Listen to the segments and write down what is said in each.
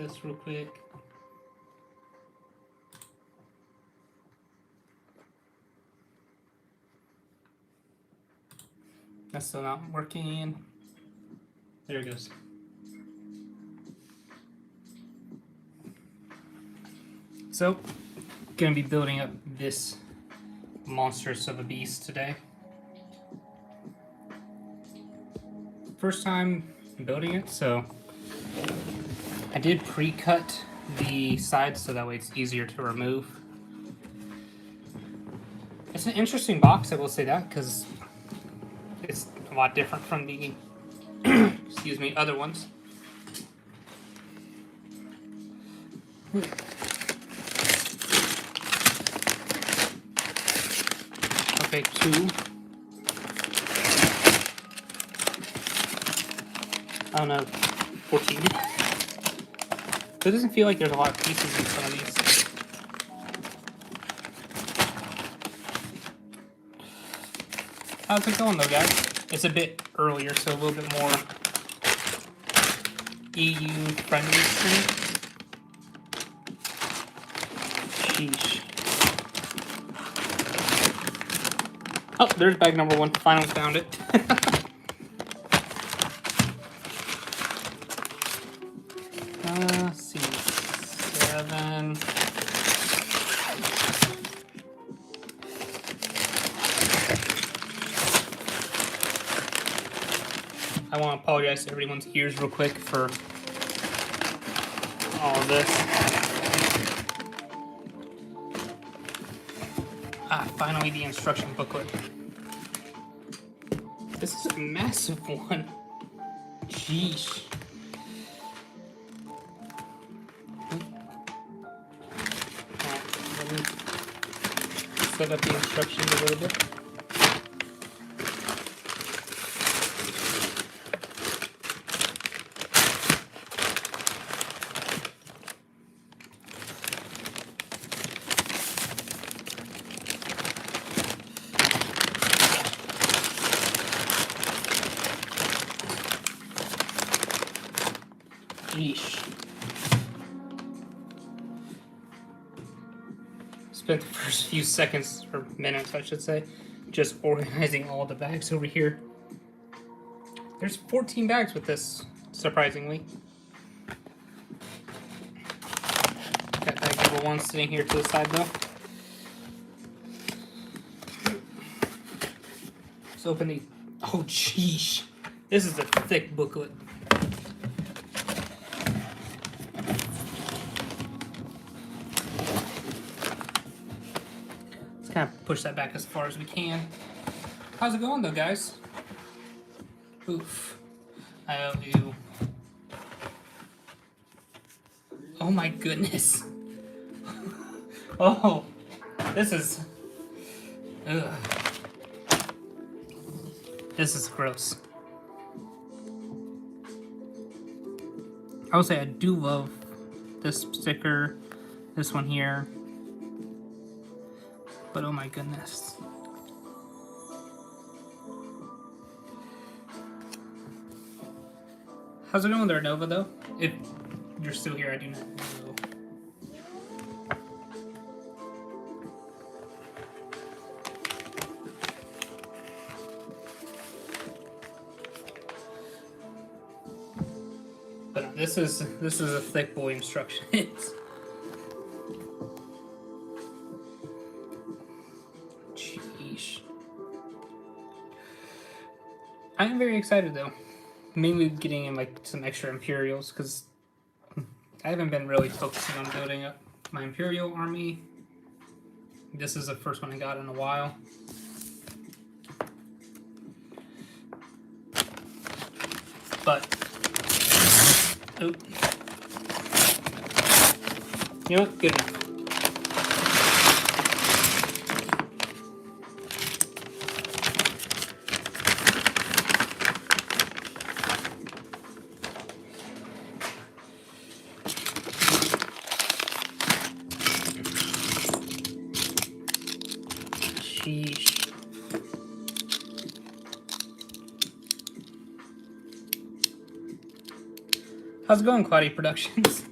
this real quick. That's still not working. There it goes. So, gonna be building up this monstrous of a beast today. First time building it, so I did pre-cut the sides so that way it's easier to remove. It's an interesting box, I will say that, because it's a lot different from the excuse me, other ones. Okay, 2. I don't know, 14. It doesn't feel like there's a lot of pieces in some of these. How's it going though, guys? It's a bit earlier, so a little bit more EU friendly screen. Sheesh. Oh, there's bag number 1. Finally found it. Let's see. 7. I want to apologize to everyone's ears real quick for all of this. Finally the instruction booklet. This is a massive one. Jeez. Let me set up the instructions a little bit. Yeesh. Spent the first few seconds, or minutes I should say, just organizing all the bags over here. There's 14 bags with this, surprisingly. Got bag number 1 sitting here to the side though. Let's open the... Oh, jeez. This is a thick booklet. Kind of push that back as far as we can. How's it going though, guys? Oof. I owe you. Oh my goodness. Oh, this is. Ugh. This is gross. I will say I do love this sticker, this one here. But oh my goodness. How's it going there, Nova, though? If you're still here, I do not know. But this is a thick boy instruction. I am very excited though, mainly getting in like some extra Imperials because I haven't been really focusing on building up my Imperial army. This is the first one I got in a while. But, oh, you know what, good enough. Sheesh. How's it going, Cloudy Productions?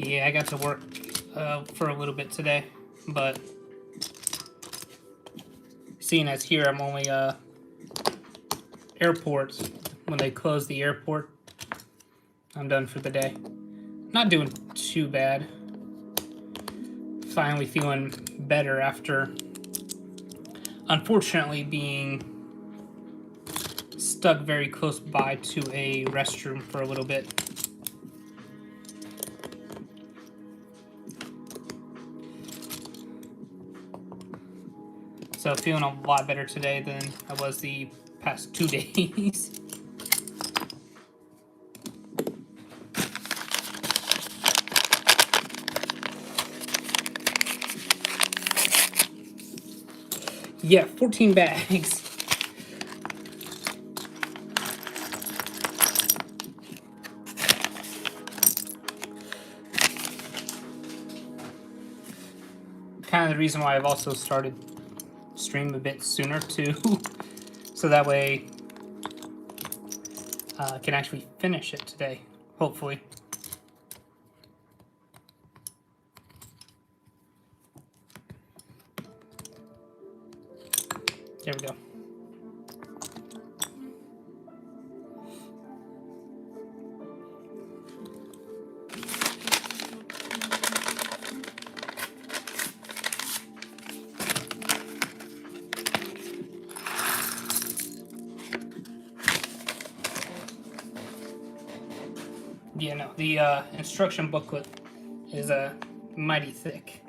Yeah, I got to work for a little bit today, but seeing as here I'm only airports, when they close the airport, I'm done for the day. Not doing too bad. Finally feeling better after, unfortunately, being stuck very close by to a restroom for a little bit. So feeling a lot better today than I was the past 2 days. Yeah, 14 bags. Kind of the reason why I've also started stream a bit sooner too, so that way I can actually finish it today, hopefully. There we go. Yeah, no, the instruction booklet is mighty thick.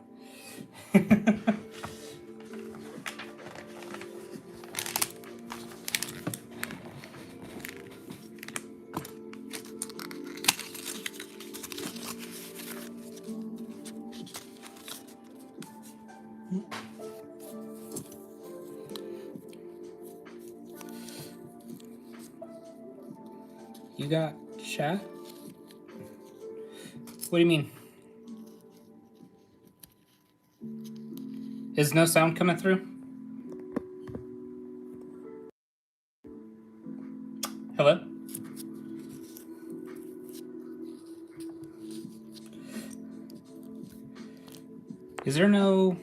You got chat? What do you mean? Is no sound coming through? Hello? Is there no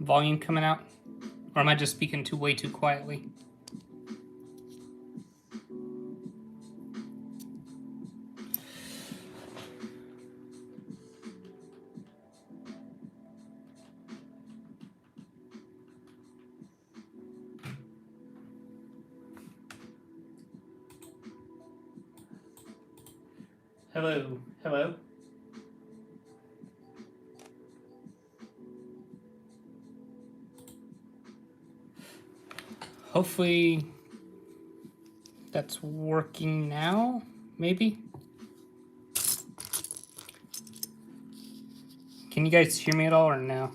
volume coming out? Or am I just speaking way too quietly? Hello? Hello? Hopefully that's working now, maybe? Can you guys hear me at all or no?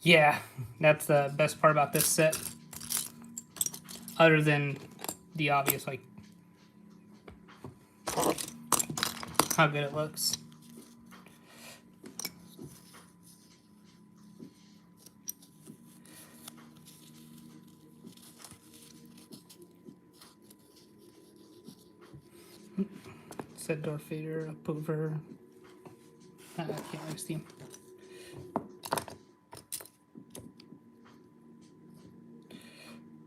Yeah, that's the best part about this set. Other than the obvious, like, how good it looks. Set door fader up over. I can't really see him.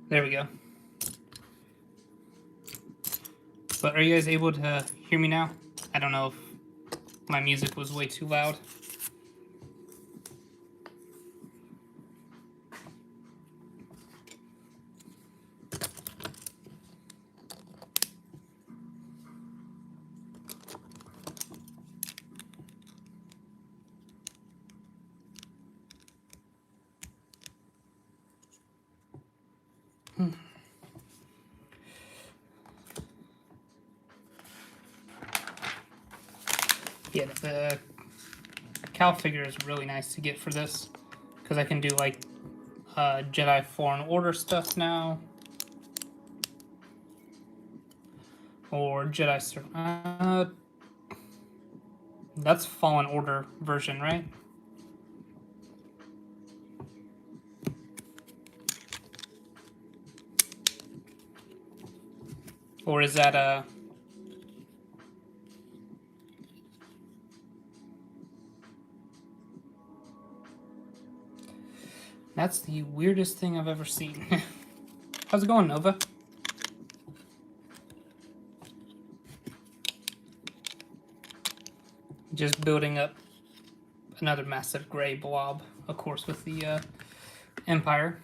There we go. But are you guys able to hear me now? I don't know if my music was way too loud. Yeah, the cow figure is really nice to get for this, because I can do like Jedi Fallen Order stuff now, or Jedi. That's Fallen Order version, right? Or is that that's the weirdest thing I've ever seen. How's it going, Nova? Just building up another massive gray blob, of course, with the Empire.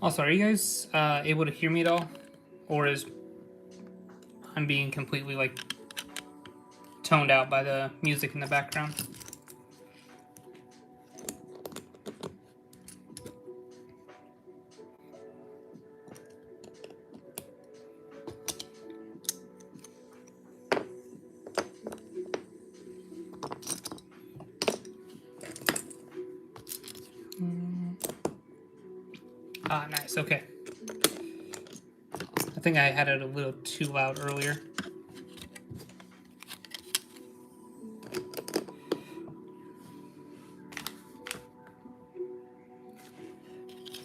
Also, are you guys able to hear me at all? Or is I'm being completely, like, toned out by the music in the background? Ah, nice, okay. I think I had it a little too loud earlier.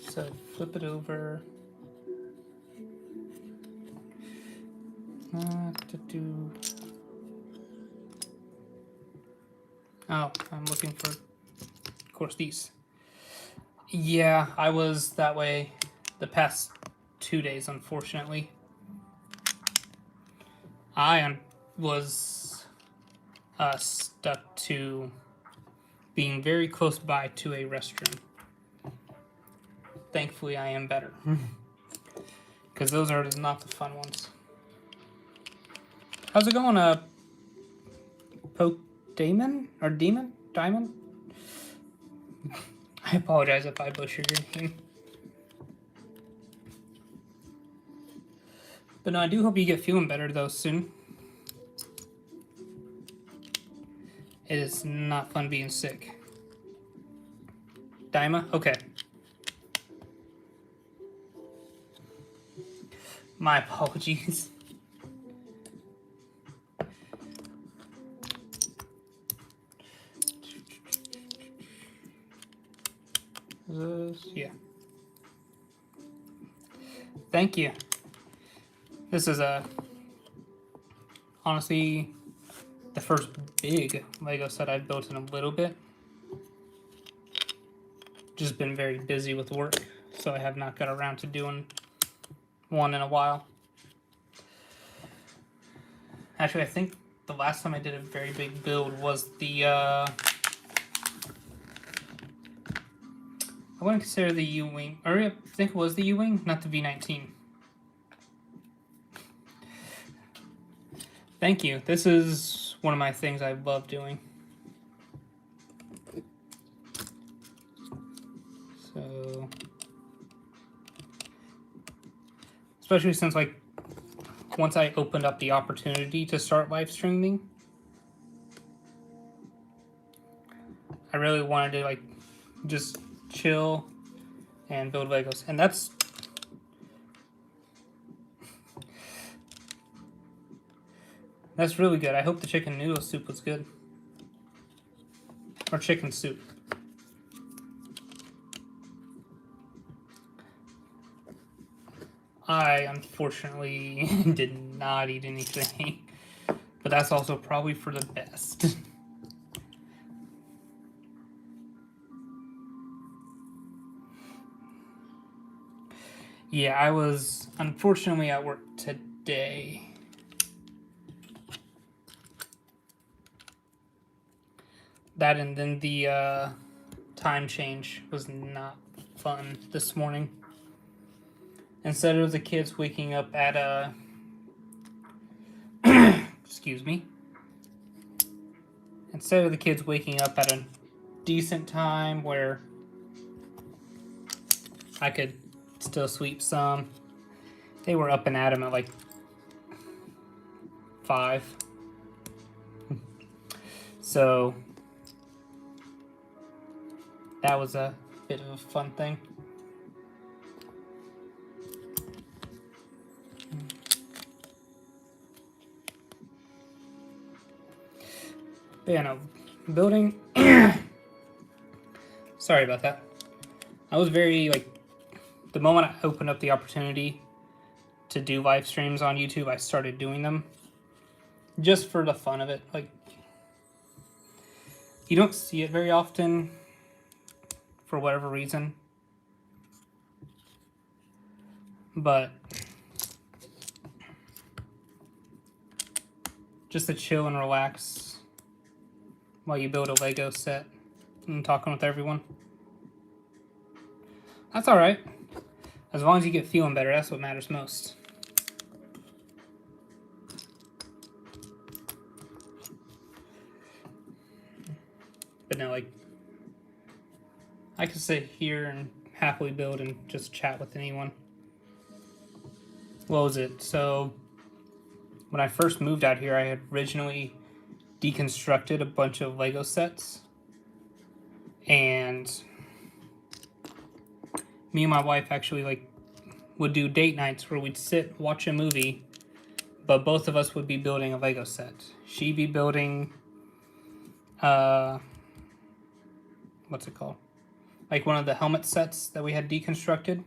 So flip it over. Oh, I'm looking for, of course, these. Yeah, I was that way the past 2 days, unfortunately. I was stuck to being very close by to a restroom. Thankfully, I am better. Because those are not the fun ones. How's it going, Poke Damon? Or Demon? Diamond? I apologize if I butchered your name. But no, I do hope you get feeling better, though, soon. It is not fun being sick. Daima? Okay. My apologies. Yeah. Thank you. This is honestly the first big Lego set I've built in a little bit. Just been very busy with work, so I have not got around to doing one in a while. Actually, I think the last time I did a very big build was the I wouldn't consider the U-Wing, or I think it was the U-Wing, not the V-19. Thank you. This is one of my things I love doing. So, especially since, like, once I opened up the opportunity to start live streaming, I really wanted to, like, just chill and build Legos. And that's really good. I hope the chicken noodle soup was good. Or chicken soup. I unfortunately did not eat anything. But that's also probably for the best. Yeah, I was unfortunately at work today. That and then the time change was not fun this morning. Instead of the kids waking up at excuse me. Instead of the kids waking up at a decent time where I could still sweep some, they were up and at 'em at like 5. So that was a bit of a fun thing. But yeah, no, building. Sorry about that. I was very like, the moment I opened up the opportunity to do live streams on YouTube, I started doing them just for the fun of it. Like, you don't see it very often for whatever reason, but just to chill and relax while you build a Lego set and talking with everyone. That's alright. As long as you get feeling better, that's what matters most. But no, like, I could sit here and happily build and just chat with anyone. What was it? So, when I first moved out here, I had originally deconstructed a bunch of Lego sets. And me and my wife actually, like, would do date nights where we'd sit, watch a movie, but both of us would be building a Lego set. She'd be building, what's it called? Like one of the helmet sets that we had deconstructed.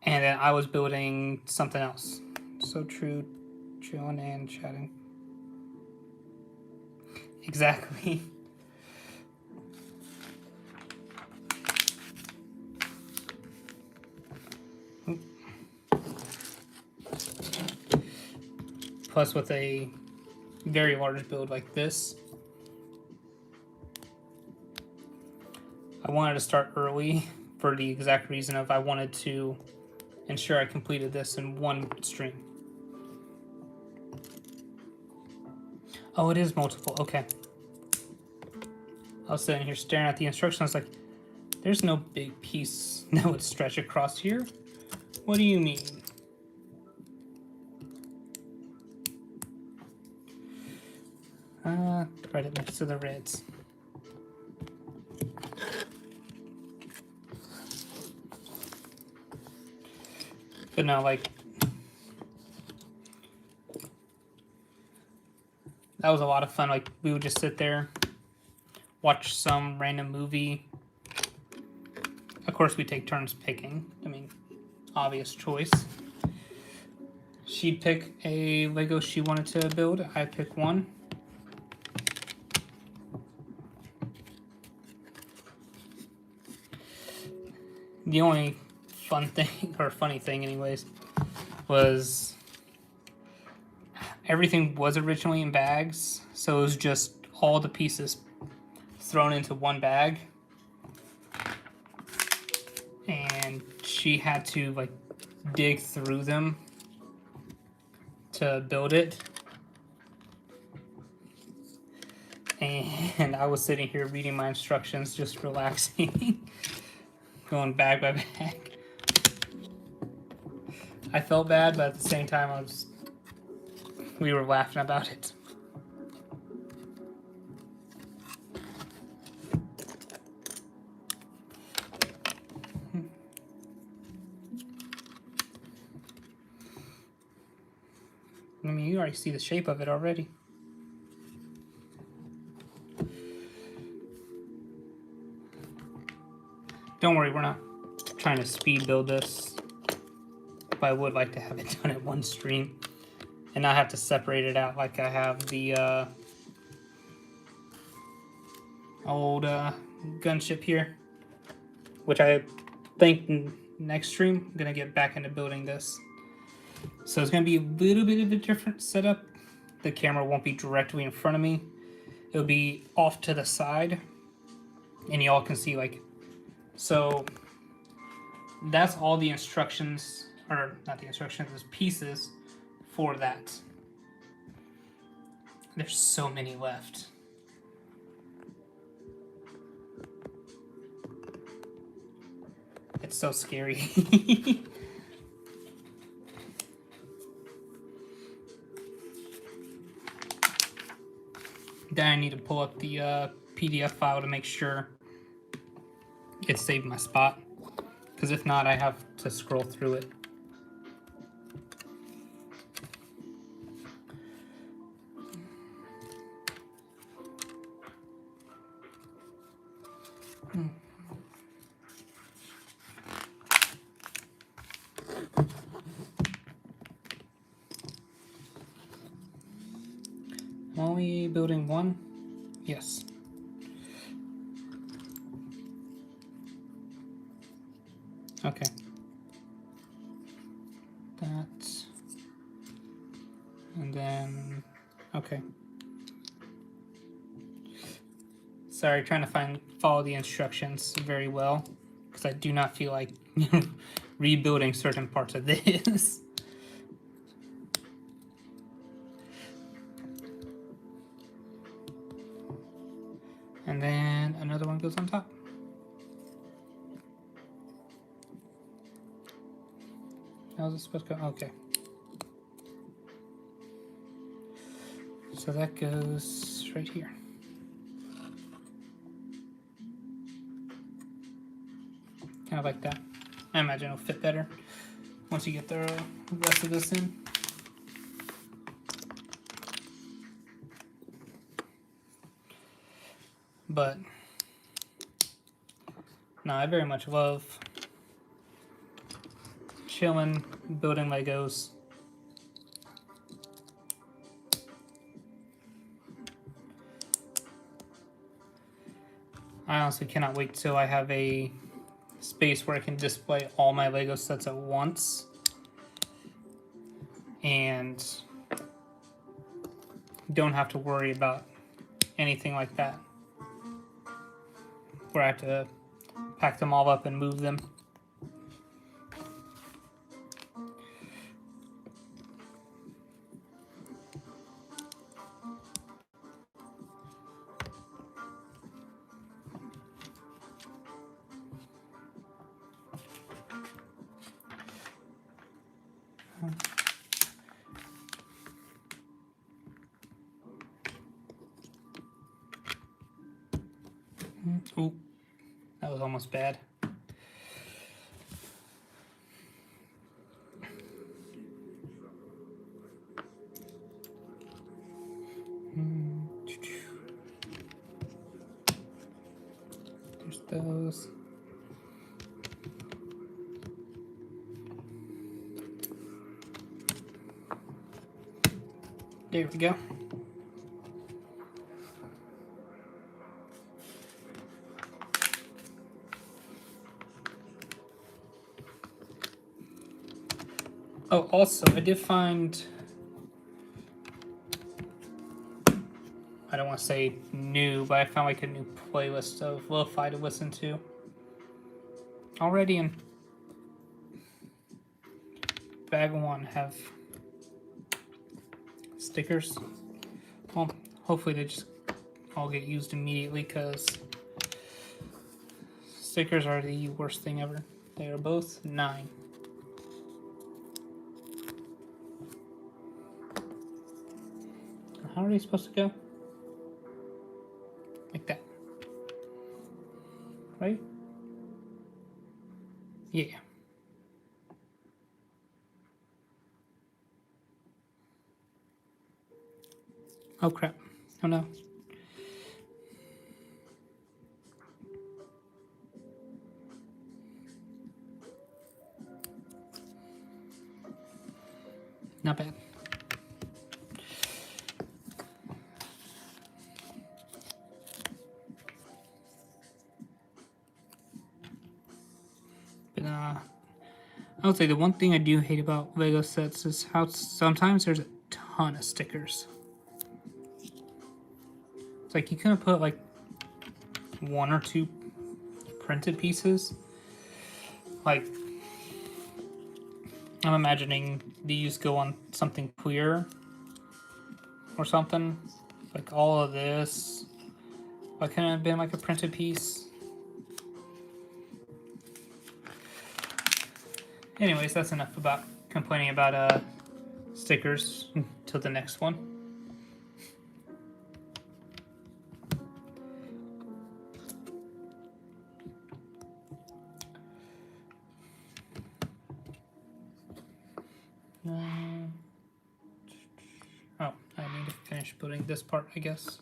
And then I was building something else. So true, chilling and chatting. Exactly. Plus with a very large build like this, I wanted to start early for the exact reason of I wanted to ensure I completed this in one stream. Oh, it is multiple. Okay. I was sitting here staring at the instructions. I was like, there's no big piece that would stretch across here. What do you mean? Right up next to the reds. But no, like, that was a lot of fun. Like, we would just sit there, watch some random movie. Of course, we take turns picking. I mean, obvious choice. She'd pick a Lego she wanted to build. I'd pick one. The only fun thing, or funny thing anyways, was everything was originally in bags, so it was just all the pieces thrown into one bag. And she had to like dig through them to build it. And I was sitting here reading my instructions, just relaxing, going bag by bag. I felt bad, but at the same time, we were laughing about it. I mean, you already see the shape of it already. Don't worry, we're not trying to speed build this, but I would like to have it done at one stream and not have to separate it out like I have the old gunship here, which I think next stream I'm gonna get back into building this. So it's gonna be a little bit of a different setup. The camera won't be directly in front of me. It'll be off to the side, and y'all can see like. So that's all the instructions, or not the instructions, there's pieces for that. There's so many left. It's so scary. Then I need to pull up the PDF file to make sure it saved my spot, because if not, I have to scroll through it. only building one? Yes. Okay. That. And then, okay. Sorry, trying to follow the instructions very well, because I do not feel like rebuilding certain parts of this. And then another one goes on top. How's it supposed to go? Okay. So that goes right here. Kind of like that. I imagine it'll fit better once you get the rest of this in. But no, I very much love chilling, building Legos. I honestly cannot wait till I have a space where I can display all my Lego sets at once and don't have to worry about anything like that, where I have to pack them all up and move them. Ooh, that was almost bad. There's those. There we go. Oh, also, I did find, I don't want to say new, but I found like a new playlist of lo-fi to listen to. Already in bag one have stickers. Well, hopefully they just all get used immediately, because stickers are the worst thing ever. They are both 9. How are they supposed to go? Like that. Right? Yeah. Oh crap. Oh no. Not bad. But I would say the one thing I do hate about Lego sets is how sometimes there's a ton of stickers. It's like you couldn't put like 1 or 2 printed pieces. Like, I'm imagining these go on something queer or something. Like all of this. Why couldn't it have been like a printed piece? Anyways, that's enough about complaining about stickers until the next one. Oh, I need to finish building this part, I guess.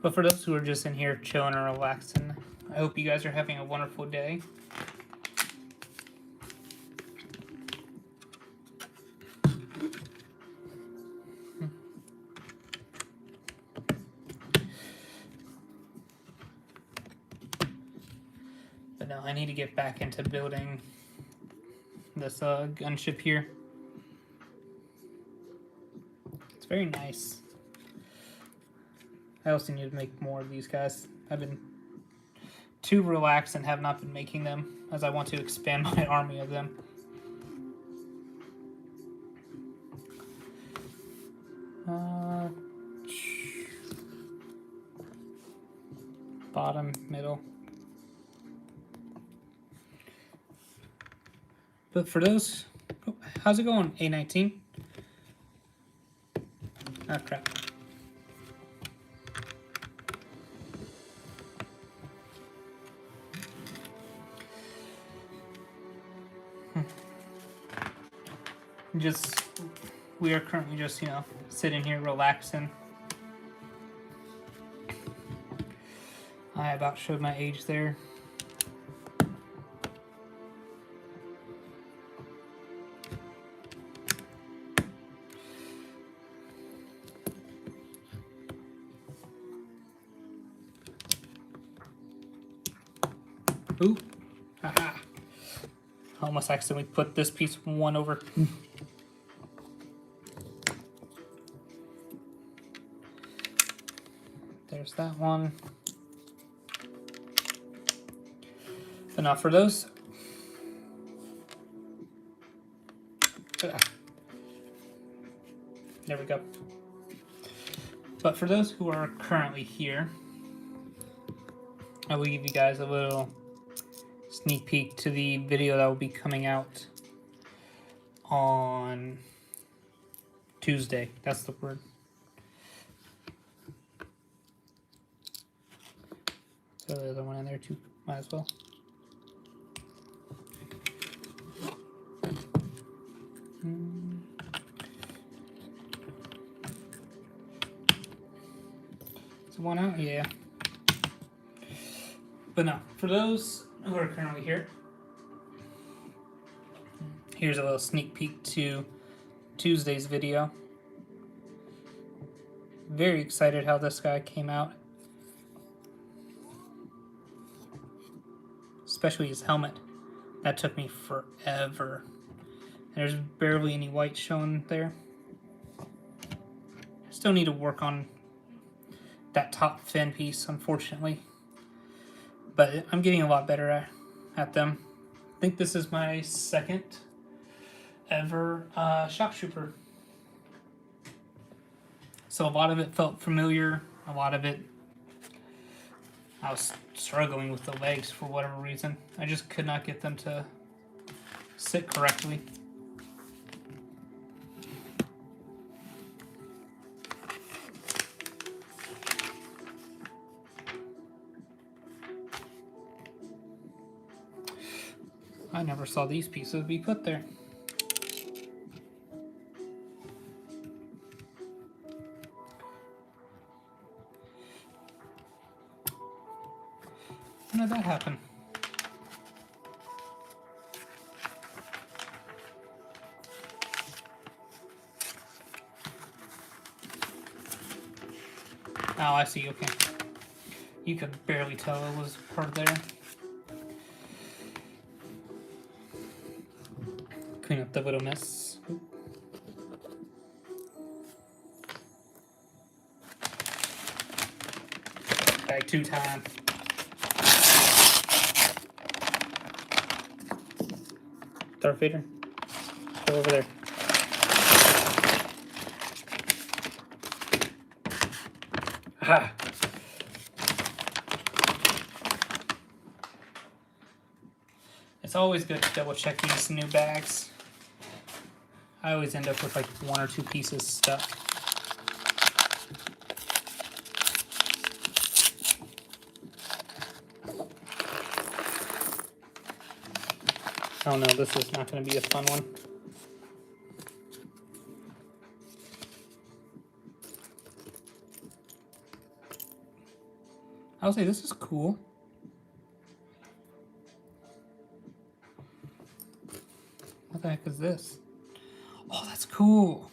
But for those who are just in here chilling or relaxing, I hope you guys are having a wonderful day. But no, I need to get back into building this gunship here. It's very nice. I also need to make more of these guys. I've been too relaxed and have not been making them, as I want to expand my army of them. Bottom, middle. But for those, oh, how's it going, A19? Ah, crap. We are currently just, you know, sitting here relaxing. I about showed my age there. Ooh, haha. Almost accidentally put this piece one over. There's that one. But now for those. There we go. But for those who are currently here, I will give you guys a little sneak peek to the video that will be coming out on Tuesday. That's the word. Throw the other one in there too. Might as well. Is one out? Yeah. But no, for those who are currently here, here's a little sneak peek to Tuesday's video. Very excited how this guy came out. Especially his helmet. That took me forever. There's barely any white shown there. Still need to work on that top fin piece, unfortunately. But I'm getting a lot better at them. I think this is my second ever shock trooper. So a lot of it felt familiar. A lot of it, I was struggling with the legs for whatever reason. I just could not get them to sit correctly. I never saw these pieces be put there. When did that happen? Oh, I see, okay. You could barely tell it was part there. Clean up the little mess. Bag 2 time. Darth Vader, go over there. Aha! It's always good to double check these new bags. I always end up with like 1 or 2 pieces stuck. Oh no, this is not going to be a fun one. I'll say this is cool. What the heck is this? Oh, that's cool.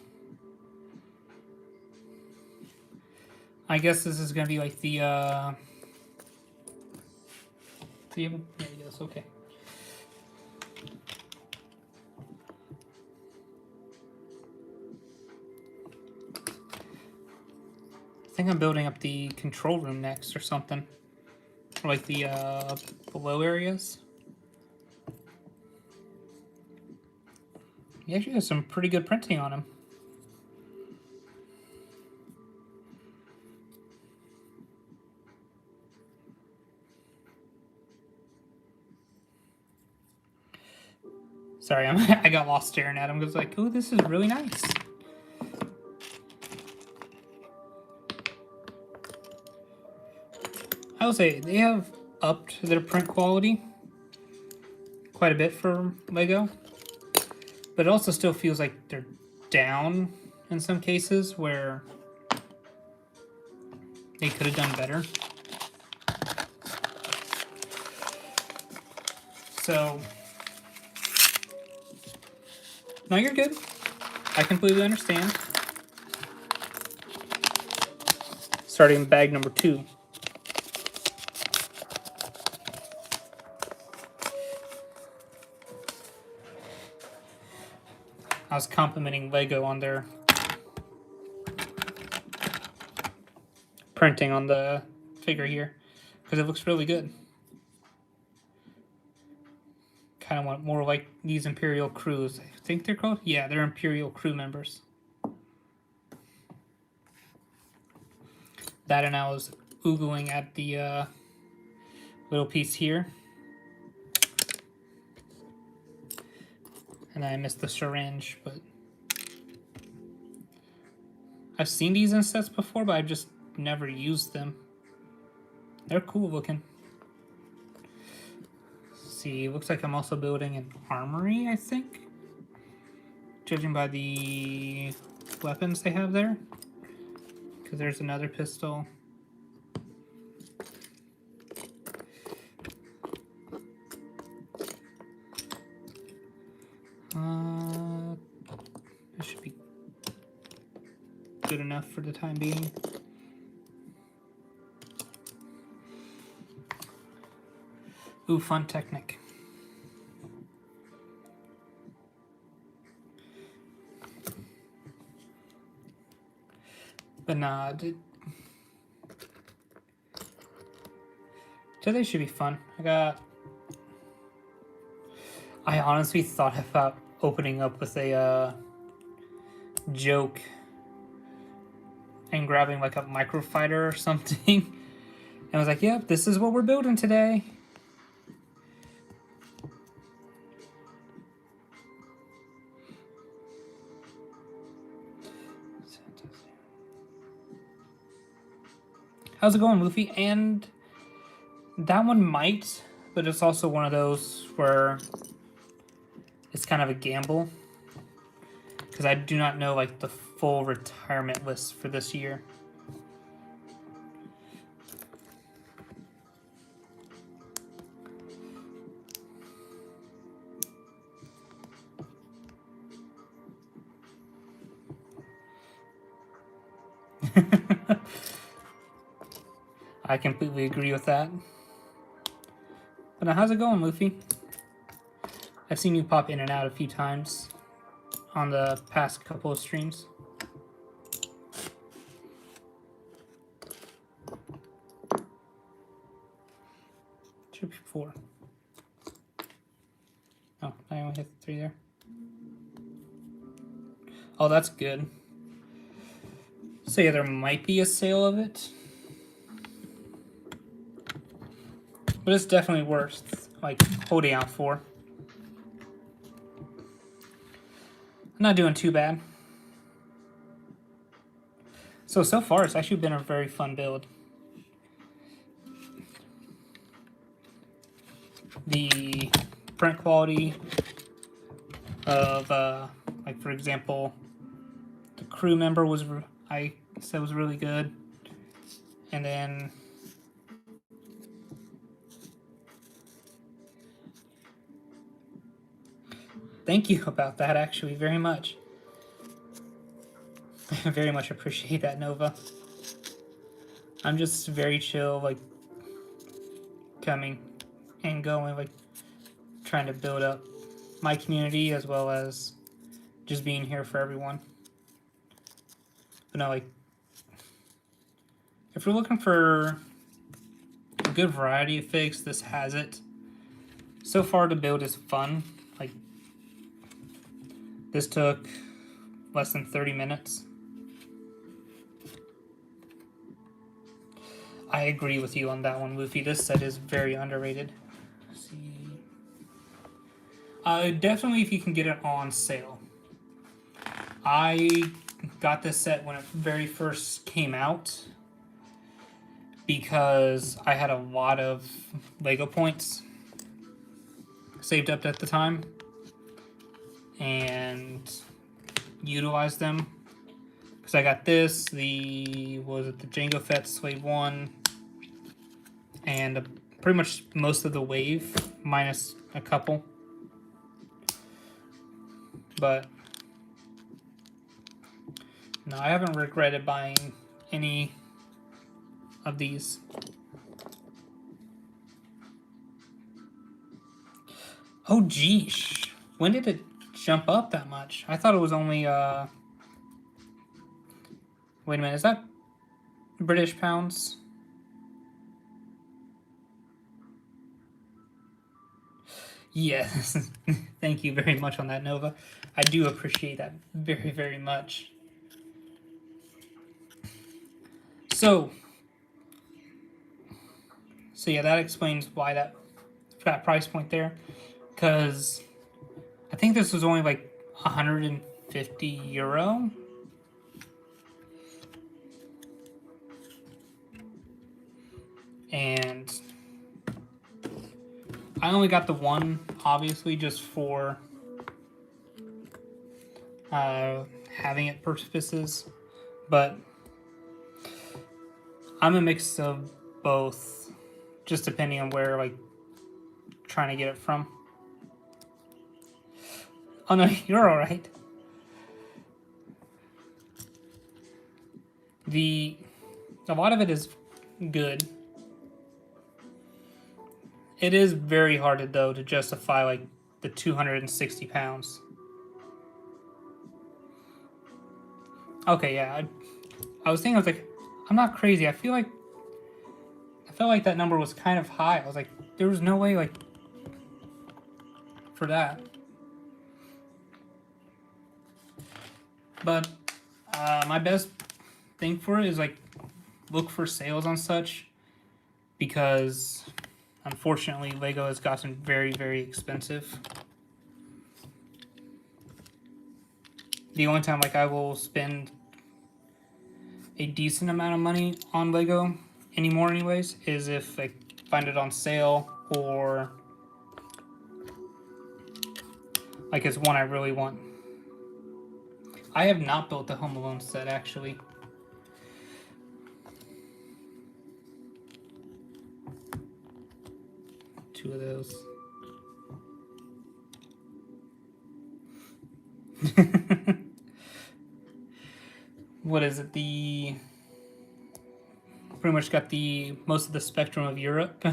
I guess this is gonna be like the yeah, yes, okay. I think I'm building up the control room next or something. Or like the below areas. He actually has some pretty good printing on him. Sorry, I got lost staring at him because like, oh, this is really nice. I will say they have upped their print quality quite a bit for Lego, but it also still feels like they're down in some cases where they could have done better. So, no, you're good. I completely understand. Starting bag number 2. I was complimenting Lego on their printing on the figure here because it looks really good. Kind of want more like these Imperial crews. I think they're called? Yeah, they're Imperial crew members. That, and I was oogling at the little piece here. And I missed the syringe, but I've seen these in sets before, but I've just never used them. They're cool looking. Let's see, looks like I'm also building an armory, I think. Judging by the weapons they have there. Because there's another pistol. This should be good enough for the time being. Ooh, fun Technic. But nah, today should be fun. I honestly thought about opening up with a joke and grabbing like a microfighter or something. And I was like, yep, this is what we're building today. How's it going, Luffy? And that one might, but it's also one of those where it's kind of a gamble. Because I do not know like the full retirement list for this year. I completely agree with that. But now, how's it going, Luffy? I've seen you pop in and out a few times on the past couple of streams. Should be 4. Oh, I only hit 3 there. Oh, that's good. So yeah, there might be a sale of it. But it's definitely worth like holding out for. I'm not doing too bad. So far it's actually been a very fun build. The print quality of like for example, the crew member was I said was really good, and then Thank you about that, actually, very much. I very much appreciate that, Nova. I'm just very chill, like, coming and going, like, trying to build up my community as well as just being here for everyone. But no, like, if you're looking for a good variety of figs, this has it. So far, the build is fun. Like, this took less than 30 minutes. I agree with you on that one, Luffy. This set is very underrated. Let's see. Definitely if you can get it on sale. I got this set when it very first came out because I had a lot of Lego points saved up at the time and utilized them. Because I got this, the Jango Fett Slave 1, and pretty much most of the wave, minus a couple. But no, I haven't regretted buying any of these. Oh, geesh. When did it jump up that much? I thought it was only, wait a minute, is that British pounds? Yes. Thank you very much on that, Nova. I do appreciate that very, very much. So yeah, that explains why that price point there. Because I think this was only like 150 euro. And I only got the one, obviously, just for having it purposes. But I'm a mix of both, just depending on where, like, trying to get it from. Oh no, you're all right. A lot of it is good. It is very hard, though, to justify, like, the 260 pounds. Okay, yeah. I was thinking, I was like, I'm not crazy. I felt like that number was kind of high. I was like, there was no way, like, for that. But my best thing for it is, like, look for sales on such, because unfortunately Lego has gotten very, very expensive. The only time, like, I will spend a decent amount of money on Lego anymore anyways is if I find it on sale or like it's one I really want. I have not built the Home Alone set, actually. Two of those. What is it? Pretty much got the most of the spectrum of Europe.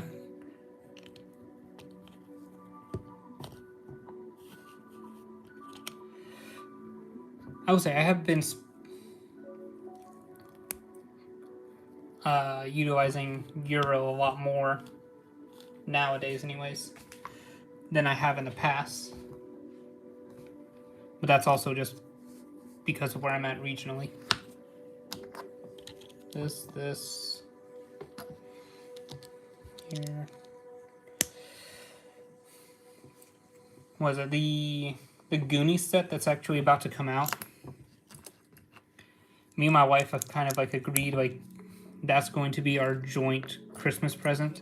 I would say I have been utilizing Euro a lot more nowadays anyways than I have in the past. But that's also just because of where I'm at regionally. This here. Was it the Goonies set that's actually about to come out? Me and my wife have kind of like agreed, like, that's going to be our joint Christmas present.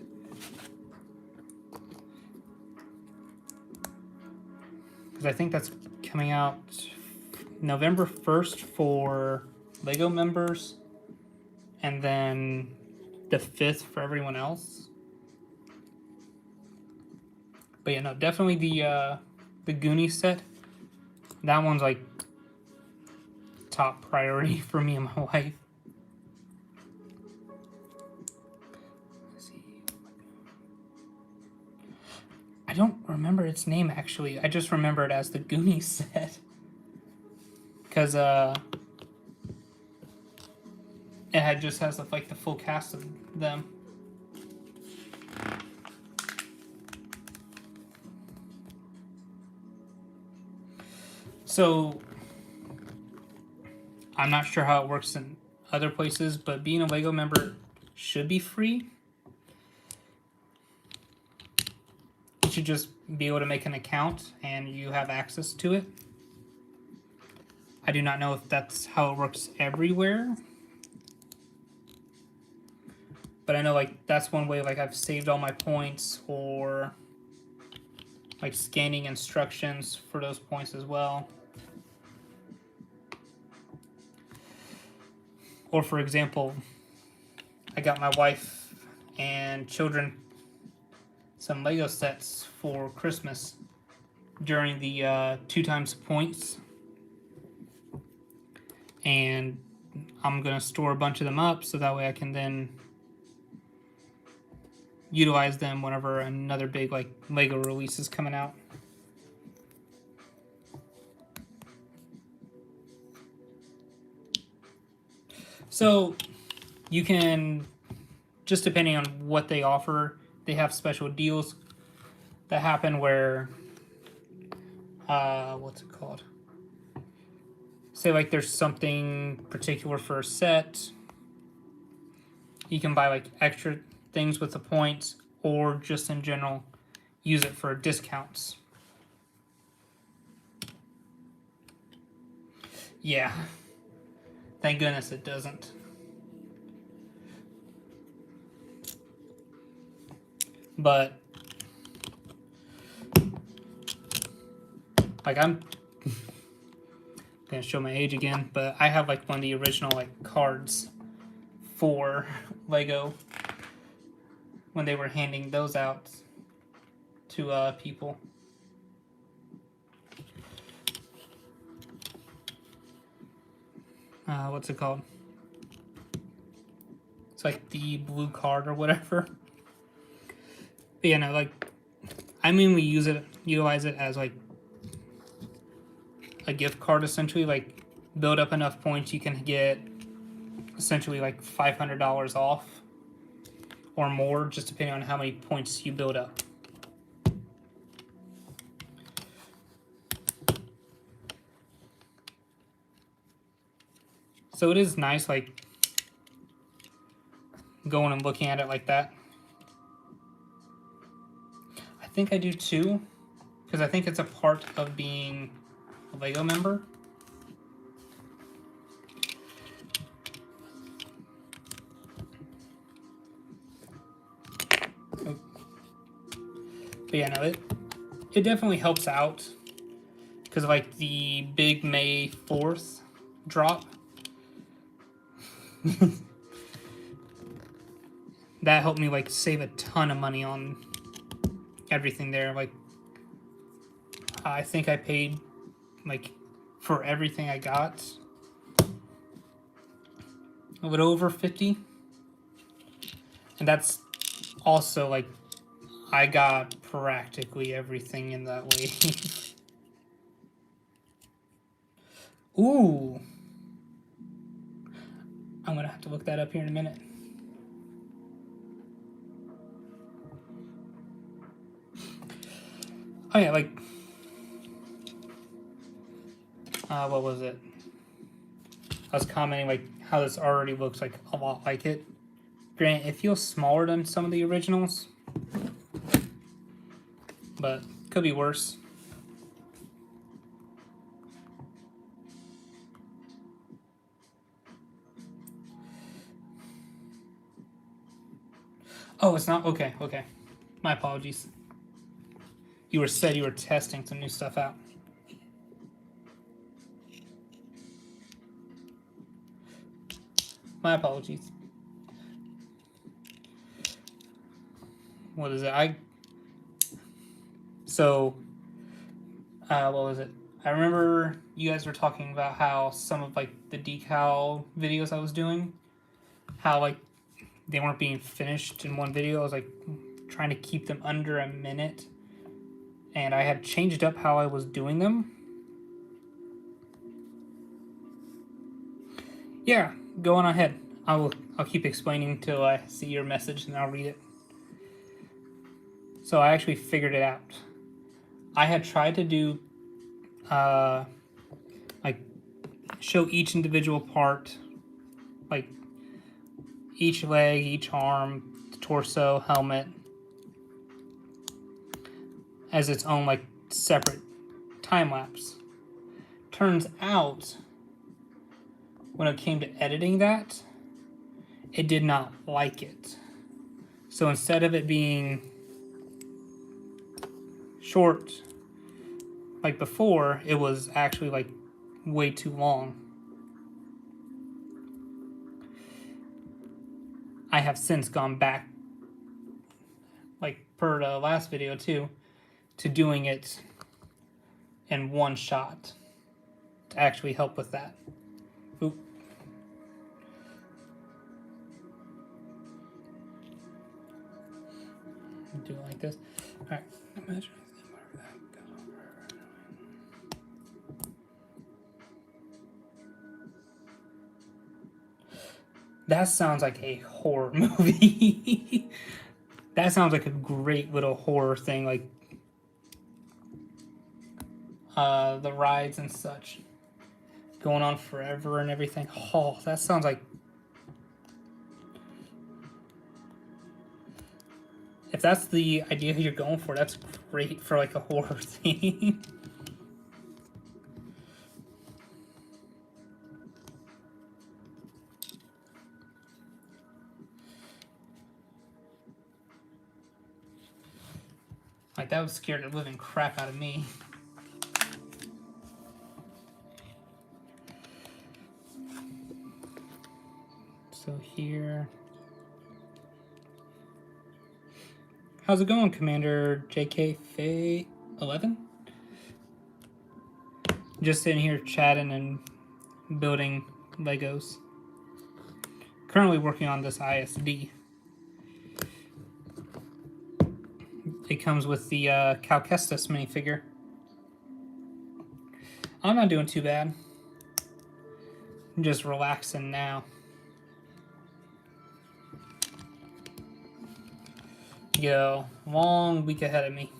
Because I think that's coming out November 1st for Lego members, and then the 5th for everyone else. But yeah, no, definitely the Goonies set That one's like top priority for me and my wife. I don't remember its name actually. I just remember it as the Goonies set. Because it just has like the full cast of them. So I'm not sure how it works in other places, but being a LEGO member should be free. You should just be able to make an account and you have access to it. I do not know if that's how it works everywhere. But I know like that's one way like I've saved all my points, or like scanning instructions for those points as well. Or for example, I got my wife and children some Lego sets for Christmas during the 2 times points. And I'm going to store a bunch of them up so that way I can then utilize them whenever another big like Lego release is coming out. So you can, just depending on what they offer, they have special deals that happen where, what's it called? Say like there's something particular for a set, you can buy like extra things with the points, or just in general use it for discounts. Yeah, thank goodness it doesn't. But like I'm gonna show my age again, but I have like one of the original like cards for Lego when they were handing those out to people. What's it called? It's like the blue card or whatever. But yeah, no, like I mean we utilize it as like a gift card essentially. Like build up enough points, you can get essentially like $500 off or more, just depending on how many points you build up. So it is nice, like going and looking at it like that. I think I do too, because I think it's a part of being a LEGO member. Oh. But yeah, no, it definitely helps out because of like the big May 4th drop. That helped me like save a ton of money on everything there. Like I think I paid like for everything I got a little over 50, and that's also like I got practically everything in that way. Ooh, I'm gonna have to look that up here in a minute. Oh yeah, like what was it? I was commenting like how this already looks like a lot like it. Granted, it feels smaller than some of the originals, but could be worse. Oh, it's not? Okay, okay. My apologies. You were testing some new stuff out. My apologies. What is it? What was it? I remember you guys were talking about how some of like the decal videos I was doing, how like they weren't being finished in one video. I was like trying to keep them under a minute, and I had changed up how I was doing them. Yeah, go on ahead. I'll keep explaining till I see your message and I'll read it. So I actually figured it out. I had tried to do like show each individual part, like each leg, each arm, torso, helmet, as its own like separate time lapse. Turns out, when it came to editing that, it did not like it. So instead of it being short like before, it was actually like way too long. I have since gone back, like per the last video too, to doing it in one shot to actually help with that. Oop. Do it like this. All right. That sounds like a horror movie. That sounds like a great little horror thing, like the rides and such, going on forever and everything. Oh, that sounds like, if that's the idea you're going for, that's great for like a horror thing. Like, that would scare the living crap out of me. So here. How's it going, Commander JK Faye 11? Just sitting here chatting and building Legos. Currently working on this ISD. It comes with the Cal Kestis minifigure. I'm not doing too bad. I'm just relaxing now. Yo, long week ahead of me.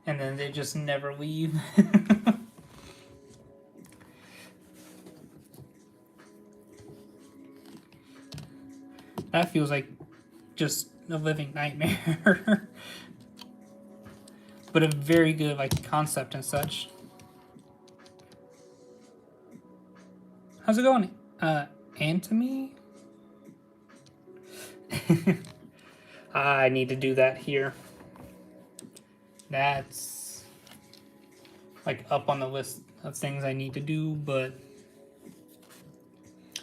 And then they just never leave. That feels like just a living nightmare. But a very good like concept and such. How's it going, Antony? I need to do that here. That's like up on the list of things I need to do, but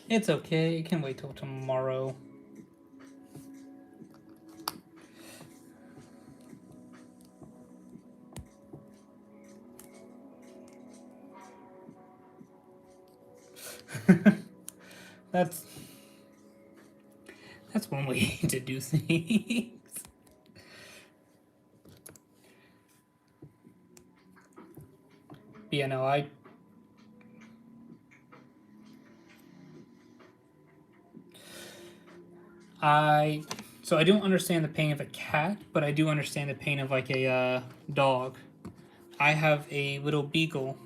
it's okay. It can wait till tomorrow. That's one way to do things. But yeah, no, so I don't understand the pain of a cat, but I do understand the pain of like a dog. I have a little beagle.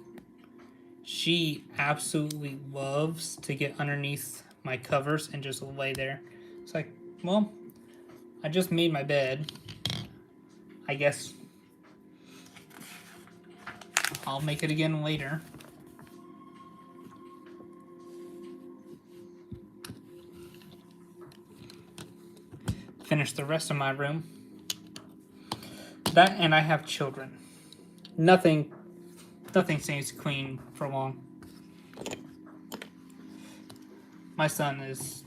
She absolutely loves to get underneath my covers and just lay there. It's like, well, I just made my bed. I guess I'll make it again later. Finish the rest of my room. That and I have children. Nothing stays clean for long. My son is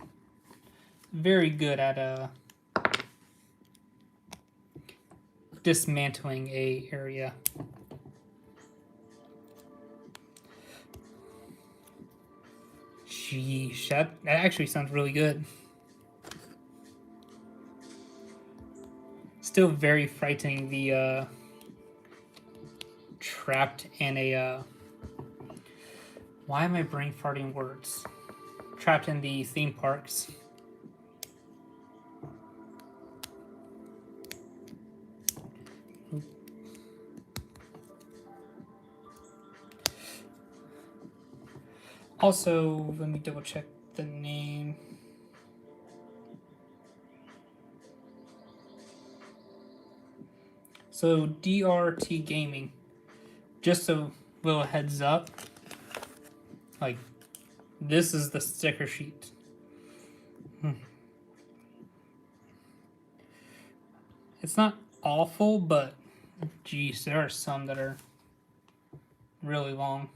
very good at dismantling a area. Sheesh, that actually sounds really good. Still very frightening, the trapped in a why am I brain farting words? Trapped in the theme parks. Also, let me double check the name. So DRT Gaming, just a little heads up, like this is the sticker sheet. It's not awful, but geez, there are some that are really long.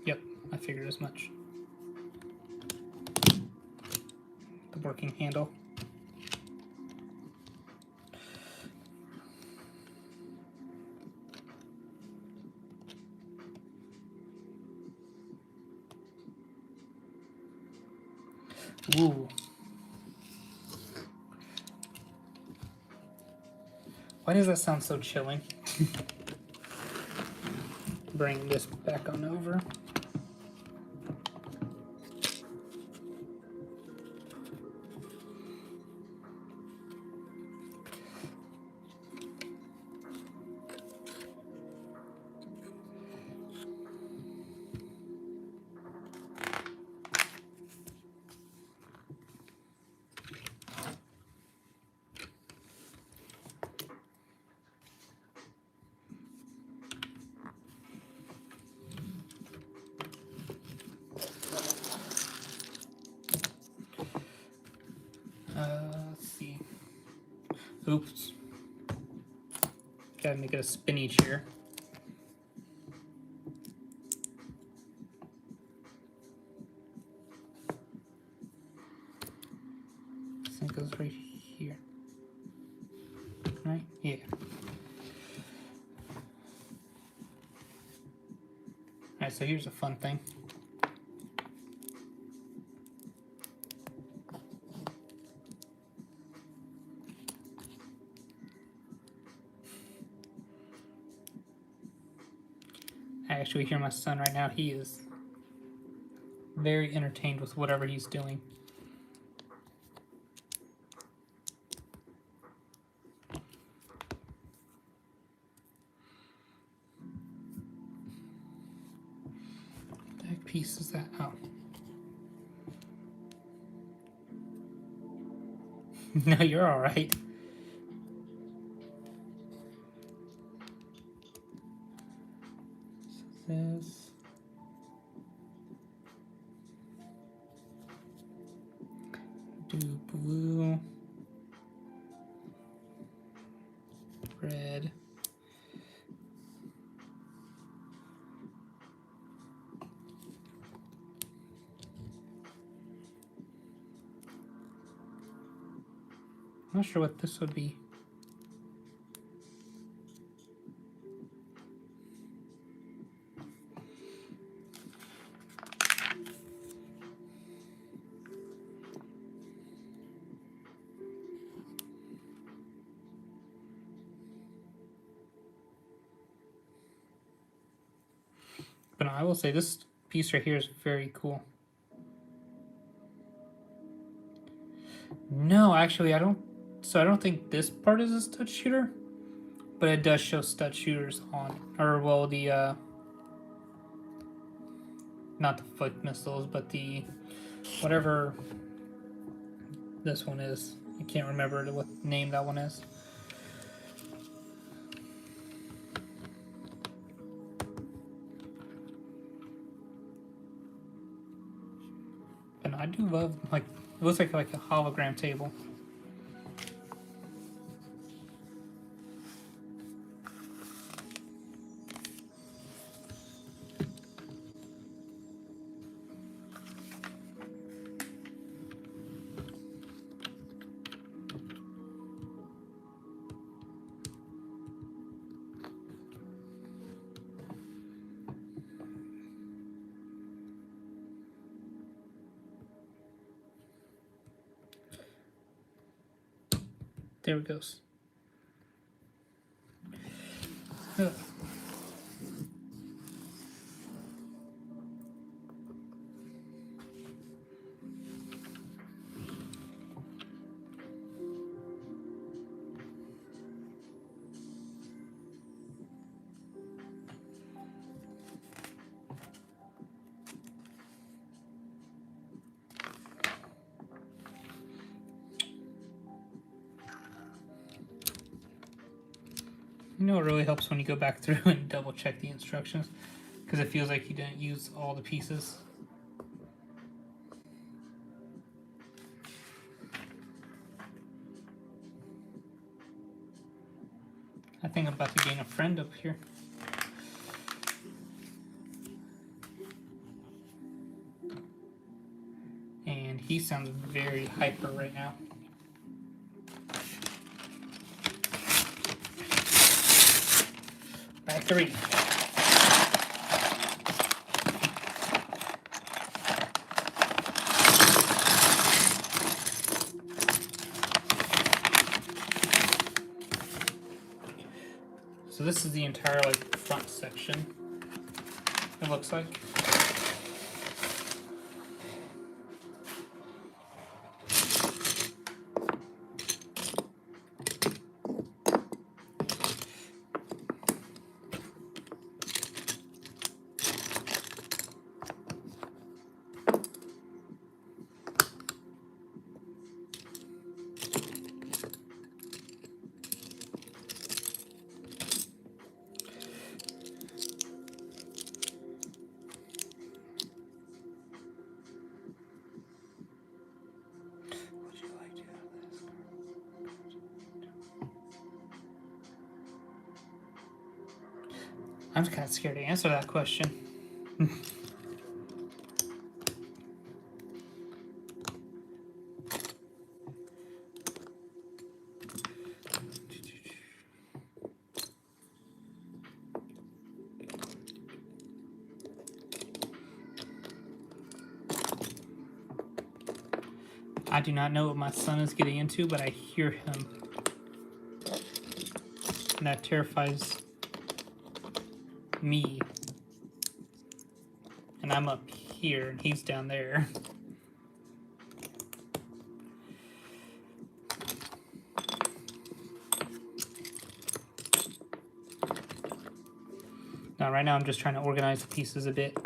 Yep, I figured as much. The working handle. Ooh. Why does that sound so chilling? Bring this back on over. Let's see. Oops. Gotta make it a spinny chair. This thing goes right here. Right? Yeah. Alright, so here's a fun thing. I actually hear my son right now. He is very entertained with whatever he's doing. What the heck piece is that? Oh. No, you're alright. This. Do blue. Red. I'm not sure what this would be. But I will say this piece right here is very cool. No, actually, I don't. So I don't think this part is a stud shooter, but it does show stud shooters on, or well, the not the foot missiles, but the whatever this one is. I can't remember what name that one is. I do love, like, it looks like a hologram table. There it goes. Ugh. You know, it really helps when you go back through and double check the instructions, because it feels like you didn't use all the pieces. I think I'm about to gain a friend up here. And he sounds very hyper right now. Back 3. So this is the entire like front section. It looks like. I'm kind of scared to answer that question. I do not know what my son is getting into, but I hear him. And that terrifies me. And I'm up here, and he's down there. Now, right now, I'm just trying to organize the pieces a bit.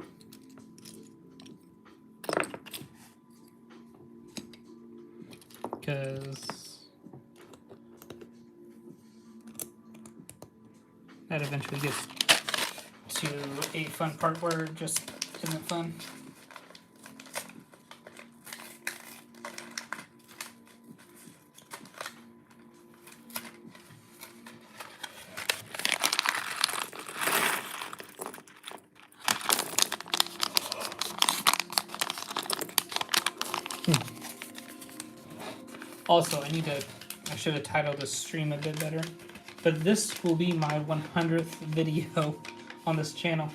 Because that eventually gets to a fun part where it just isn't fun. Also, I should have titled this stream a bit better. But this will be my 100th video on this channel.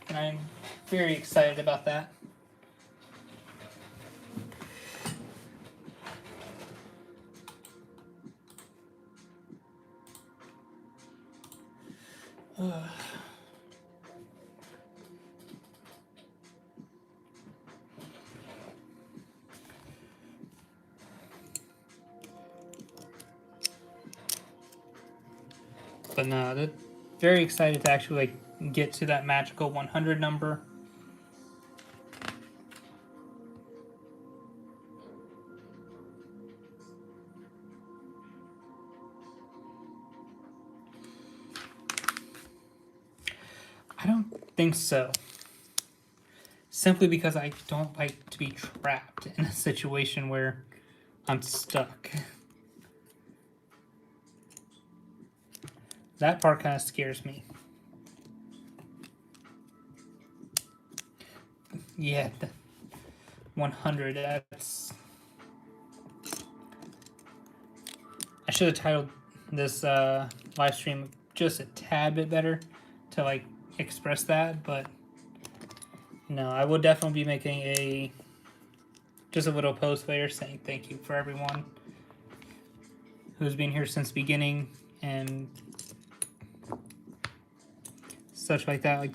And I'm very excited about that. But no, they're very excited to actually like get to that magical 100 number. I don't think so. simply because I don't like to be trapped in a situation where I'm stuck. That part kind of scares me. Yeah, 100, that's... I should have titled this live stream just a tad bit better to like express that, but no, I will definitely be making just a little post later saying thank you for everyone who's been here since the beginning and such like that. Like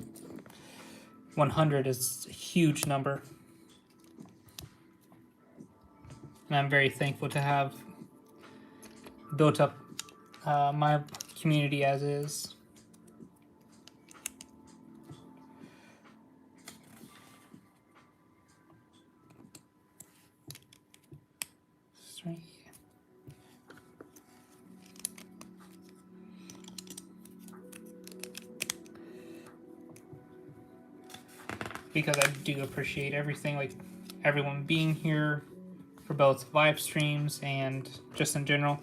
100 is a huge number, and I'm very thankful to have built up my community as is. Right. Because I do appreciate everything, like everyone being here for both live streams and just in general.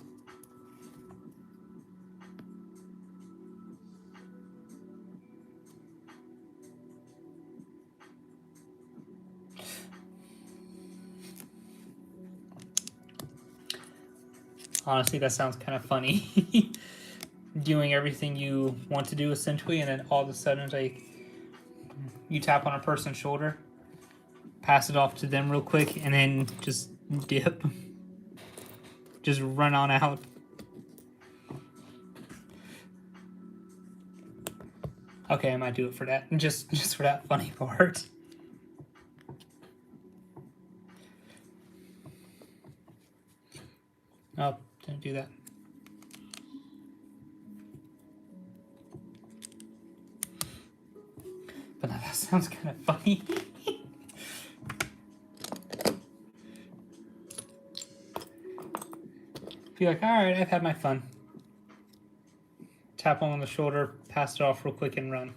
Honestly, that sounds kind of funny. Doing everything you want to do essentially, and then all of a sudden, like, you tap on a person's shoulder, pass it off to them real quick, and then just dip. Just run on out. Okay, I might do it for that. Just for that funny part. Oh, didn't do that. But now that sounds kind of funny. Be like, alright, I've had my fun. Tap on the shoulder, pass it off real quick, and run.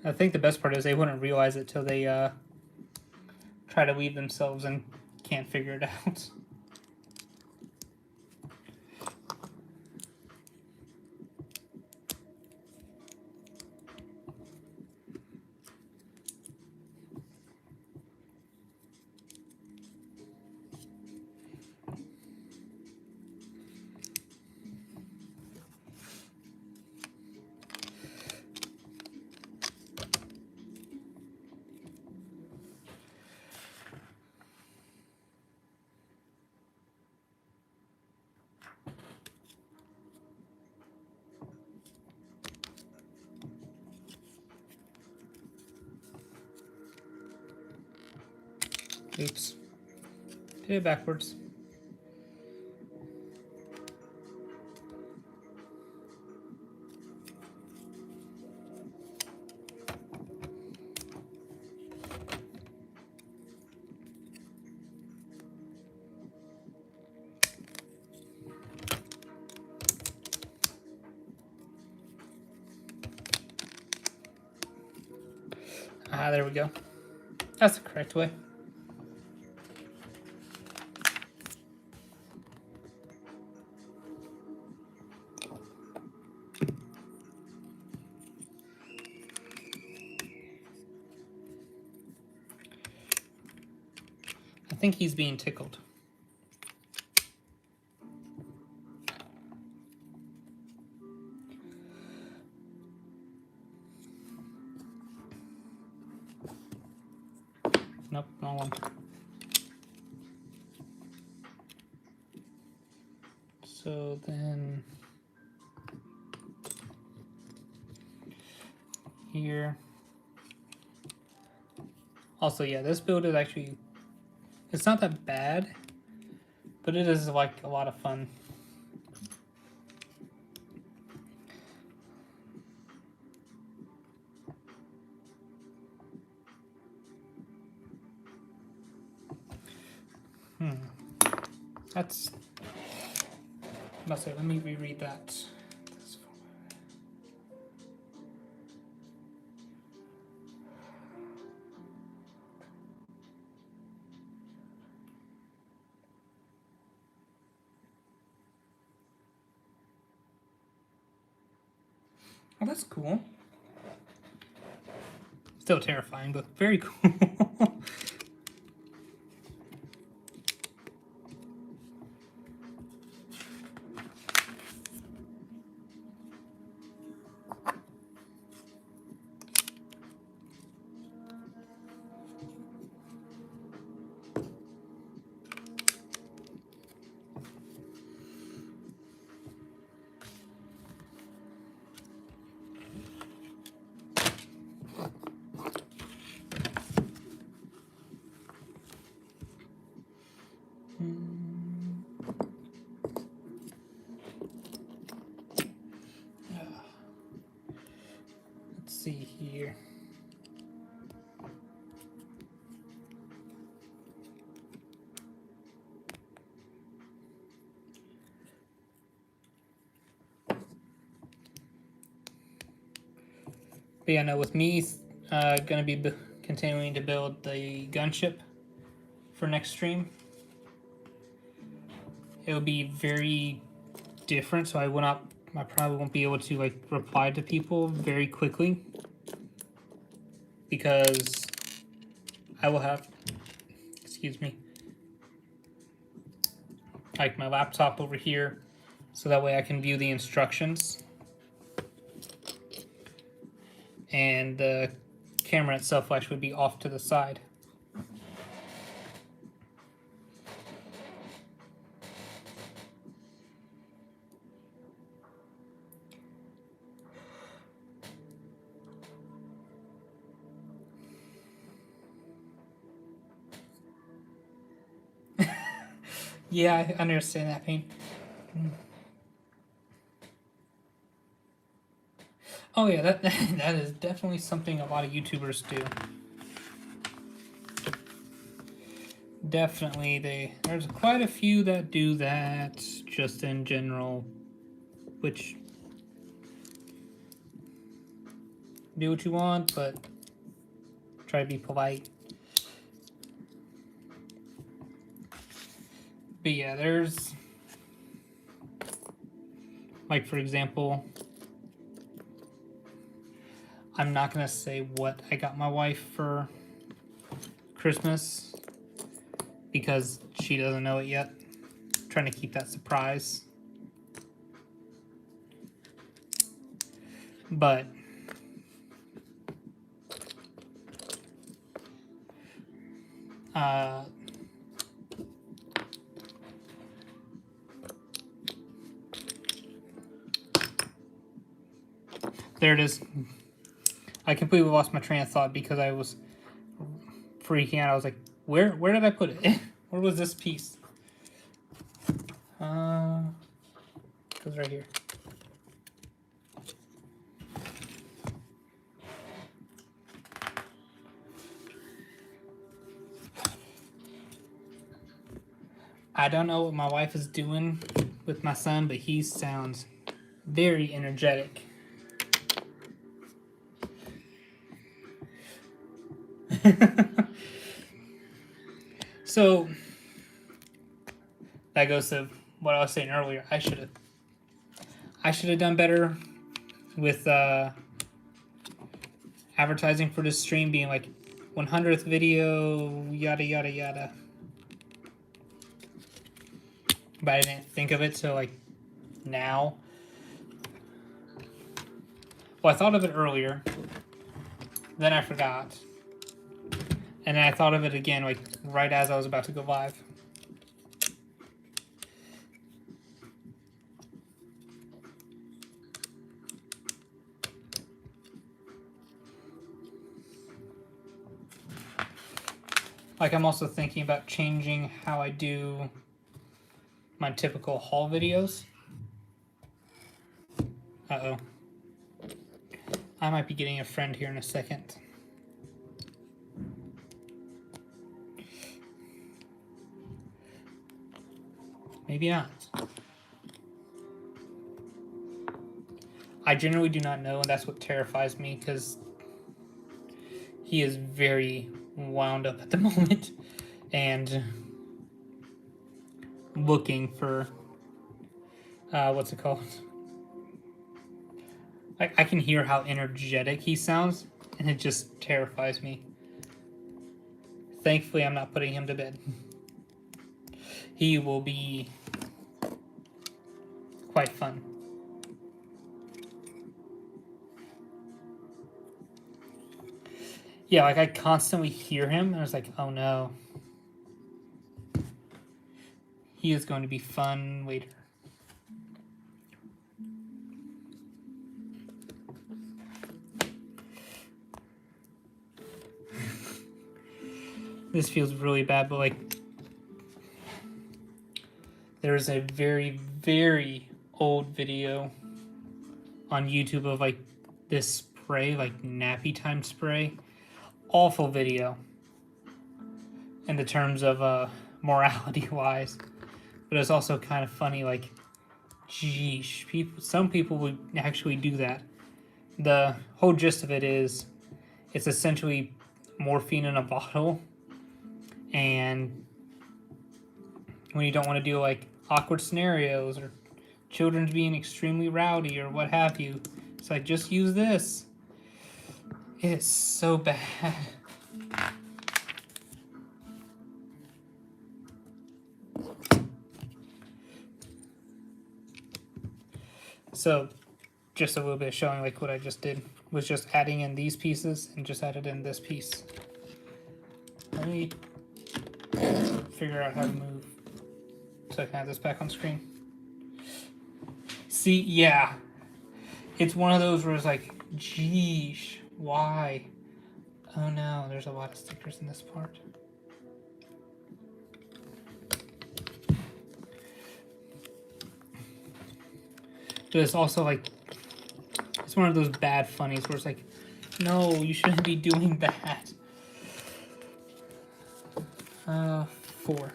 I think the best part is they wouldn't realize it till they try to leave themselves and can't figure it out. Oops. Did it backwards. Ah, there we go. That's the correct way. I think he's being tickled. Nope, wrong one. So then here. Also, yeah, this build is actually, it's not that bad, but it is like a lot of fun. That's, let's say, let me reread that. Oh, that's cool. Still terrifying, but very cool. Let's see here. But yeah, no, with me gonna be continuing to build the gunship for next stream, it'll be very different. So I probably won't be able to like reply to people very quickly because I will have, excuse me, like my laptop over here, so that way I can view the instructions. And the camera itself actually would be off to the side. Yeah, I understand that pain. Oh yeah, that that is definitely something a lot of YouTubers do. Definitely, there's quite a few that do that just in general, which do what you want, but try to be polite. But yeah, there's, like, for example, I'm not gonna say what I got my wife for Christmas because she doesn't know it yet. I'm trying to keep that surprise. But there it is. I completely lost my train of thought because I was freaking out. I was like, where did I put it? Where was this piece? It goes right here. I don't know what my wife is doing with my son, but he sounds very energetic. So that goes to what I was saying earlier. I should have done better with advertising for this stream being like 100th video, yada yada yada. But I didn't think of it till like now. Well, I thought of it earlier, then I forgot, and then I thought of it again like right as I was about to go live. Like, I'm also thinking about changing how I do my typical haul videos. Uh-oh. I might be getting a friend here in a second. Maybe not. I generally do not know, and that's what terrifies me, because he is very wound up at the moment and looking for what's it called? I can hear how energetic he sounds, and it just terrifies me. Thankfully, I'm not putting him to bed. He will be quite fun. Yeah, like I constantly hear him, and I was like, oh no. He is going to be fun later. This feels really bad, but like there's a very, very old video on YouTube of like this spray, like nappy time spray. Awful video in the terms of morality wise. But it's also kind of funny, like, geesh, some people would actually do that. The whole gist of it is it's essentially morphine in a bottle, and when you don't want to deal like awkward scenarios or children being extremely rowdy or what have you, it's like just use this. It's so bad. So just a little bit showing like what I just did was just adding in these pieces and just added in this piece. Let me figure out how to move so I can have this back on screen. See, yeah. It's one of those where it's like, geesh, why? Oh no, there's a lot of stickers in this part. But it's also like, it's one of those bad funnies where it's like, no, you shouldn't be doing that. 4.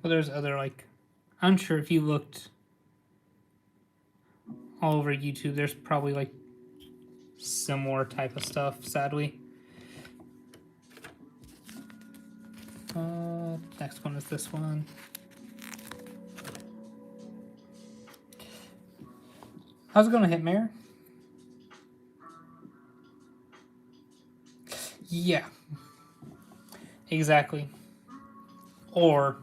Well, there's other, like, I'm sure if you looked all over YouTube, there's probably, like, similar type of stuff, sadly. Next one is this one. How's it going to hit, Mayor? Yeah. Exactly. Or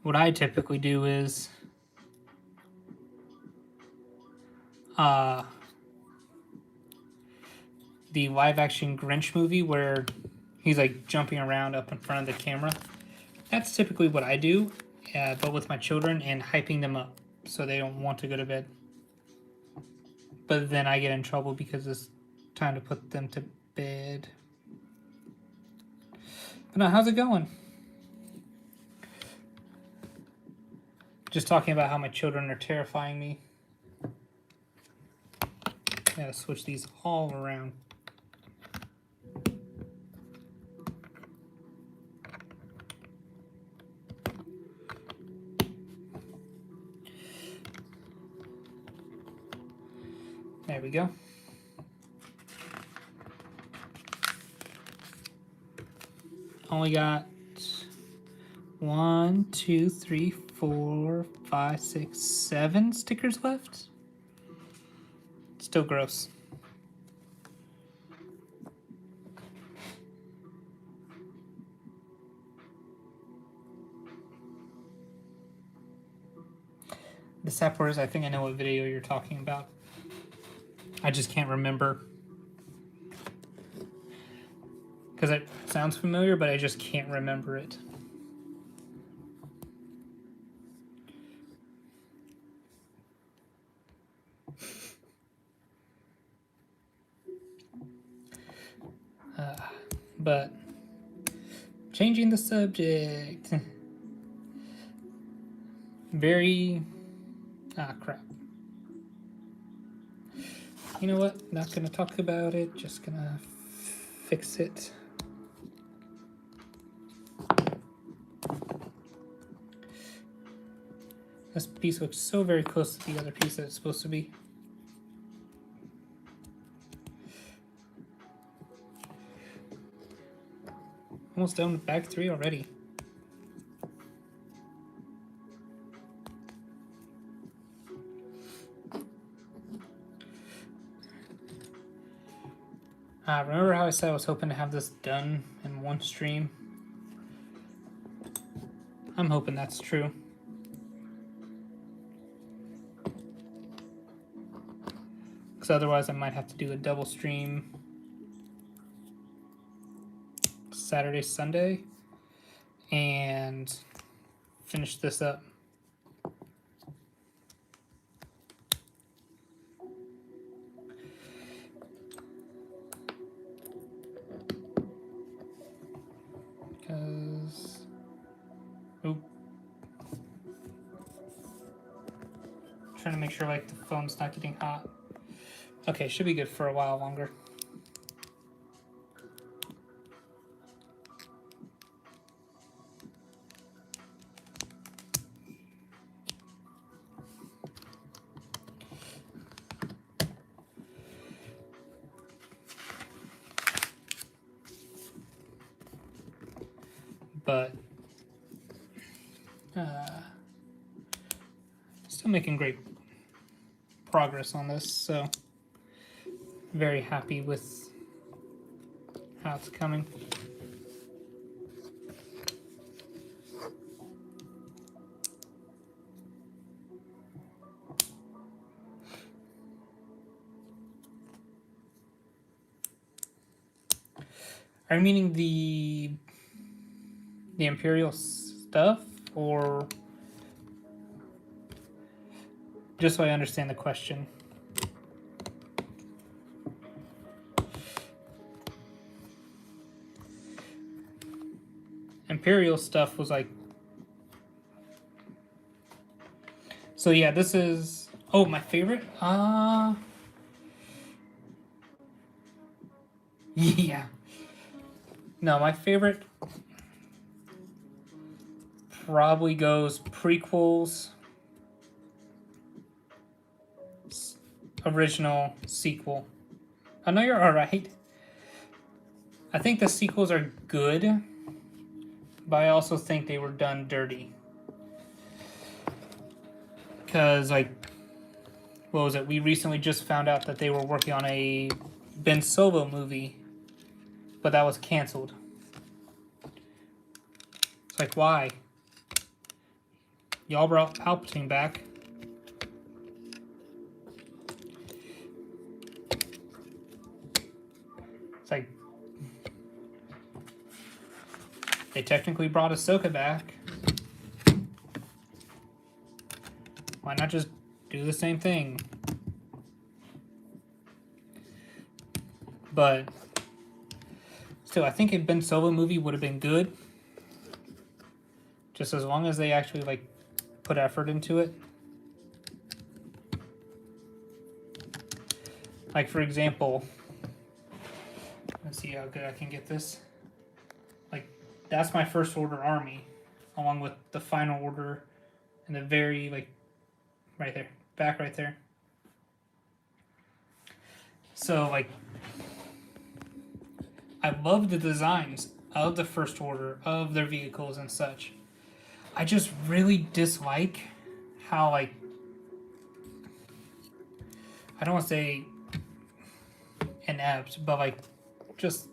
what I typically do is the live action Grinch movie where he's like jumping around up in front of the camera. That's typically what I do, but with my children and hyping them up so they don't want to go to bed. But then I get in trouble because it's time to put them to bed. But now, how's it going? Just talking about how my children are terrifying me. Gotta switch these all around. There we go. Only got 1, 2, 3, 4, 5, 6, 7 stickers left. Still gross. The sad part is I think I know what video you're talking about. I just can't remember. Because it sounds familiar, but I just can't remember it. But changing the subject. Very... crap. you know what? Not gonna talk about it. Just gonna fix it. This piece looks so very close to the other piece that it's supposed to be. Almost done with bag 3 already. Remember how I said I was hoping to have this done in one stream? I'm hoping that's true. Because otherwise I might have to do a double stream Saturday, Sunday, and finish this up. Because, oop. Trying to make sure like the phone's not getting hot. Okay, should be good for a while longer. But still making great progress on this, so very happy with how it's coming. Are you meaning the Imperial stuff, or just so I understand the question? Imperial stuff was like, so yeah, this is, oh, my favorite? Yeah. No, my favorite probably goes prequels, original, sequel. I know you're alright. I think the sequels are good, but I also think they were done dirty. Because, like, what was it? We recently just found out that they were working on a Ben Solo movie, but that was canceled. It's like, why? Y'all brought Palpatine back. It's like, they technically brought Ahsoka back. Why not just do the same thing? But still, I think a Ben Solo movie would have been good, just as long as they actually like put effort into it. Like, for example, let's see how good I can get this. Like, that's my First Order army, along with the Final Order and the very, like, right there, back right there. So, like, I love the designs of the First Order, of their vehicles and such. I just really dislike how, like, I don't want to say inept, but, like, just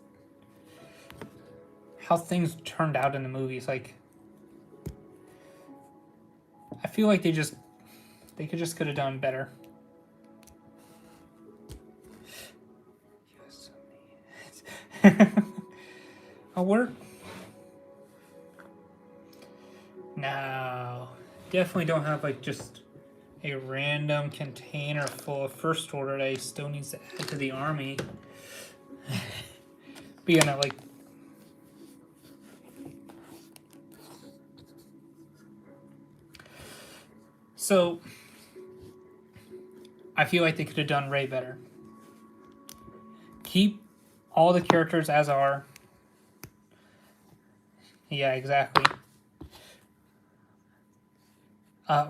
how things turned out in the movies. Like, I feel like they could have done better. Oh, we're no, definitely don't have like just a random container full of First Order that he still needs to add to the army. But you know, like, so I feel like they could have done Rey better. Keep all the characters as are. Yeah, exactly.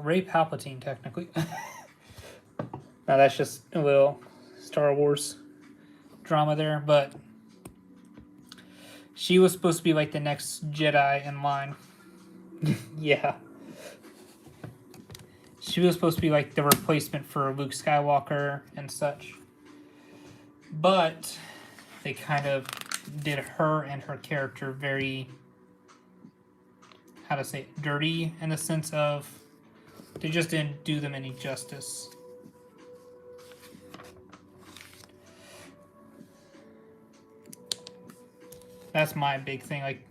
Ray Palpatine, technically. Now that's just a little Star Wars drama there, but she was supposed to be like the next Jedi in line. Yeah. She was supposed to be like the replacement for Luke Skywalker and such. But they kind of did her and her character very, how to say it, dirty, in the sense of they just didn't do them any justice. That's my big thing. Like,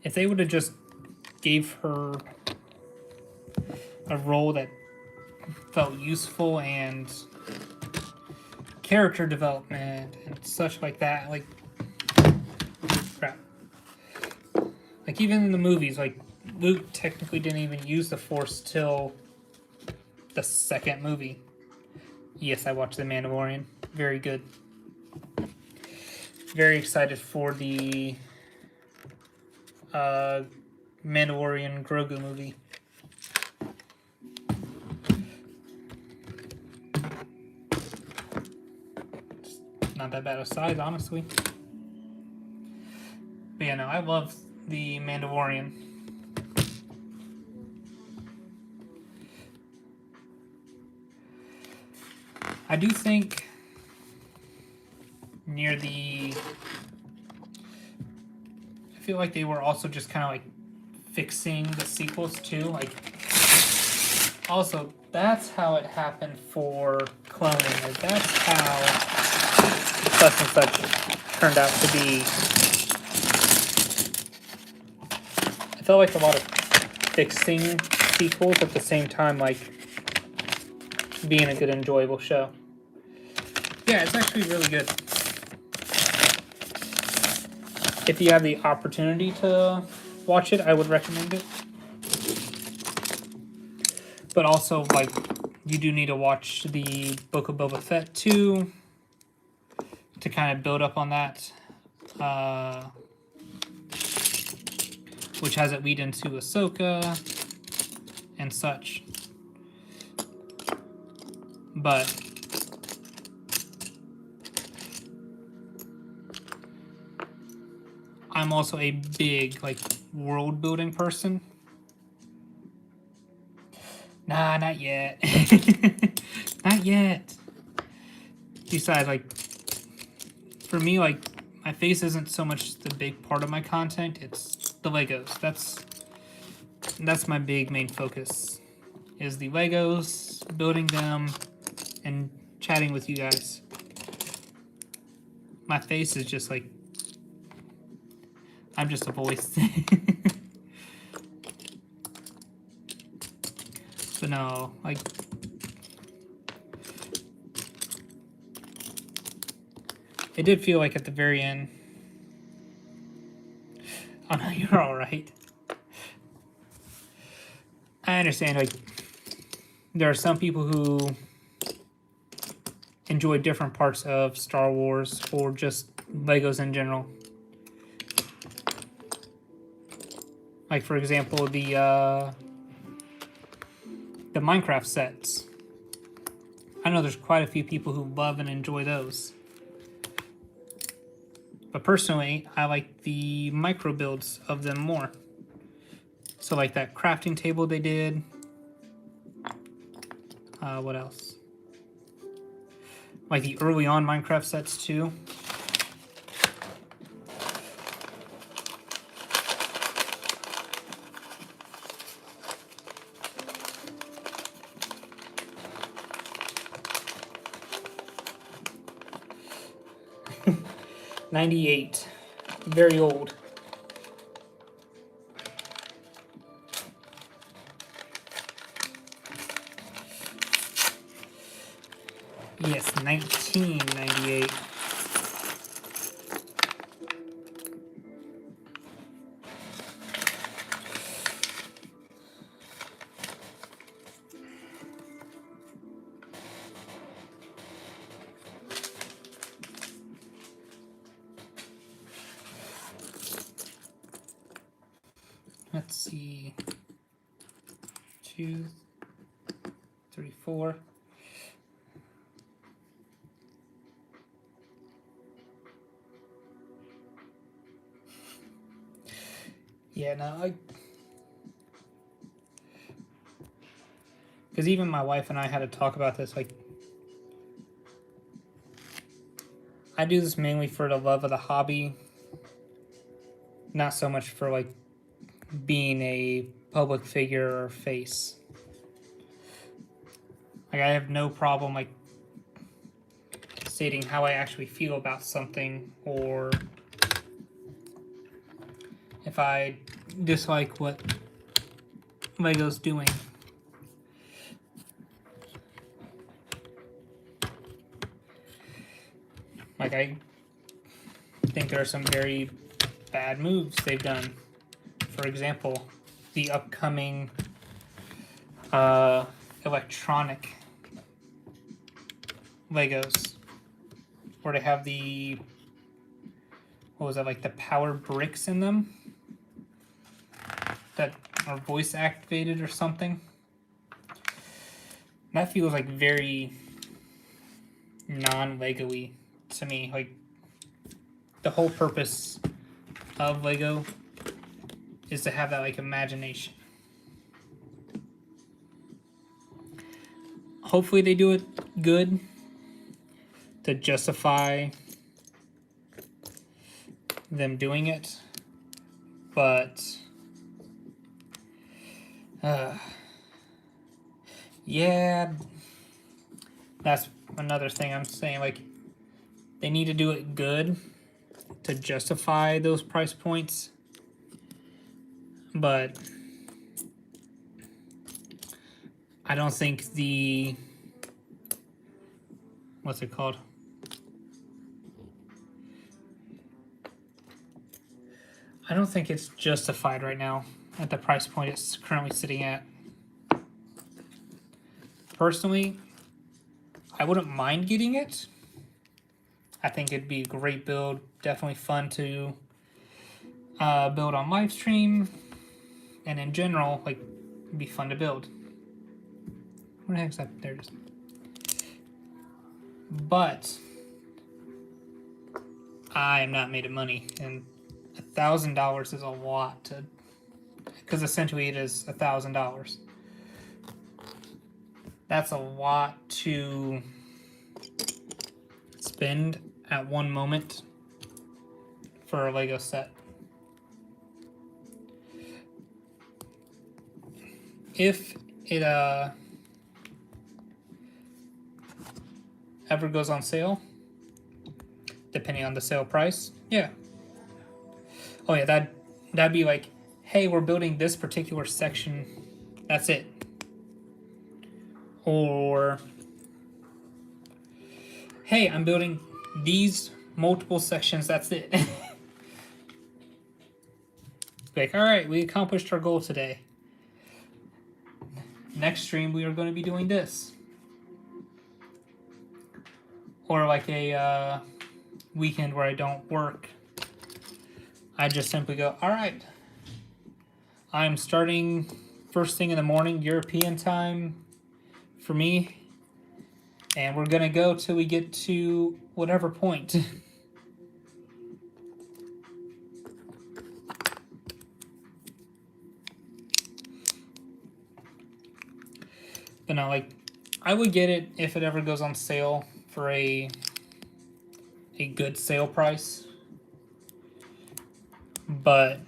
if they would have just gave her a role that felt useful and character development and such like that, like, crap. Like, even in the movies, like, Luke technically didn't even use the Force till the second movie. Yes, I watched The Mandalorian. Very good. Very excited for the Mandalorian Grogu movie. It's not that bad of size, honestly. But yeah, no, I love the Mandalorian. I do think near the... I feel like they were also just kind of like fixing the sequels too. Like, also, that's how it happened for cloning. Like, that's how such and such turned out to be. I felt like a lot of fixing sequels at the same time, like being a good, enjoyable show. Yeah, it's actually really good. If you have the opportunity to watch it, I would recommend it. But also, like, you do need to watch the Book of Boba Fett too to kind of build up on that, which has it lead into Ahsoka and such. But I'm also a big, like, world building person. Nah, not yet. Not yet. Besides, like, for me, like, my face isn't so much the big part of my content, it's the Legos. That's my big main focus, is the Legos, building them, and chatting with you guys. My face is just like, I'm just a voice. But no, like, it did feel like at the very end. Oh no, you're alright. I understand, like, there are some people who enjoy different parts of Star Wars or just Legos in general. Like, for example, the Minecraft sets. I know there's quite a few people who love and enjoy those. But personally, I like the micro builds of them more. So like that crafting table they did. What else? Like the early on Minecraft sets too. '98, very old. Yes, 1998. Let's see. 2, 3, 4. Yeah, no, because even my wife and I had to talk about this. Like, I do this mainly for the love of the hobby, not so much for like being a public figure or face. Like, I have no problem like stating how I actually feel about something, or if I dislike what Lego's doing. Like, I think there are some very bad moves they've done. For example, the upcoming electronic Legos, where they have the, what was that, like the power bricks in them that are voice activated or something. That feels like very non-Lego-y to me. Like, the whole purpose of Lego is to have that like imagination. Hopefully they do it good to justify them doing it, but yeah, that's another thing I'm saying. Like, they need to do it good to justify those price points, but I don't think the, what's it called? I don't think it's justified right now at the price point it's currently sitting at. Personally, I wouldn't mind getting it. I think it'd be a great build, definitely fun to build on live stream, and in general, like, it'd be fun to build. Where the heck's that? There it is. But I am not made of money, and $1,000 is a lot to, because essentially it is $1,000. That's a lot to spend at one moment for a Lego set. If it ever goes on sale, depending on the sale price, yeah. Oh yeah, that'd be like, hey, we're building this particular section, that's it. Or, hey, I'm building these multiple sections, that's it. Like, all right, we accomplished our goal today. Next stream, we are going to be doing this. Or like a weekend where I don't work, I just simply go, all right, I'm starting first thing in the morning, European time for me, and we're going to go till we get to whatever point. But no, like, I would get it if it ever goes on sale for a good sale price. But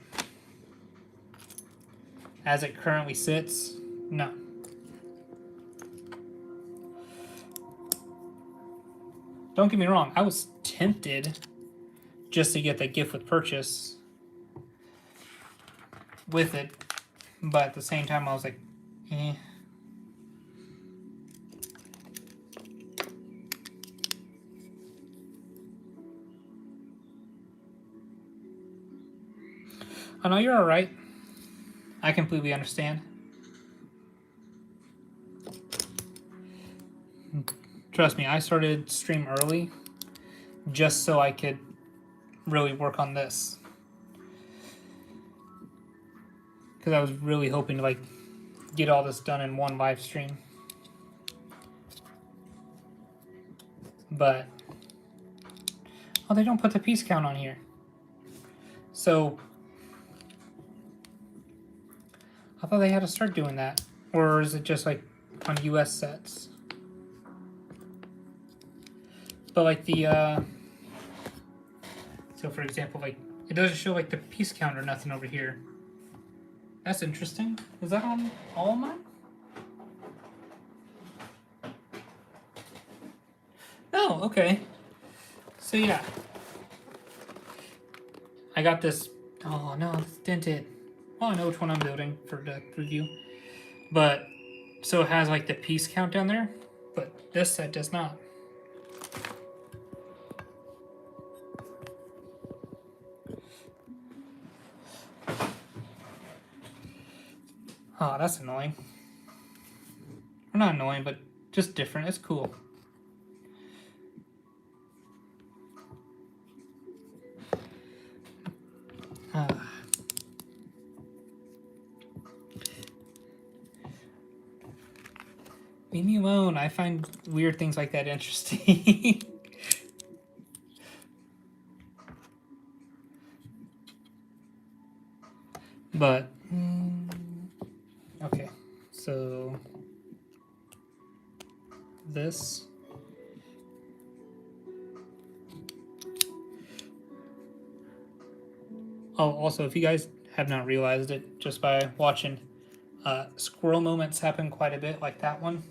as it currently sits, no. Don't get me wrong, I was tempted just to get the gift with purchase with it, but at the same time I was like, eh. Oh no, you're alright. I completely understand. Trust me, I started stream early just so I could really work on this. because I was really hoping to like get all this done in one live stream. But oh, they don't put the piece count on here. So I thought they had to start doing that, or is it just like on US sets? But like the so for example, like it doesn't show like the piece count or nothing over here. That's interesting. Is that on all of mine? Oh, okay. So yeah, I got this. Oh no, it's dented. Oh, I know which one I'm building for the review. But so it has like the piece count down there, but this set does not. Oh, that's annoying. Or not annoying, but just different. It's cool. Leave me alone. I find weird things like that interesting. But okay, so this. Oh, also, if you guys have not realized it just by watching, squirrel moments happen quite a bit, like that one,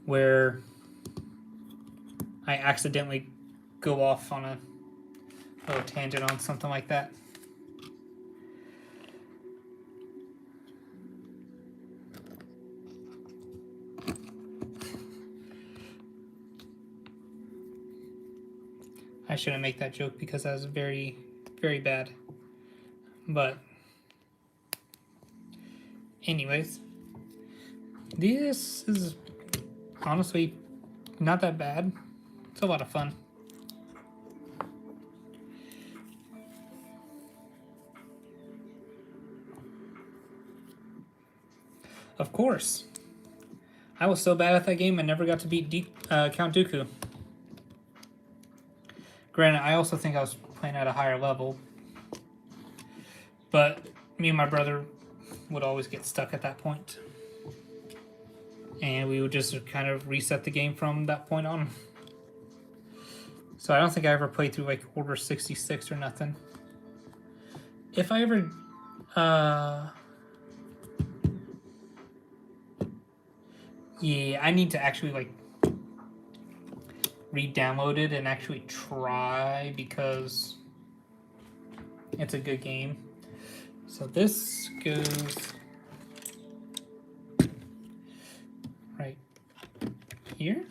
where I accidentally go off on a little tangent on something like that. I shouldn't make that joke because that was very, very bad. But anyways, this is honestly not that bad. It's a lot of fun. Of course. I was so bad at that game I never got to beat Count Dooku. Granted, I also think I was playing at a higher level. But me and my brother would always get stuck at that point. And we would just kind of reset the game from that point on. So I don't think I ever played through like Order 66 or nothing. If I ever... yeah, I need to actually like re-download it and actually try because it's a good game. So this goes right here.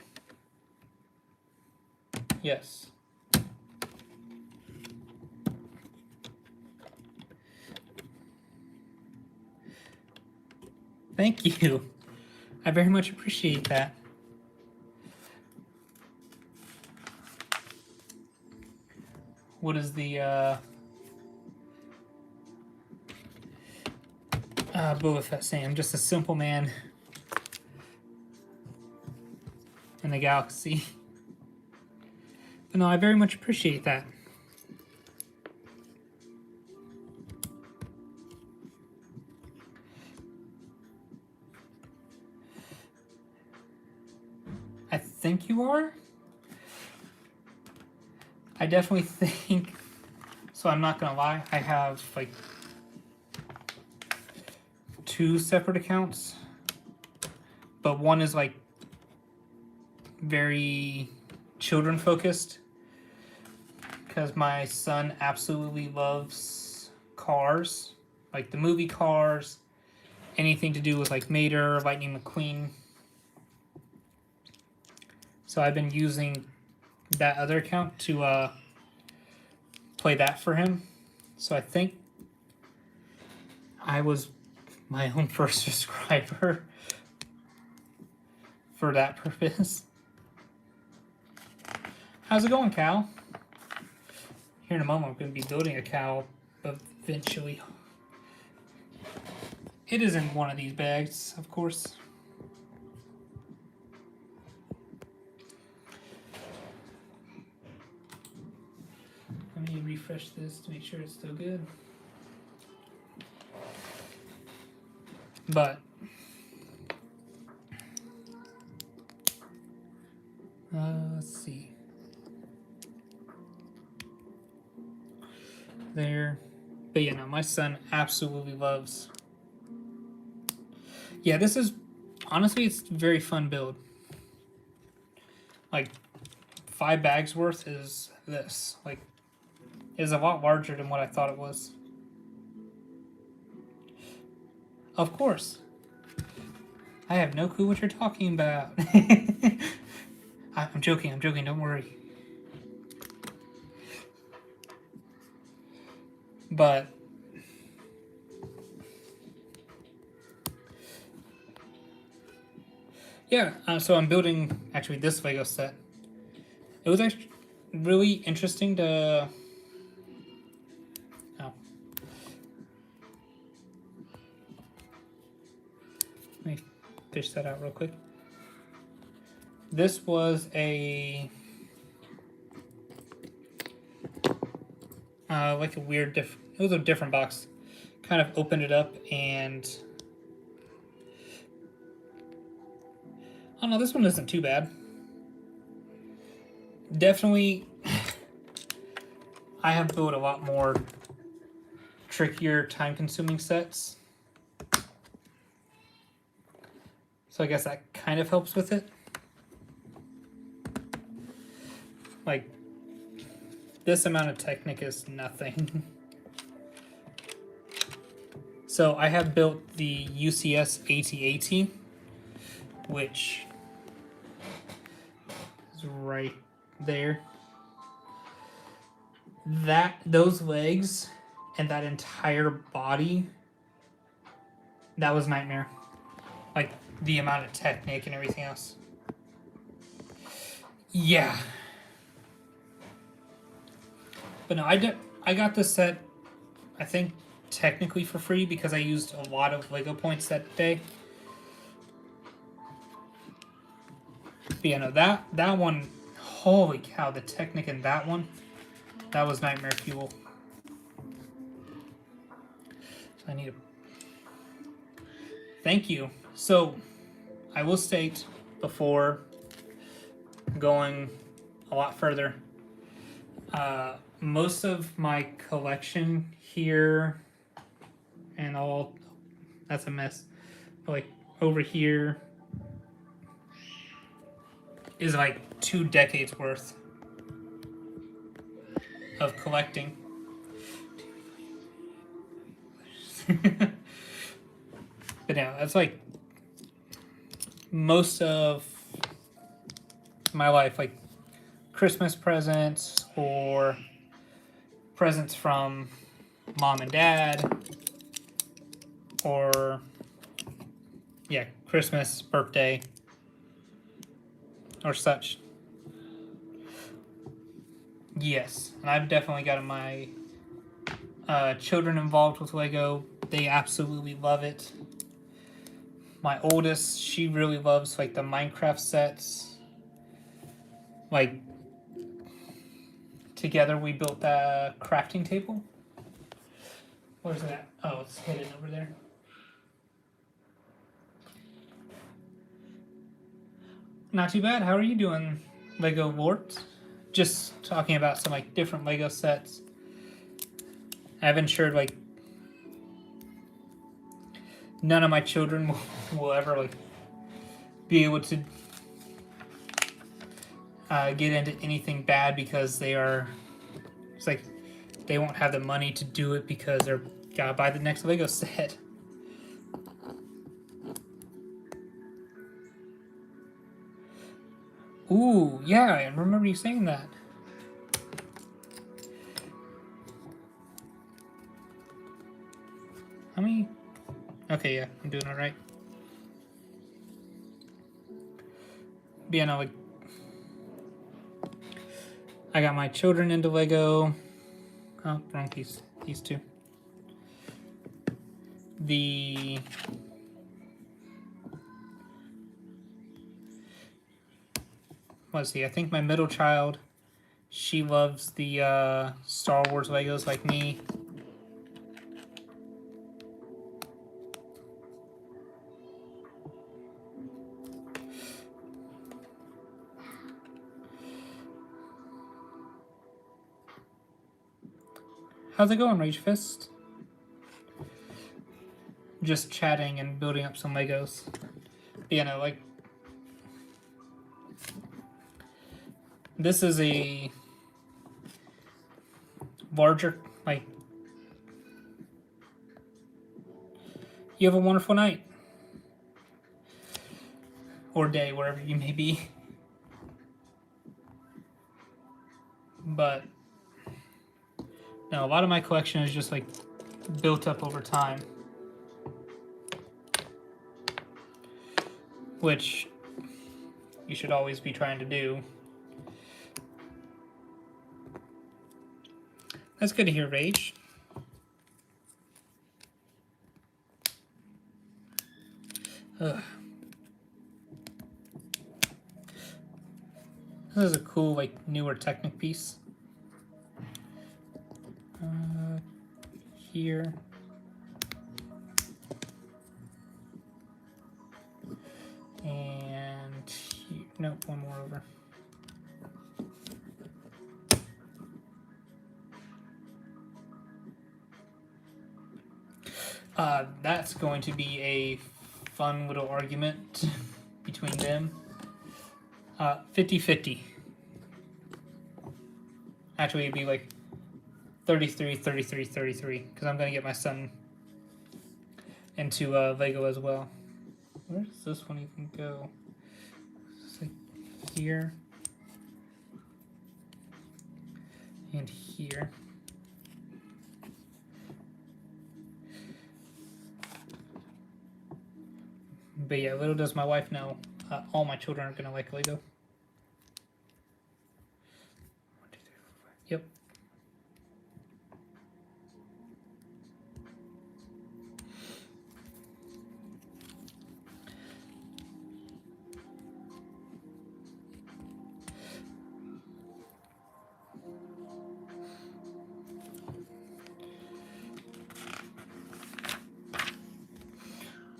Yes. Thank you. I very much appreciate that. What is the Boba Fett saying? I'm just a simple man in the galaxy. But no, I very much appreciate that. I think you are. I definitely think, so I'm not gonna lie, I have like 2 separate accounts, but one is like very children focused because my son absolutely loves cars, like the movie Cars, anything to do with like Mater, Lightning McQueen. So I've been using that other account to play that for him. So I think I was my own first subscriber for that purpose. How's it going, Cal? Here in a moment, we're going to be building a cow eventually, It is in one of these bags, of course. Let me refresh this to make sure it's still good. But let's see. There. But yeah, no, my son absolutely loves. Yeah, this is honestly, it's a very fun build. Like 5 bags worth is this. Like, is a lot larger than what I thought it was. Of course. I have no clue what you're talking about. I'm joking, don't worry. But yeah, so I'm building actually this Lego set. It was actually really interesting to. Oh. Let me fish that out real quick. This was a like a weird it was a different box. Kind of opened it up and oh no, this one isn't too bad. Definitely, I have built a lot more trickier, time-consuming sets. So I guess that kind of helps with it. Like, this amount of Technic is nothing. So I have built the UCS AT-AT, which is right there. Those legs and that entire body, that was nightmare. Like the amount of Technic and everything else. Yeah. But no, I got this set, I think, technically for free because I used a lot of Lego points that day. But yeah, no, that one, holy cow, the Technic in that one, that was nightmare fuel. So I need to. Thank you. So, I will state before going a lot further, most of my collection here and all, that's a mess, but like over here is like 2 decades worth of collecting. But yeah, that's like most of my life, like Christmas presents or presents from mom and dad, or yeah, Christmas, birthday, or such. Yes, and I've definitely gotten my children involved with Lego. They absolutely love it. My oldest, she really loves like the Minecraft sets. Like, together we built the crafting table. Where's that? Oh, it's hidden over there. Not too bad. How are you doing, Lego Lort? Just talking about some like different Lego sets. I've ensured like none of my children will ever like be able to get into anything bad because they are. It's like they won't have the money to do it because they're gotta buy the next Lego set. Ooh, yeah, I remember you saying that. How many? Okay, yeah, I'm doing all right. But yeah, no, like I got my children into Lego. Oh, wrong piece. These two. the let's see, I think my middle child, she loves the Star Wars Legos like me. How's it going, Rage Fist? Just chatting and building up some Legos. You know, like, this is a larger, like, you have a wonderful night. Or day, wherever you may be. But, no, a lot of my collection is just, like, built up over time. Which you should always be trying to do. That's good to hear, Rage. Ugh. This is a cool, like, newer Technic piece. Here. And here. Nope, one more over. That's going to be a fun little argument between them. 50-50. Actually, it'd be like 33, 33, 33, because I'm going to get my son into Lego as well. Where does this one even go? It's like here. And here. But yeah, little does my wife know, all my children are going to like Lego. 1, 2, 3, 4, 5. Yep.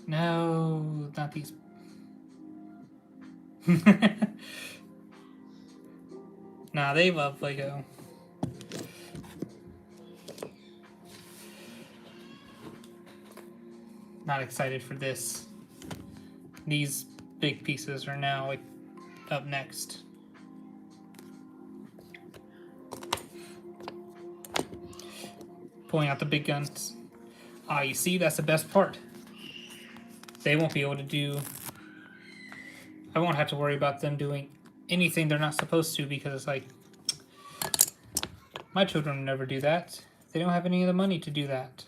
No, not these. Nah, they love Lego. Not excited for this. These big pieces are now like up next. Pulling out the big guns. Ah, you see, that's the best part. They won't be able to do... I won't have to worry about them doing anything they're not supposed to, because it's like... My children will never do that. They don't have any of the money to do that.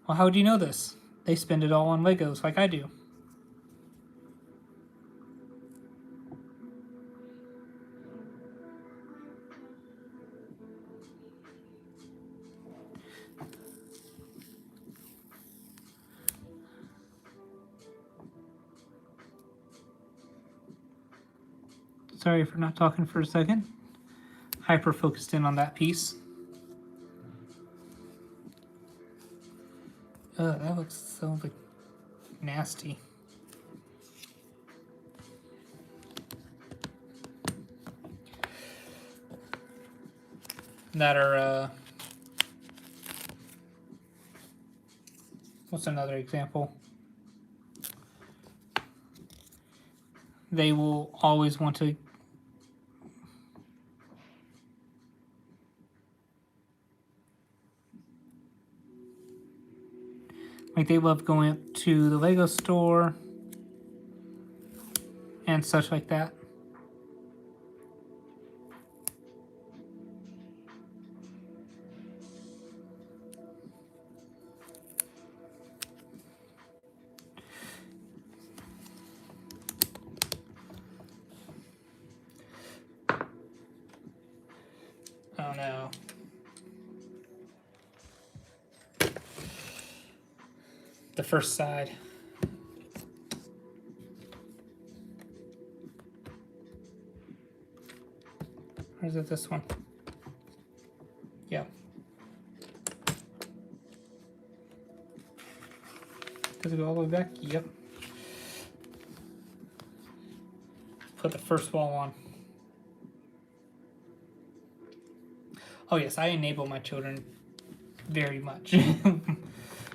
Well, how would you know this? They spend it all on Legos like I do. Sorry for not talking for a second. Hyper focused in on that piece. That looks so like nasty. That are what's another example? They will always want to like they love going up to the Lego store and such like that. Oh no. the first side. Or is it this one? Yeah. Does it go all the way back? Yep. Put the first wall on. Oh yes, I enable my children very much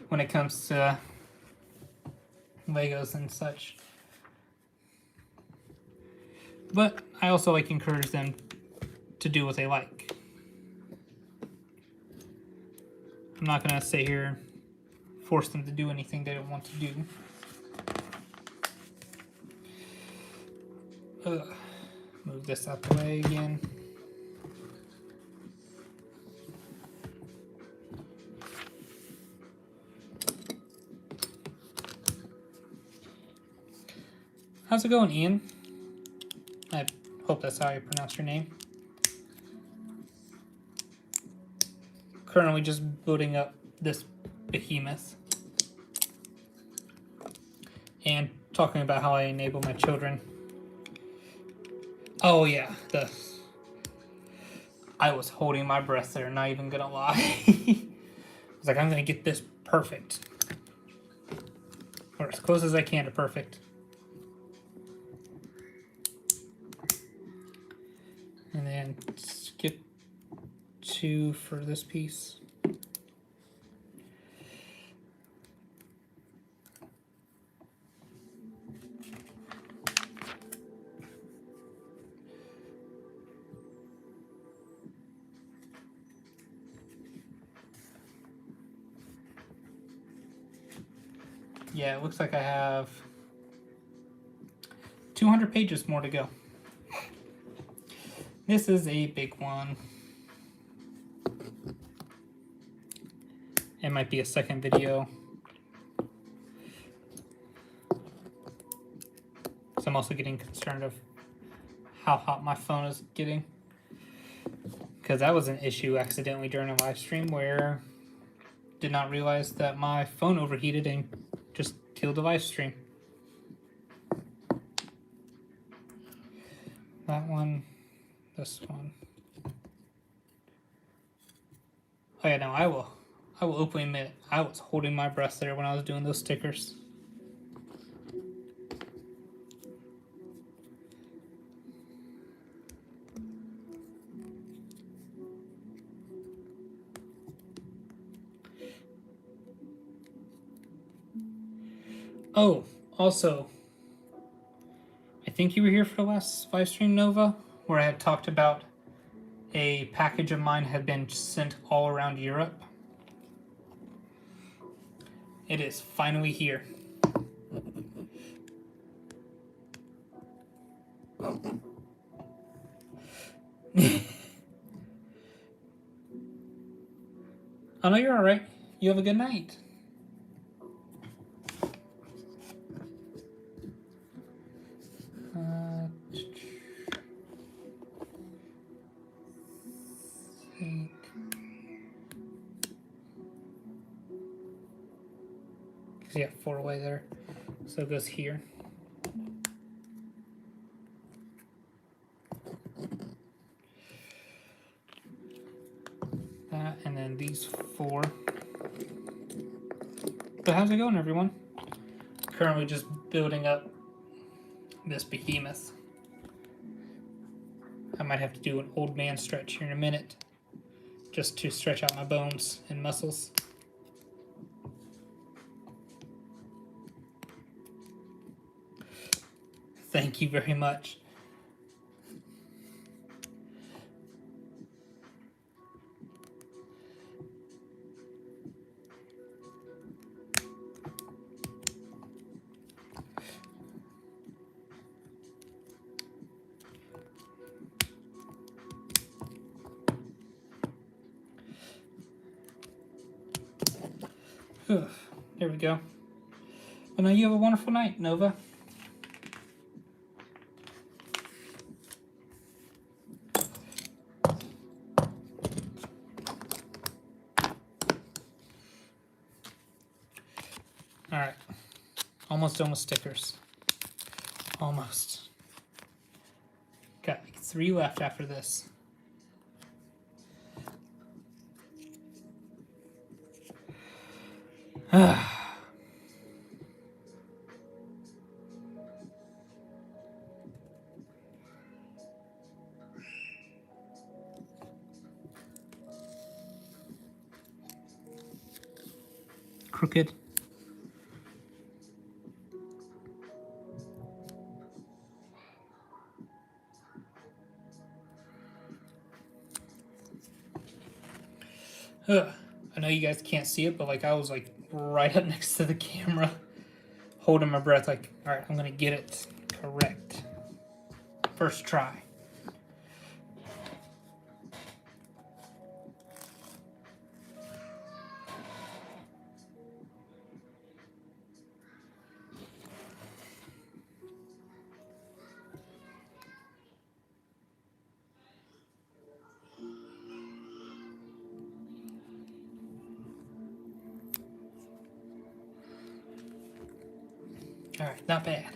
when it comes to Legos and such. But I also like encourage them to do what they like. I'm not gonna sit here and force them to do anything they don't want to do. Move this out the way again. How's it going, Ian? I hope that's how you pronounce your name. Currently just building up this behemoth. And talking about how I enable my children. Oh yeah, I was holding my breath there, not even gonna lie. I was like, I'm gonna get this perfect. Or as close as I can to perfect. And then skip 2 for this piece. Yeah, it looks like I have 200 pages more to go. This is a big one. It might be a second video. So I'm also getting concerned of how hot my phone is getting. Because that was an issue accidentally during a live stream where I did not realize that my phone overheated and just killed the live stream. That one, this one. Oh yeah, no, I will openly admit I was holding my breath there when I was doing those stickers. Oh, also, I think you were here for the last live stream, Nova, where I had talked about a package of mine had been sent all around Europe. It is finally here. Oh no, you're alright. You have a good night. Yeah, 4 away there. So it goes here. That, and then these 4. But how's it going, everyone? Currently just building up this behemoth. I might have to do an old man stretch here in a minute, just to stretch out my bones and muscles. Thank you very much. There we go. Well, now you have a wonderful night, Nova. Alright. Almost done with stickers. Almost. Got like 3 left after this. Crooked. I know you guys can't see it, but like I was like right up next to the camera, holding my breath like, all right, I'm gonna get it correct. First try. All right, not bad.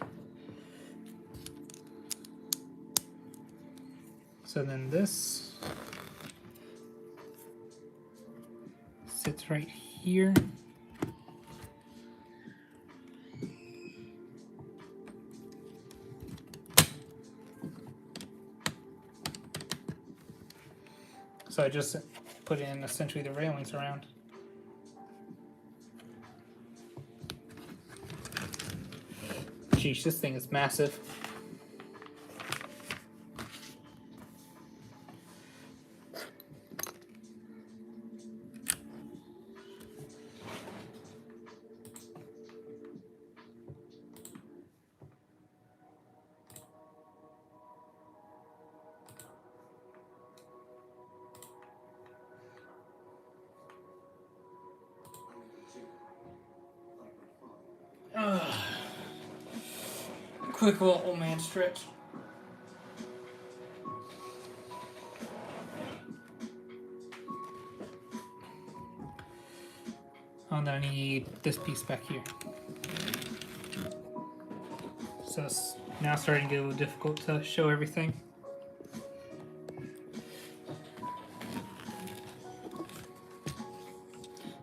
So then this sits right here. So I just put in essentially the railings around. Geez, this thing is massive. Quick little old man stretch. And then I need this piece back here. So it's now starting to get a little difficult to show everything.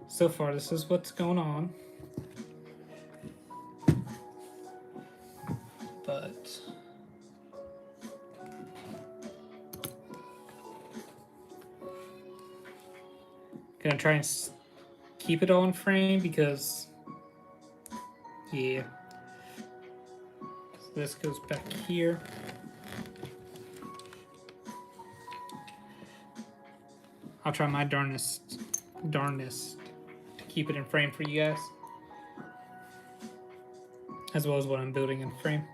So far, this is what's going on. But gonna try and keep it all in frame because, yeah. So this goes back here. I'll try my darnest to keep it in frame for you guys, as well as what I'm building in frame.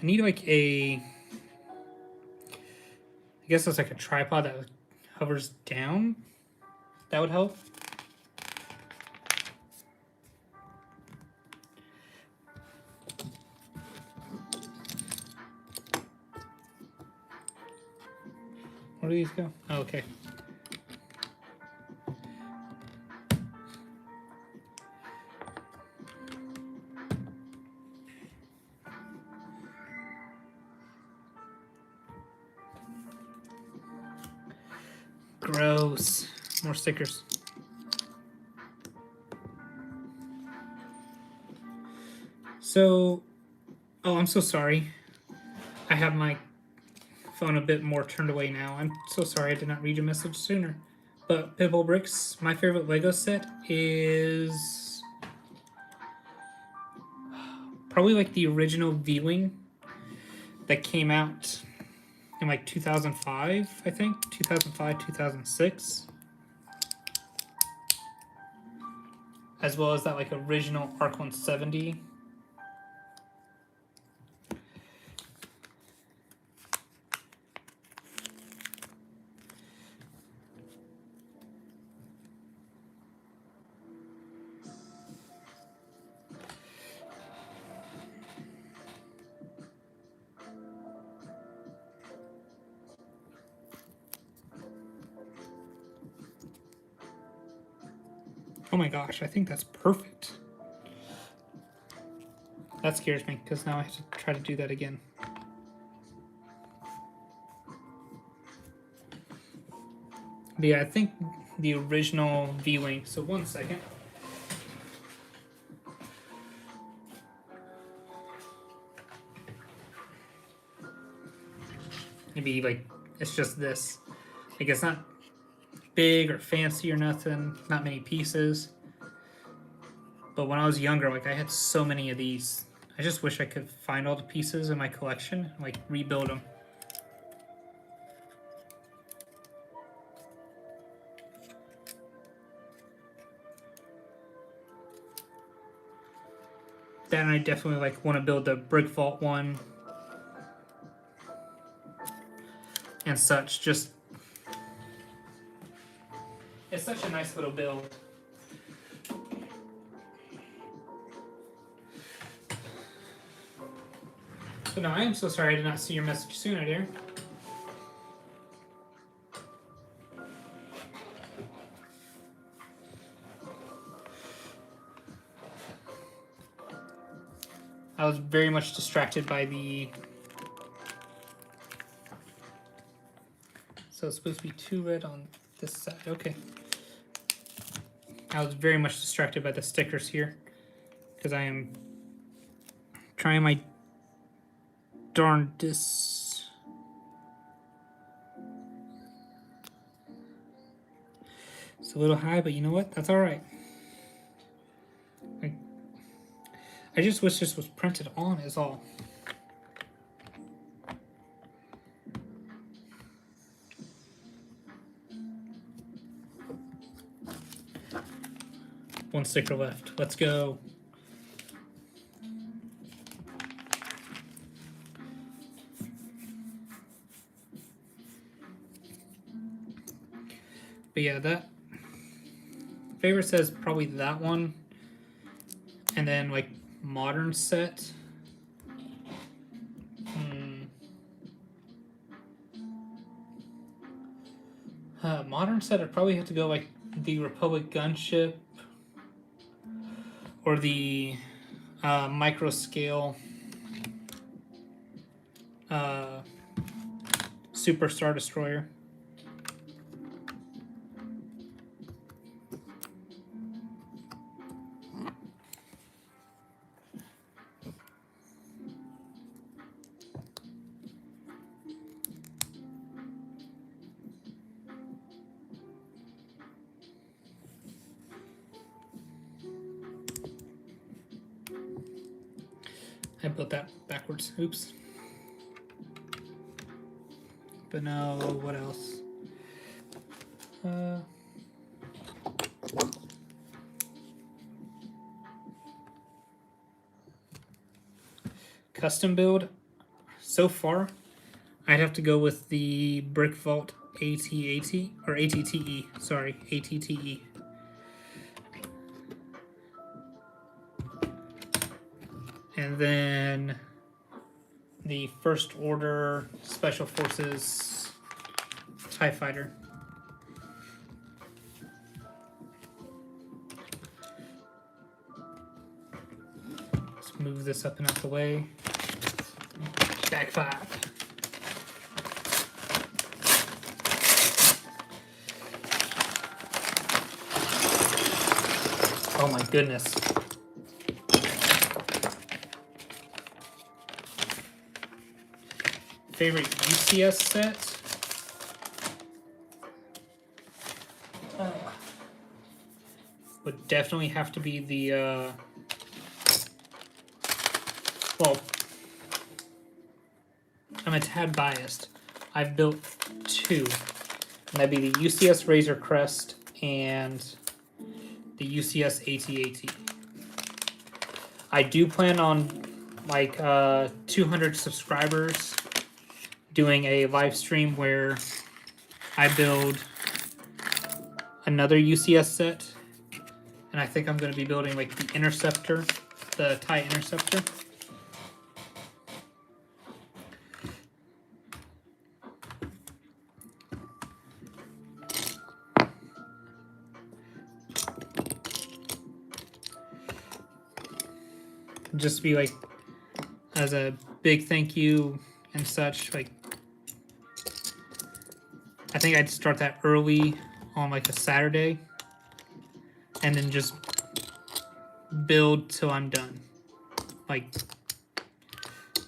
I need like I guess it's like a tripod that hovers down. That would help. Where do these go? Oh, okay. Gross. More stickers. So, oh, I'm so sorry. I have my phone a bit more turned away now. I'm so sorry I did not read your message sooner. But Pibble Bricks, my favorite Lego set is probably like the original V-Wing that came out in like 2005, I think. 2005, 2006. As well as that like original Arc 170. Oh my gosh, I think that's perfect. That scares me, because now I have to try to do that again. But yeah, I think the original V-Wing, so 1 second. Maybe like, it's just this. Like it's not big or fancy or nothing, not many pieces. But when I was younger, like I had so many of these. I just wish I could find all the pieces in my collection and like rebuild them. Then I definitely like want to build the brick vault one and such. Just it's such a nice little build. So no, I am so sorry I did not see your message sooner, dear. I was very much distracted by the... So it's supposed to be 2 red on this side. Okay. I was very much distracted by the stickers here because I am trying my darndest. It's a little high, but you know what? That's all right. I just wish this was printed on is all. One sticker left. Let's go. But yeah, that favorite says probably that one. And then like modern set. Modern set, I'd probably have to go like the Republic gunship or the micro scale Super Star Destroyer. I built that backwards. Oops. But no, what else? Custom build. So far, I'd have to go with the Brick Vault AT-AT, or ATTE, sorry, ATTE. And then the First Order Special Forces TIE Fighter. Let's move this up and out the way. Back 5. Oh my goodness. Favorite UCS set? Would definitely have to be the, well, I'm a tad biased. I've built 2. And that'd be the UCS Razor Crest and the UCS AT-AT. I do plan on like 200 subscribers doing a live stream where I build another UCS set, and I think I'm going to be building like the Interceptor, the TIE Interceptor. just to be like as a big thank you and such. Like, I think I'd start that early on like a Saturday, and then just build till I'm done. Like,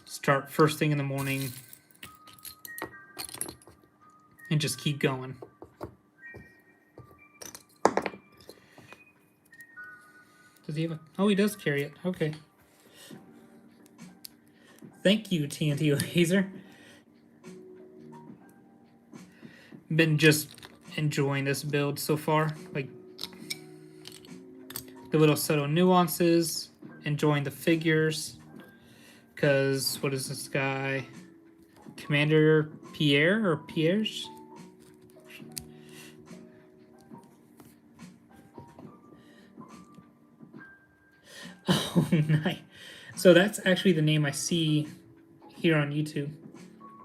start first thing in the morning and just keep going. Does he have a... Oh, he does carry it. Okay. Thank you, TNT Laser. Been just enjoying this build so far. Like, the little subtle nuances, enjoying the figures. Because, what is this guy? Commander Pierre or Pierre's? Oh, nice. So that's actually the name I see here on YouTube.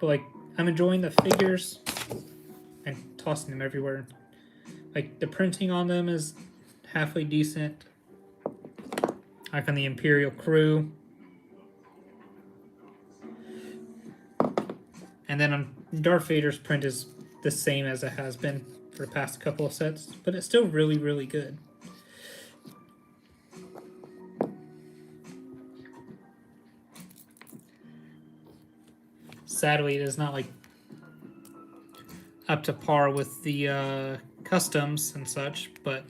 But, like, I'm enjoying the figures and tossing them everywhere. Like, the printing on them is halfway decent. Like on the Imperial crew. And then on Darth Vader's print is the same as it has been for the past couple of sets. But it's still really, really good. Sadly, it is not like up to par with the customs and such, but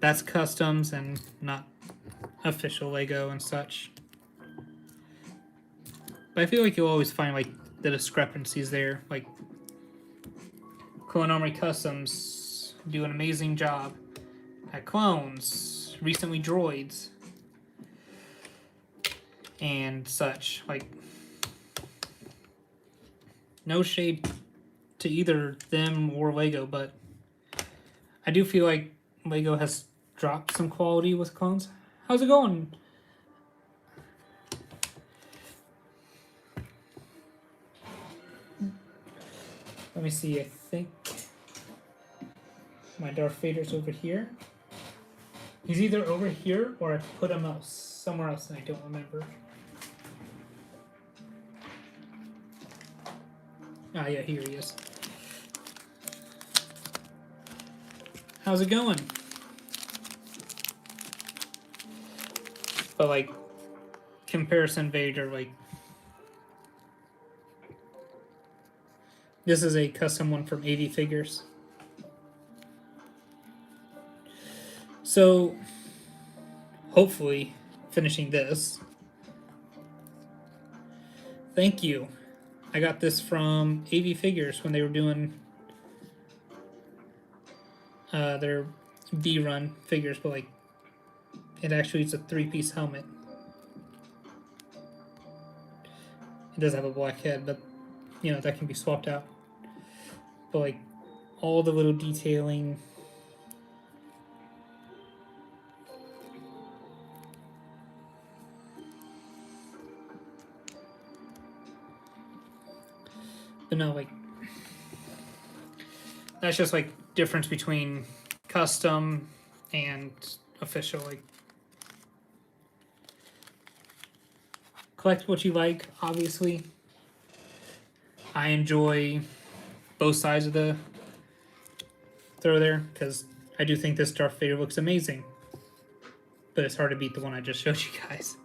that's customs and not official Lego and such. But I feel like you'll always find like the discrepancies there. Like, Clone Army Customs do an amazing job at clones, recently droids, and such. Like, no shade to either them or Lego, but I do feel like Lego has dropped some quality with clones. How's it going? Let me see, I think my Darth Vader's over here. He's either over here or I put him else somewhere else and I don't remember. Ah, yeah, here he is. How's it going? But like, comparison Vader, like, this is a custom one from AV Figures. So, hopefully, finishing this. Thank you. I got this from AV Figures when they were doing their B-run figures, but like, it actually is a 3-piece helmet. It does have a black head, but you know, that can be swapped out. But like, all the little detailing. But no, like, that's just like difference between custom and official. Like, collect what you like, obviously. I enjoy both sides of the throw there, because I do think this Darth Vader looks amazing. But it's hard to beat the one I just showed you guys.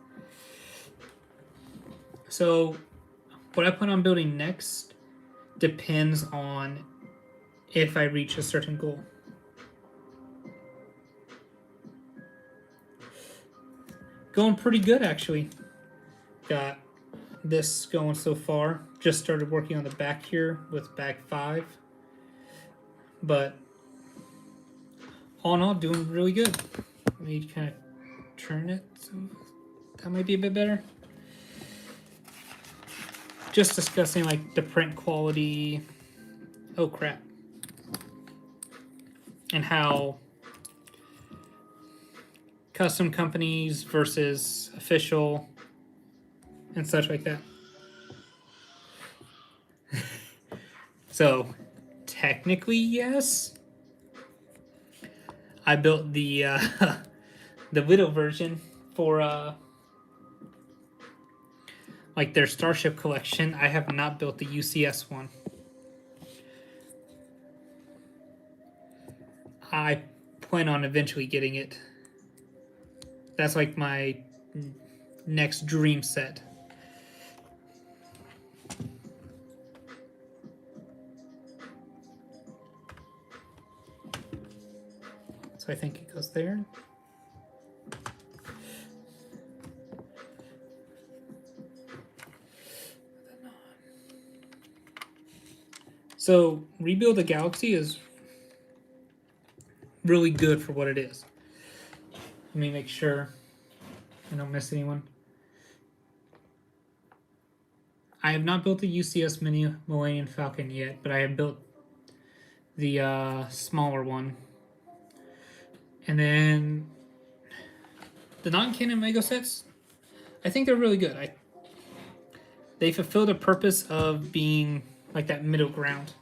So, what I plan on building next depends on if I reach a certain goal. Going pretty good, actually. Got this going so far. Just started working on the back here with bag 5. But all in all, doing really good. Let me kind of turn it so that might be a bit better. Just discussing like the print quality. Oh crap. And how custom companies versus official and such like that. So technically, yes. I built the the Widow version for like their Starship collection. I have not built the UCS one. I plan on eventually getting it. That's like my next dream set. So I think it goes there. So Rebuild the Galaxy is really good for what it is. Let me make sure I don't miss anyone. I have not built the UCS Mini Millennium Falcon yet, but I have built the smaller one. And then the non-canon Lego sets, I think they're really good. They fulfill the purpose of being like that middle ground.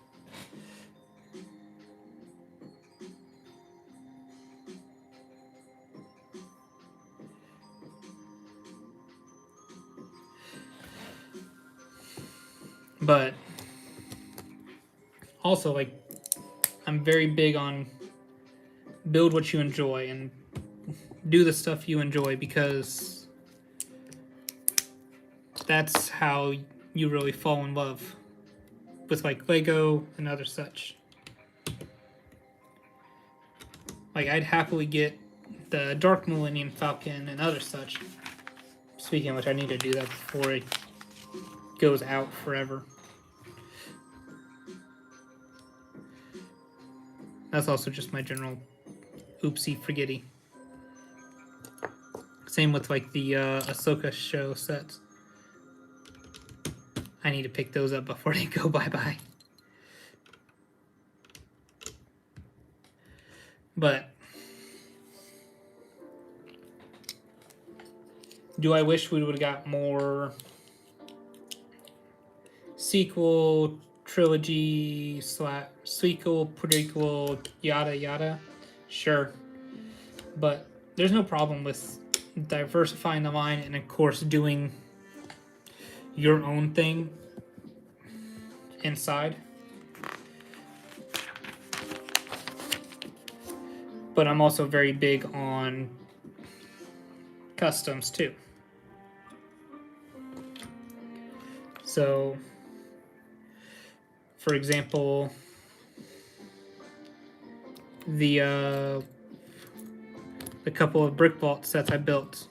But also, like, I'm very big on build what you enjoy and do the stuff you enjoy, because that's how you really fall in love with like Lego and other such. Like, I'd happily get the Dark Millennium Falcon and other such. Speaking of which, I need to do that before it goes out forever. That's also just my general oopsie forgetty. Same with like the Ahsoka show sets. I need to pick those up before they go bye-bye. But do I wish we would have got more sequel, trilogy, sequel, prequel, yada yada? Sure. But there's no problem with diversifying the line and, of course, doing your own thing inside. But I'm also very big on customs too. So, for example, the couple of brick vault sets I built,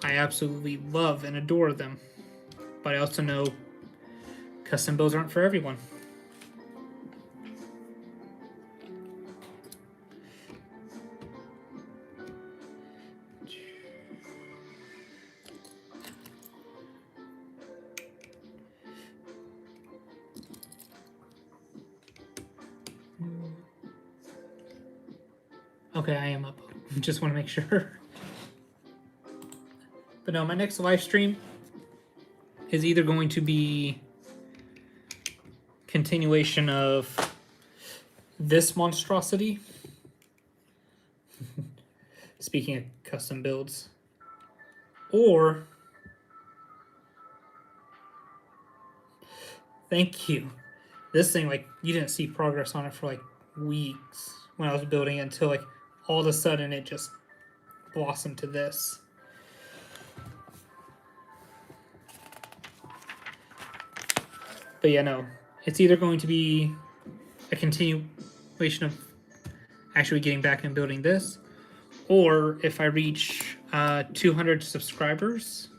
I absolutely love and adore them, but I also know custom builds aren't for everyone. Okay, I am up. Just want to make sure. But no, my next live stream is either going to be continuation of this monstrosity. Speaking of custom builds. Or, thank you. This thing, like, you didn't see progress on it for like weeks when I was building it, until like all of a sudden it just blossomed to this. But yeah, no, it's either going to be a continuation of actually getting back and building this, or if I reach 200 subscribers,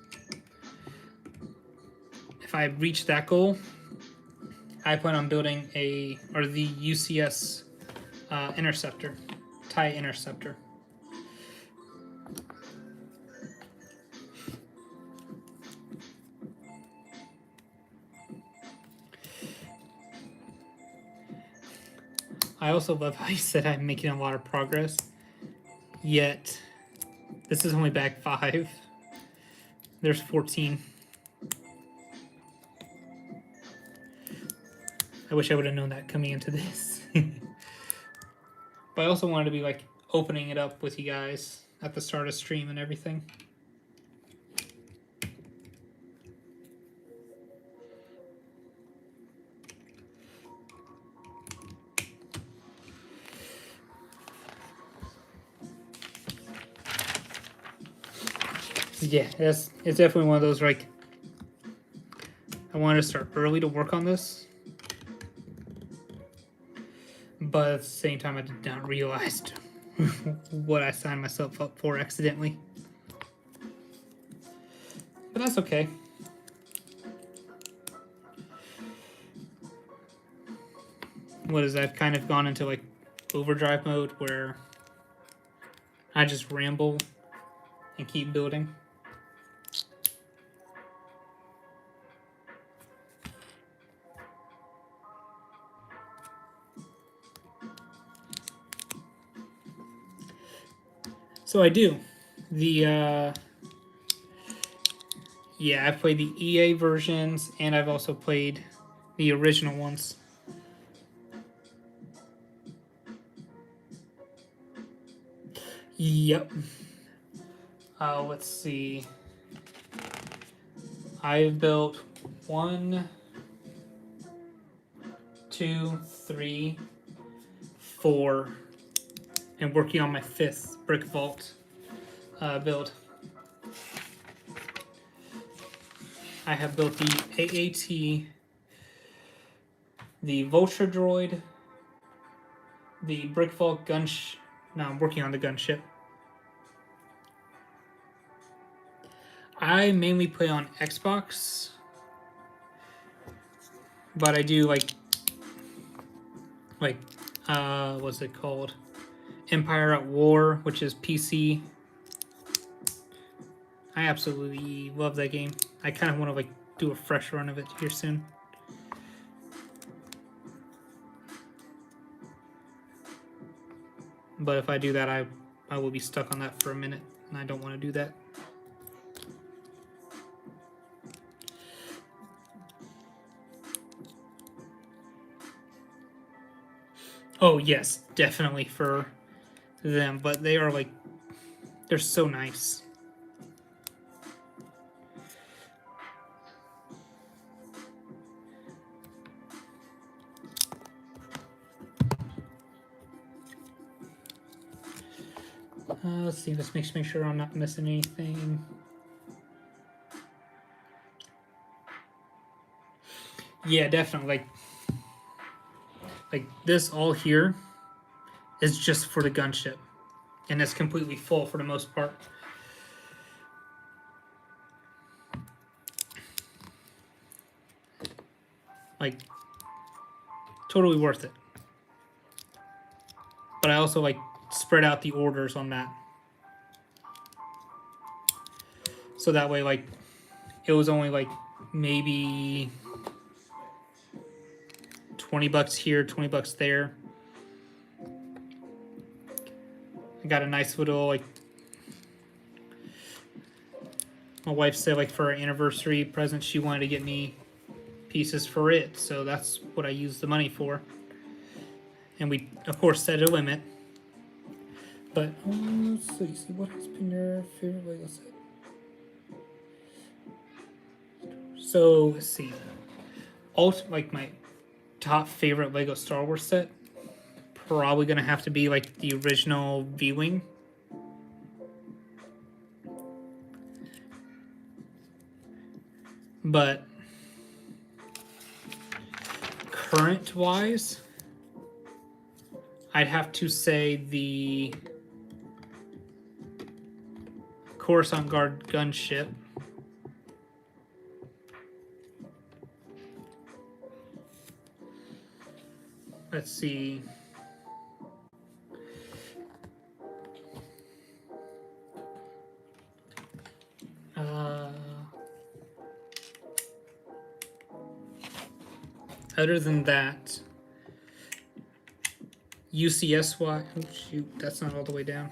if I reach that goal, I plan on building the UCS Interceptor, TIE Interceptor. I also love how you said I'm making a lot of progress, yet this is only bag 5. There's 14. I wish I would have known that coming into this. But I also wanted to be like opening it up with you guys at the start of stream and everything. Yeah, it's definitely one of those, like, I wanted to start early to work on this, but at the same time I did not realize what I signed myself up for accidentally. But that's okay. What is that? Kind of gone into like overdrive mode where I just ramble and keep building. So I do. The yeah, I've played the EA versions and I've also played the original ones. Yep. Let's see. I've built 1, 2, 3, 4, and working on my 5th brick vault build. I have built the AAT, the Vulture Droid, the brick vault no, I'm working on the gunship. I mainly play on Xbox, but I do like what's it called? Empire at War, which is PC. I absolutely love that game. I kind of want to like do a fresh run of it here soon. But if I do that, I will be stuck on that for a minute, and I don't want to do that. Oh yes, definitely for them, but they are like, they're so nice. Let's see, let's make sure I'm not missing anything. Yeah, definitely. Like this all here is just for the gunship, and it's completely full for the most part. Like, totally worth it. But I also like spread out the orders on that, so that way like it was only like maybe $20 here, $20 there. I got a nice little, like, my wife said, like, for our anniversary present, she wanted to get me pieces for it, so that's what I used the money for. And we, of course, set a limit. But let's see, what has been your favorite Lego set? So let's see, like my top favorite Lego Star Wars set, probably gonna have to be like the original V-Wing. But current wise, I'd have to say the Coruscant Guard gunship. Let's see. Other than that, UCSY. Oh shoot, that's not all the way down.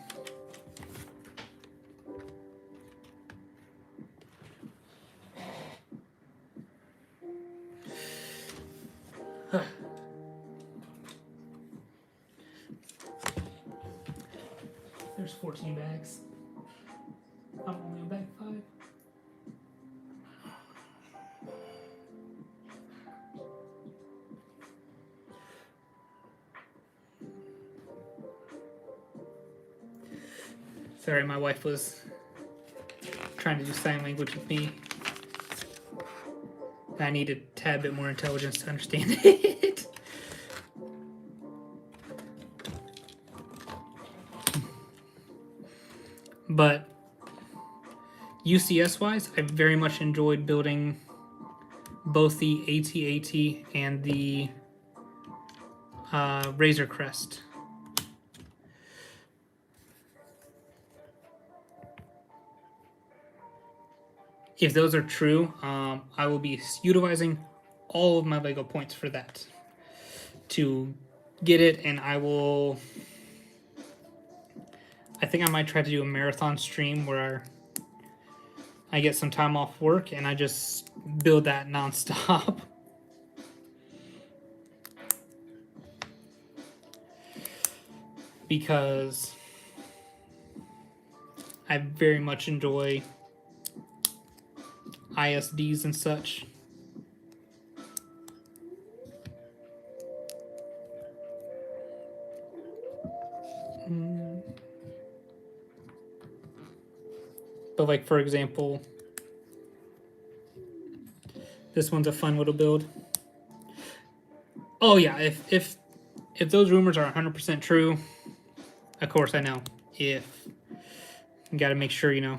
There's 14 bags. I'm only back 5. Sorry, my wife was trying to do sign language with me. I need a tad bit more intelligence to understand it. But UCS-wise, I very much enjoyed building both the AT-AT and the Razor Crest. If those are true, I will be utilizing all of my Lego points for that to get it, and I think I might try to do a marathon stream where I get some time off work and I just build that nonstop. Because I very much enjoy ISDs and such. But like, for example, this one's a fun little build. Oh yeah, if those rumors are 100% true, of course I know. If you got to make sure, you know,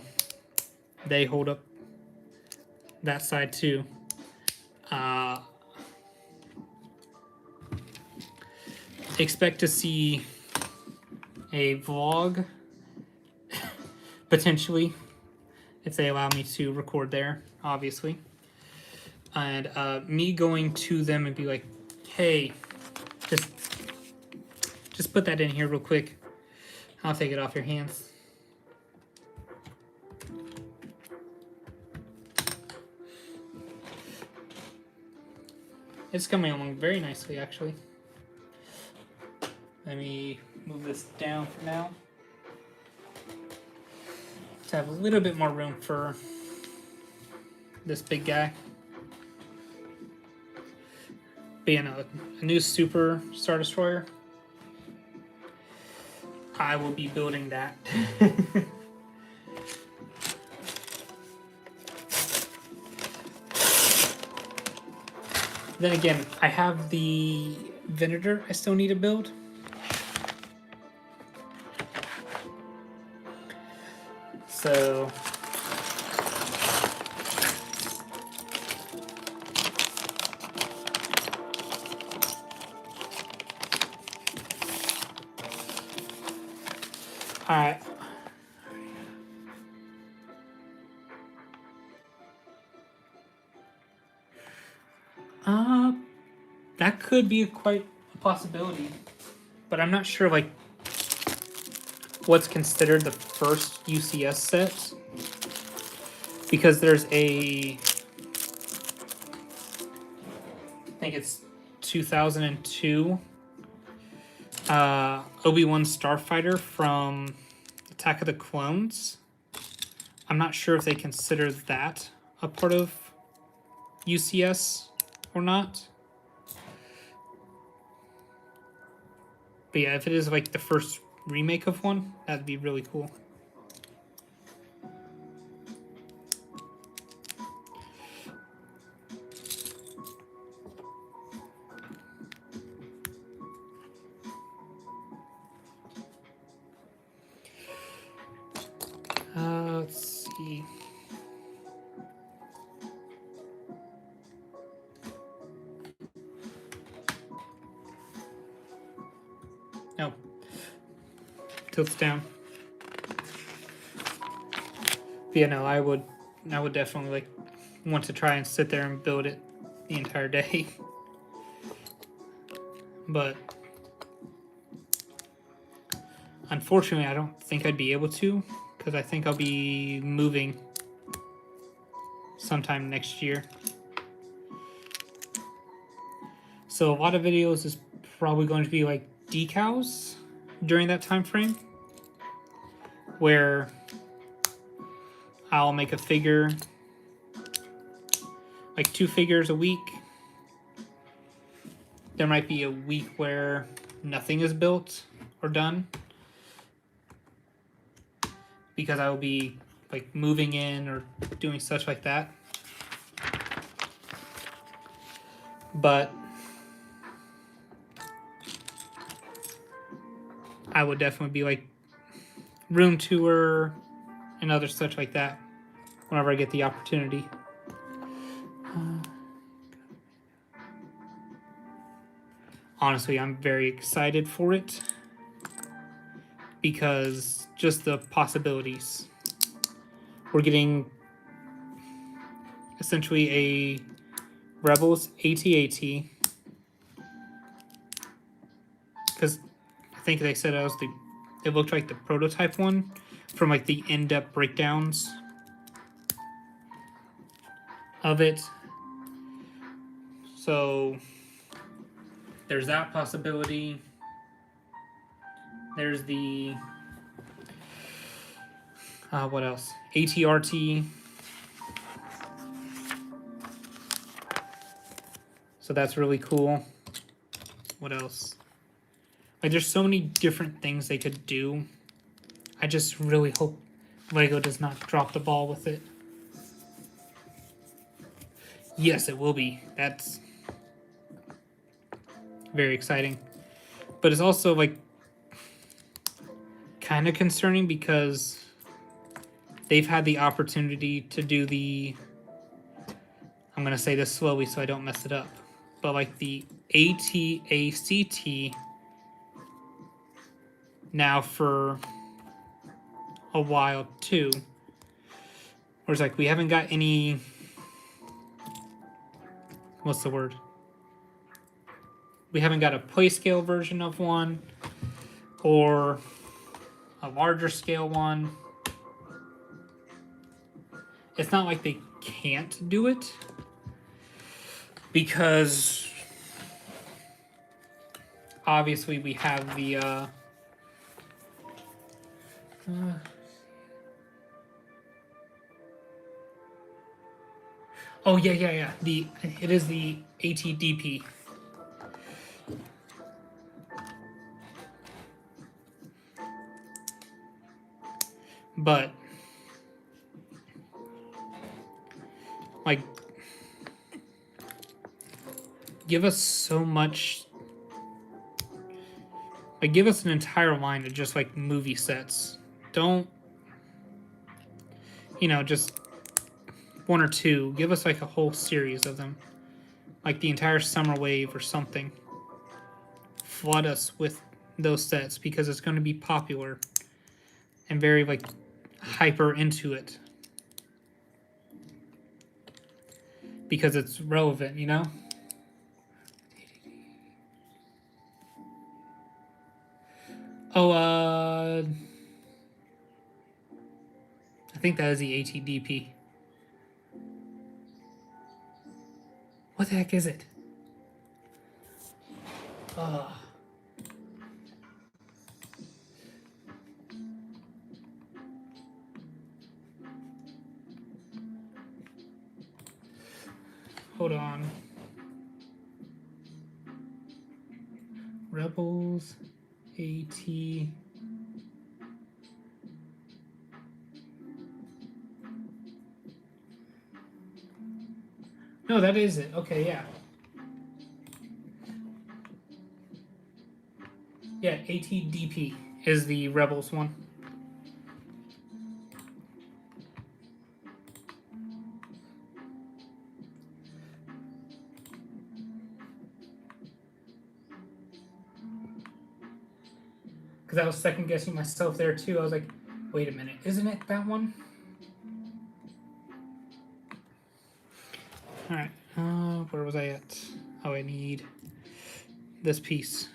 they hold up that side too. Expect to see a vlog, potentially, if they allow me to record there, obviously. And me going to them and be like, hey, just put that in here real quick. I'll take it off your hands. It's coming along very nicely, actually. Let me move this down for now to have a little bit more room for this big guy. Being a new Super Star Destroyer, I will be building that. Then again, I have the Venator I still need to build. So alright. That could be quite a possibility, but I'm not sure like what's considered the first UCS set, because there's I think it's 2002 Obi-Wan Starfighter from Attack of the Clones. I'm not sure if they consider that a part of UCS or not. But yeah, if it is like the first remake of one, that'd be really cool. Let's see. No. Tilts down. But yeah, no, I would definitely like want to try and sit there and build it the entire day. But unfortunately, I don't think I'd be able to, because I think I'll be moving sometime next year. So a lot of videos is probably going to be like decals during that time frame, where I'll make a figure, like 2 figures a week. There might be a week where nothing is built or done because I will be like moving in or doing such like that. But I would definitely be like room tour and other such like that whenever I get the opportunity. Honestly, I'm very excited for it because just the possibilities. We're getting essentially a Rebels AT-AT because I think they said it looked like the prototype one from like the in-depth breakdowns of it. So there's that possibility. There's the what else? ATRT. So that's really cool. What else? Like there's so many different things they could do. I just really hope Lego does not drop the ball with it. Yes, it will be. That's very exciting. But it's also like kind of concerning because they've had the opportunity to do the, I'm going to say this slowly so I don't mess it up, but like the AT-ACT now for a while too. Where it's like we haven't got any, what's the word? We haven't got a play scale version of one or a larger scale one. It's not like they can't do it because obviously we have the oh yeah. It is the ATDP. But like give us so much, like give us an entire line of just like movie sets. Don't, just 1 or 2. Give us like a whole series of them, like the entire summer wave or something. Flood us with those sets because it's going to be popular and very like hyper into it because it's relevant, Oh, I think that is the ATDP. What the heck is it? Hold on. Rebels AT. No, that is it. Okay, yeah. Yeah, ATDP is the Rebels one. Because I was second guessing myself there too. I was like, wait a minute, isn't it that one? Alright, where was I at? Oh, I need this piece.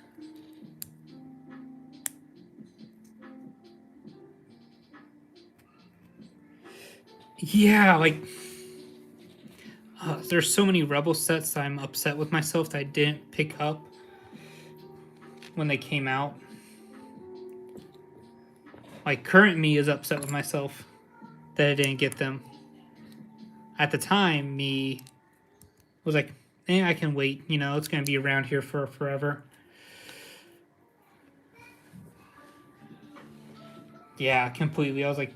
Yeah, like there's so many Rebel sets that I'm upset with myself that I didn't pick up when they came out. Like current me is upset with myself that I didn't get them. At the time, me was like, I can wait. You know, it's going to be around here for forever. Yeah, completely. I was like,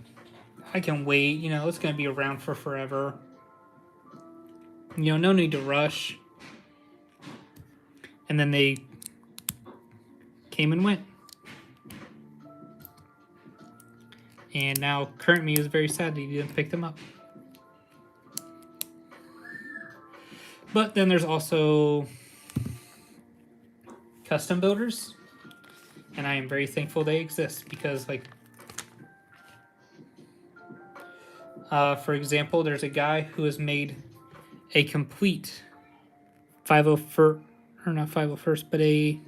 I can wait. You know, it's going to be around for forever. You know, no need to rush. And then they came and went. And now current me is very sad that he didn't pick them up. But then there's also custom builders. And I am very thankful they exist because, like, for example, there's a guy who has made a complete 501st, or not 501st, but a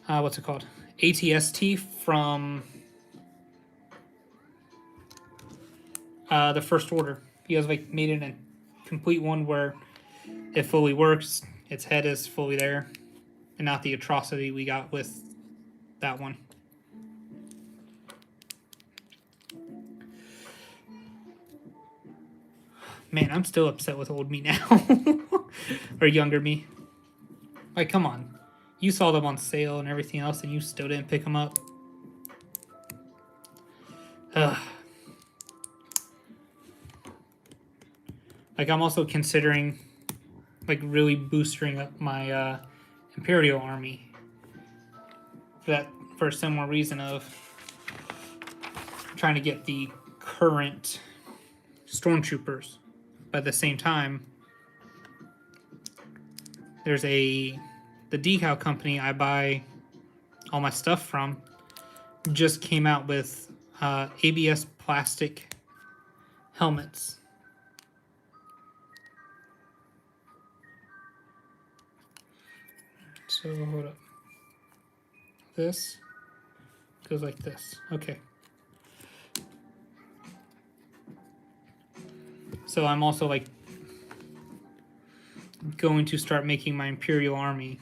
what's it called? ATST from the First Order. He has like made it a complete one where it fully works. Its head is fully there, and not the atrocity we got with that one. Man, I'm still upset with old me now. Or younger me. Like, come on. You saw them on sale and everything else, and you still didn't pick them up. Ugh. Like, I'm also considering, like, really boosting up my Imperial army. For a similar reason of trying to get the current stormtroopers. But at the same time, there's the decal company I buy all my stuff from just came out with ABS plastic helmets. So hold up. This goes like this. Okay. So I'm also like going to start making my Imperial army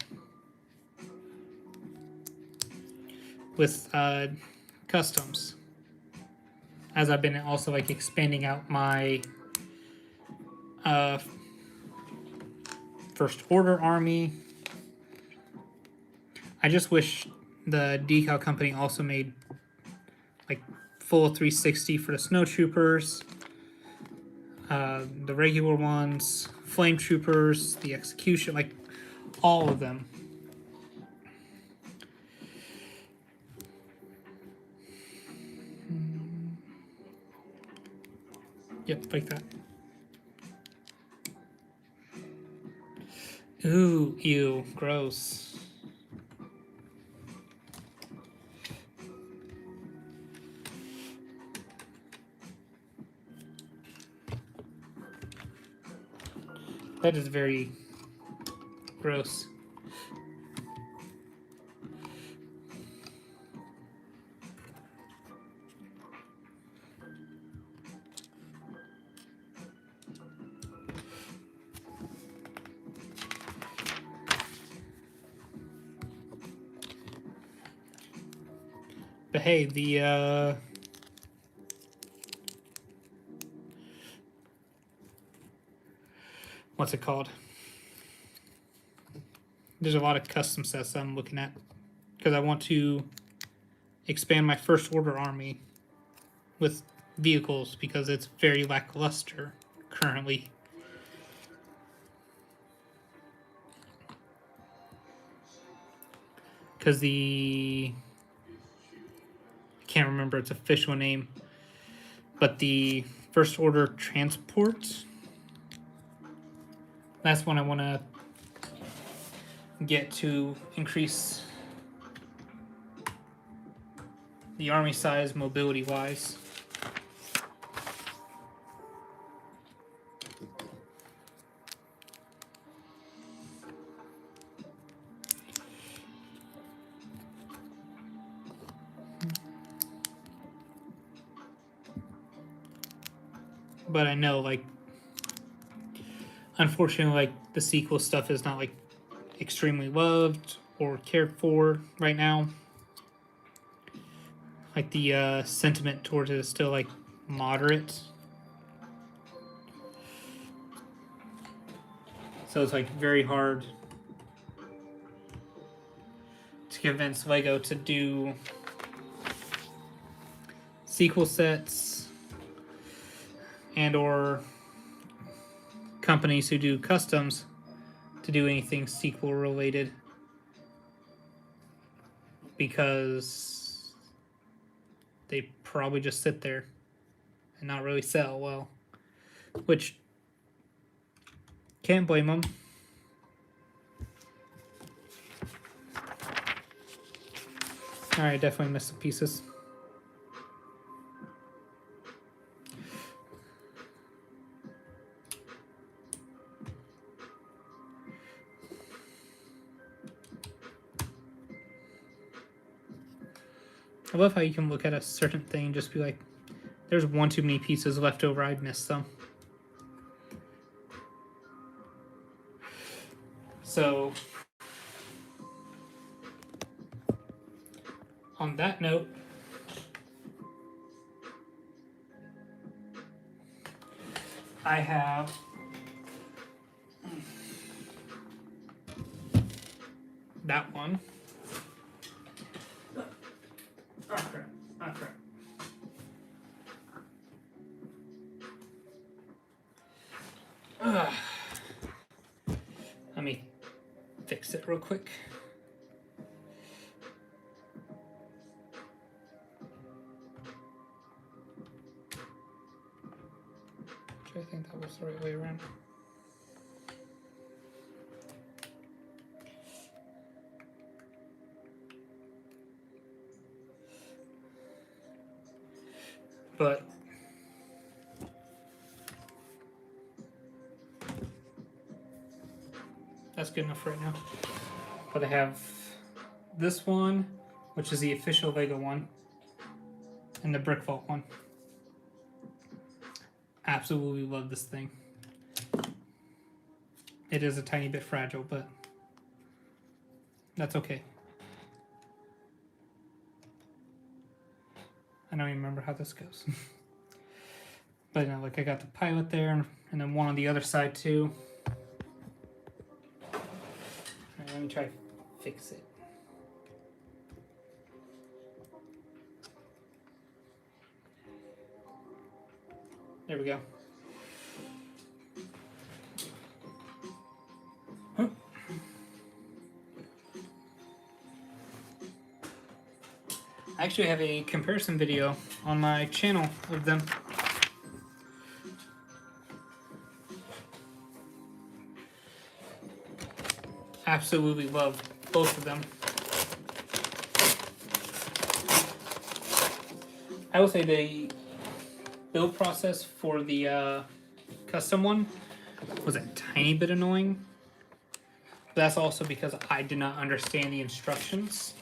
with customs, as I've been also like expanding out my First Order army. I just wish the decal company also made like full 360 for the snowtroopers, the regular ones, flame troopers, the execution, like all of them. Yep, like that. Ooh, ew, gross. That is very gross. But hey, the what's it called? There's a lot of custom sets that I'm looking at because I want to expand my First Order army with vehicles because it's very lackluster currently. Because I can't remember its official name, but the First Order transport, that's one I want to get to increase the army size mobility wise. But I know, like, unfortunately, like, the sequel stuff is not, like, extremely loved or cared for right now. Like the sentiment towards it is still like moderate. So it's like very hard to convince LEGO to do sequel sets and or companies who do customs to do anything sequel related, because they probably just sit there and not really sell well, which can't blame them. Alright, definitely missed some pieces. I love how you can look at a certain thing and just be like, there's one too many pieces left over, I'd missed some. So, on that note, I have that one. Oh crap, oh crap. Let me fix it real quick. I think that was the right way around. But that's good enough right now. But I have this one, which is the official LEGO one, and the Brick Vault one. Absolutely love this thing. It is a tiny bit fragile, but that's okay. I don't even remember how this goes. But you know, like I got the pilot there, and then one on the other side too. Alright, let me try to fix it. There we go. Huh. I actually have a comparison video on my channel of them. Absolutely love both of them. I will say the build process for the custom one was a tiny bit annoying. But that's also because I did not understand the instructions.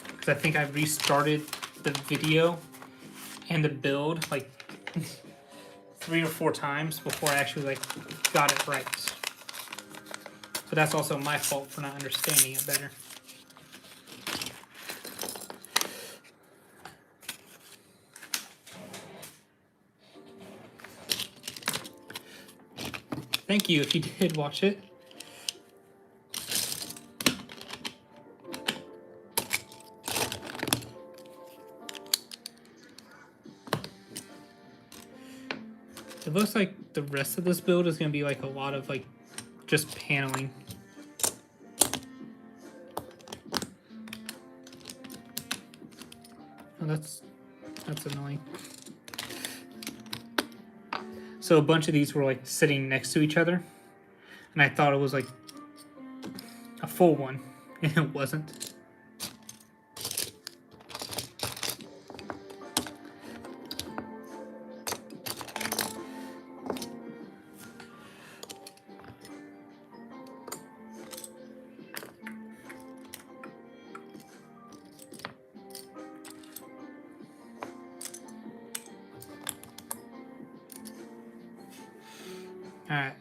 Because I think I restarted the video and the build like 3 or 4 times before I actually like got it right. But that's also my fault for not understanding it better. Thank you if you did watch it. It looks like the rest of this build is going to be like a lot of like just paneling. Oh, that's annoying. So a bunch of these were like sitting next to each other, and I thought it was like a full one, and it wasn't. Alright.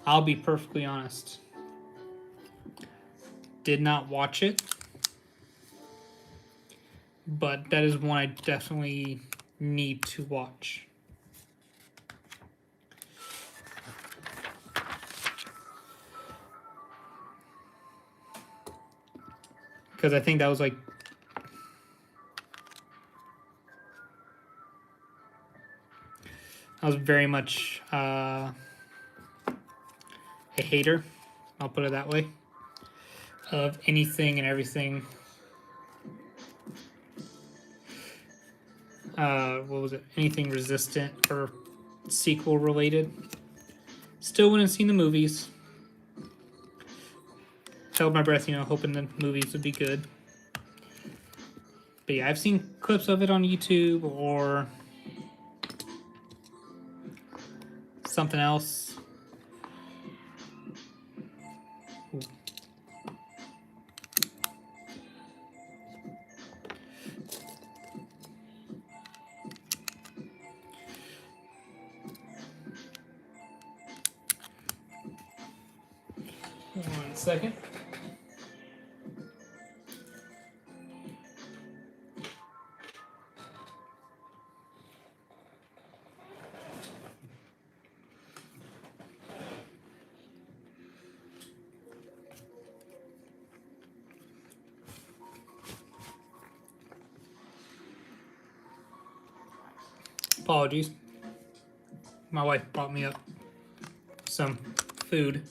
I'll be perfectly honest. Did not watch it, but that is one I definitely need to watch. Because I think that was like I was very much a hater, I'll put it that way, of anything and everything. What was it? Anything resistant or sequel related. Still wouldn't have seen the movies. Held my breath, hoping the movies would be good. But yeah, I've seen clips of it on YouTube or something else. Ooh. One second. Apologies. My wife brought me up some food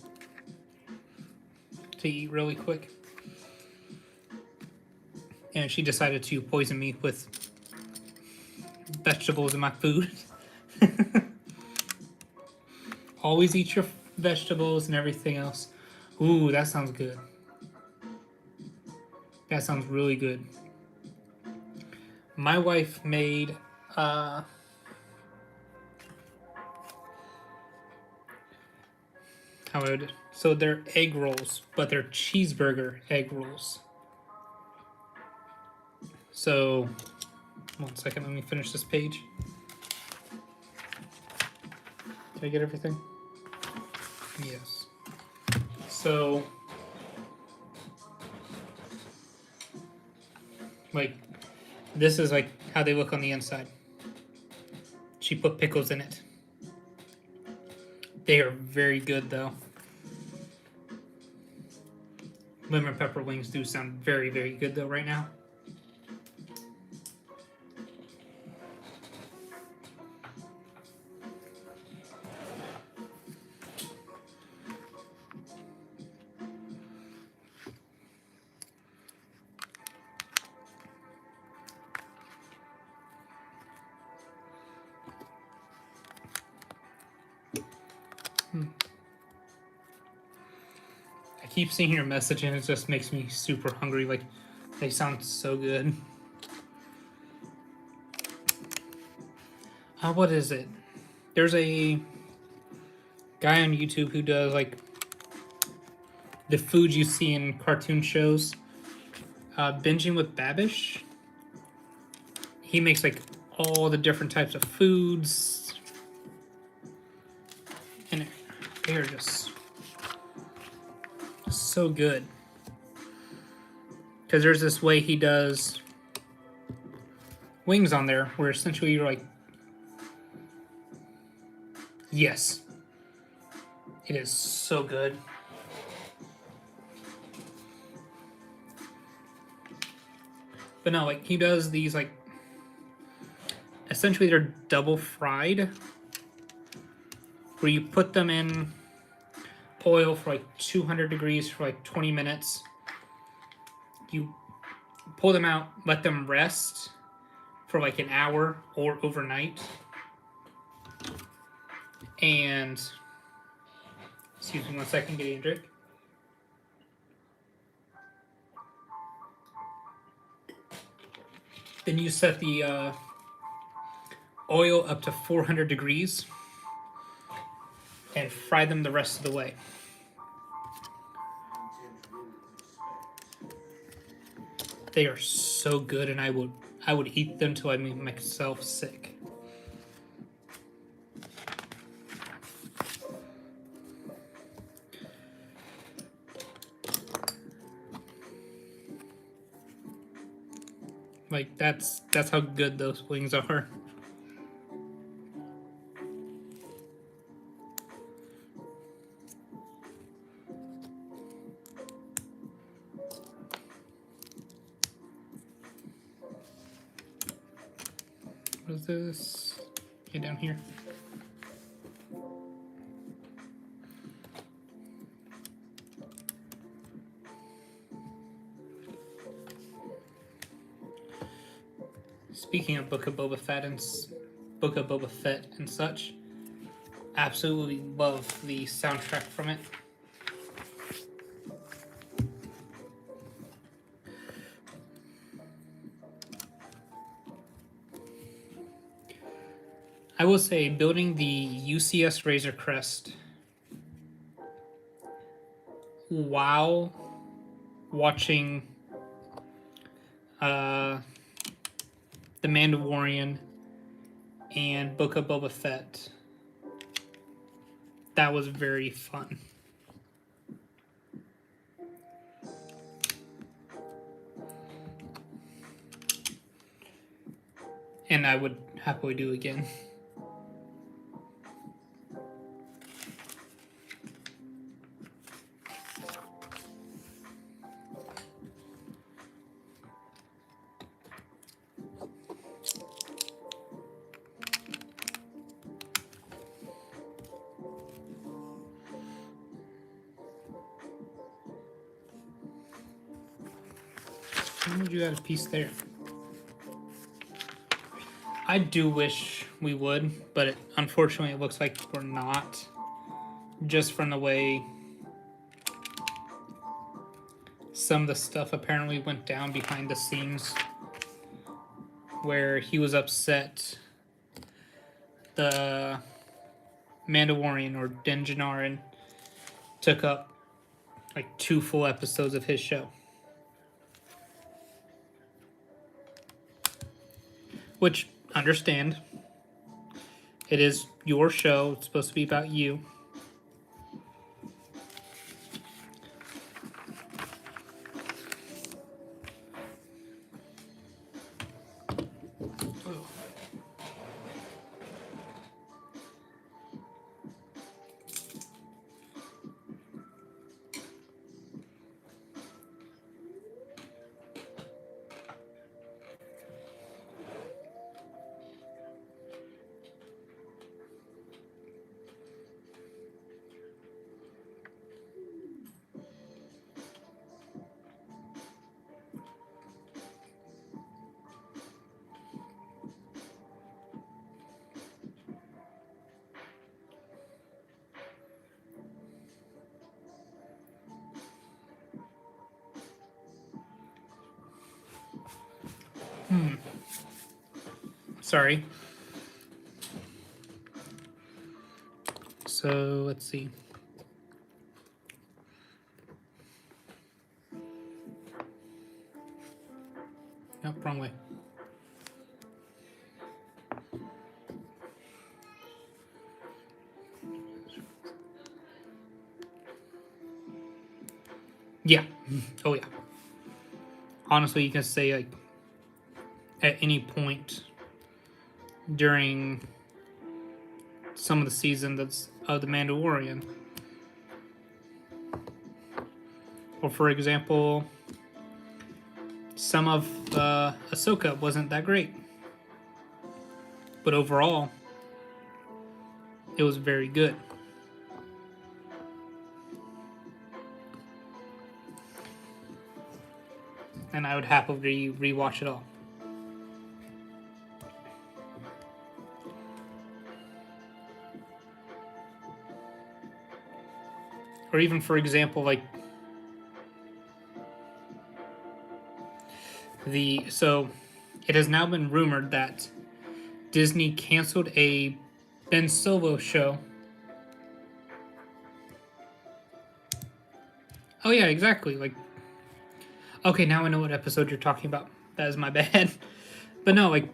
to eat really quick. And she decided to poison me with vegetables in my food. Always eat your vegetables and everything else. Ooh, that sounds good. That sounds really good. My wife made so they're egg rolls, but they're cheeseburger egg rolls. So, 1 second, let me finish this page. Did I get everything? Yes. So, like, this is like how they look on the inside. She put pickles in it. They are very good, though. Lemon pepper wings do sound very, very good, though, right now. I keep seeing your message and it just makes me super hungry. Like, they sound so good. What is it? There's a guy on YouTube who does like the food you see in cartoon shows. Binging with Babish. He makes like all the different types of foods. And they're just so good. Because there's this way he does wings on there where essentially you're like, yes. It is so good. But no, like he does these like, essentially they're double fried. Where you put them in oil for like 200 degrees for like 20 minutes. You pull them out, let them rest for like an hour or overnight. And, excuse me 1 second, getting a drink. Then you set the oil up to 400 degrees and fry them the rest of the way. They are so good, and I would eat them till I make myself sick. Like that's how good those wings are. What is this? Get down here. Speaking of Book of Boba Fett and such, absolutely love the soundtrack from it. I will say, building the UCS Razor Crest while watching The Mandalorian and Book of Boba Fett, that was very fun. And I would happily do again. Why would you add a piece there? I do wish we would, but unfortunately it looks like we're not. Just from the way some of the stuff apparently went down behind the scenes, where he was upset the Mandalorian or Din Djarin took up like 2 full episodes of his show. Which, understand, it is your show, it's supposed to be about you. Sorry. So, let's see. Nope, wrong way. Yeah. Oh, yeah. Honestly, you can say, like, at any point during some of the season that's of The Mandalorian. Or, for example, some of Ahsoka wasn't that great. But overall, it was very good. And I would happily rewatch it all. Or even, for example, like it has now been rumored that Disney canceled a Ben Silvo show. Oh yeah, exactly. Like, okay, now I know what episode you're talking about. That is my bad. But no, like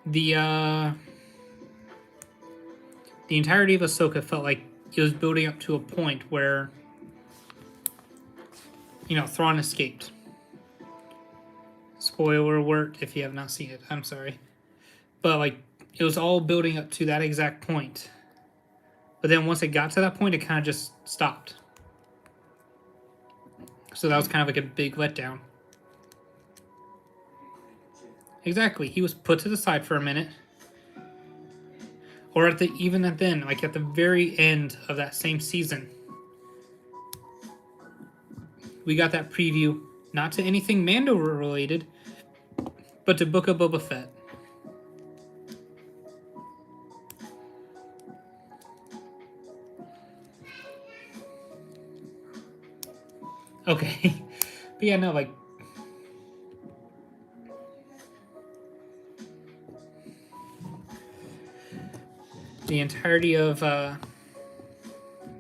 the entirety of Ahsoka felt like it was building up to a point where, you know, Thrawn escaped. Spoiler alert if you have not seen it. I'm sorry. But like it was all building up to that exact point. But then once it got to that point, it kind of just stopped. So that was kind of like a big letdown. Exactly. He was put to the side for a minute. Or even at then, like at the very end of that same season, we got that preview, not to anything Mando related, but to Book of Boba Fett. Okay. But yeah, no, like the entirety of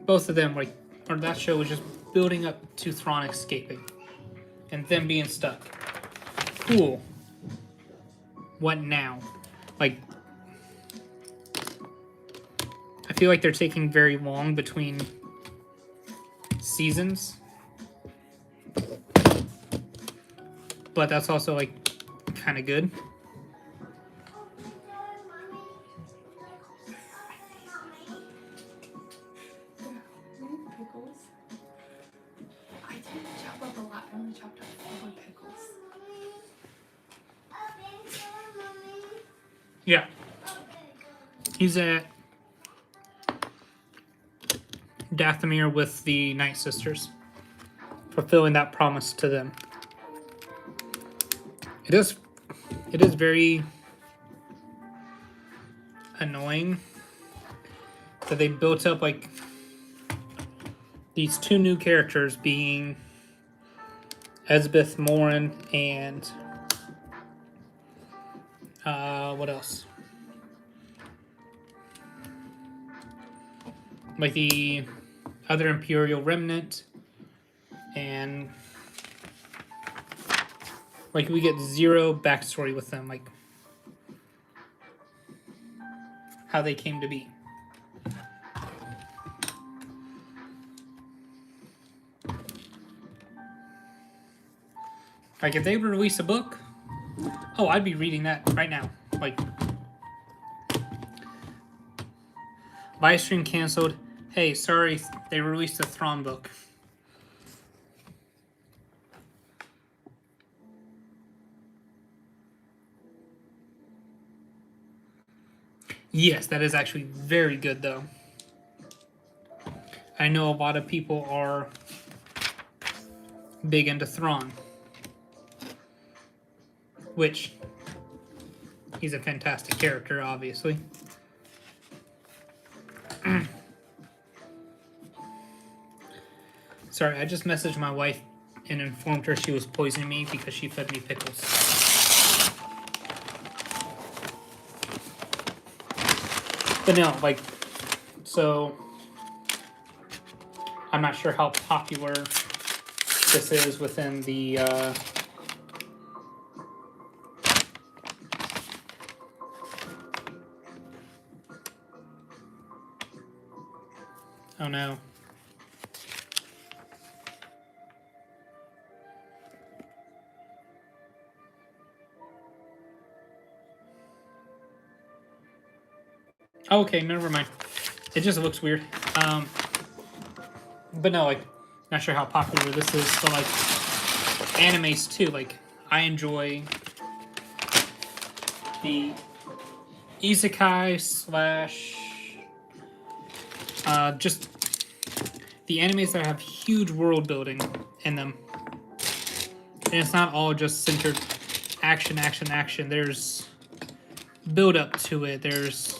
both of them, like, or that show was just building up to Thrawn escaping and them being stuck. Cool. What now? Like, I feel like they're taking very long between seasons, but that's also like kind of good. Yeah. He's at Dathomir with the Night Sisters, fulfilling that promise to them. It is very annoying that they built up like these two new characters being Elsbeth Morin and what else? Like the other Imperial remnant, and like we get zero backstory with them, like how they came to be. Like if they release a book, oh, I'd be reading that right now. Like, live stream canceled. Hey, sorry, they released a Thrawn book. Yes, that is actually very good, though. I know a lot of people are big into Thrawn, which he's a fantastic character, obviously. Sorry, I just messaged my wife and informed her she was poisoning me because she fed me pickles. But no, like, so I'm not sure how popular this is within the oh no. Okay, never mind. It just looks weird. But no, like, not sure how popular this is, but like, animes too. Like, I enjoy the isekai slash just the animes that have huge world building in them, and it's not all just centered action, action, action. There's build up to it. There's,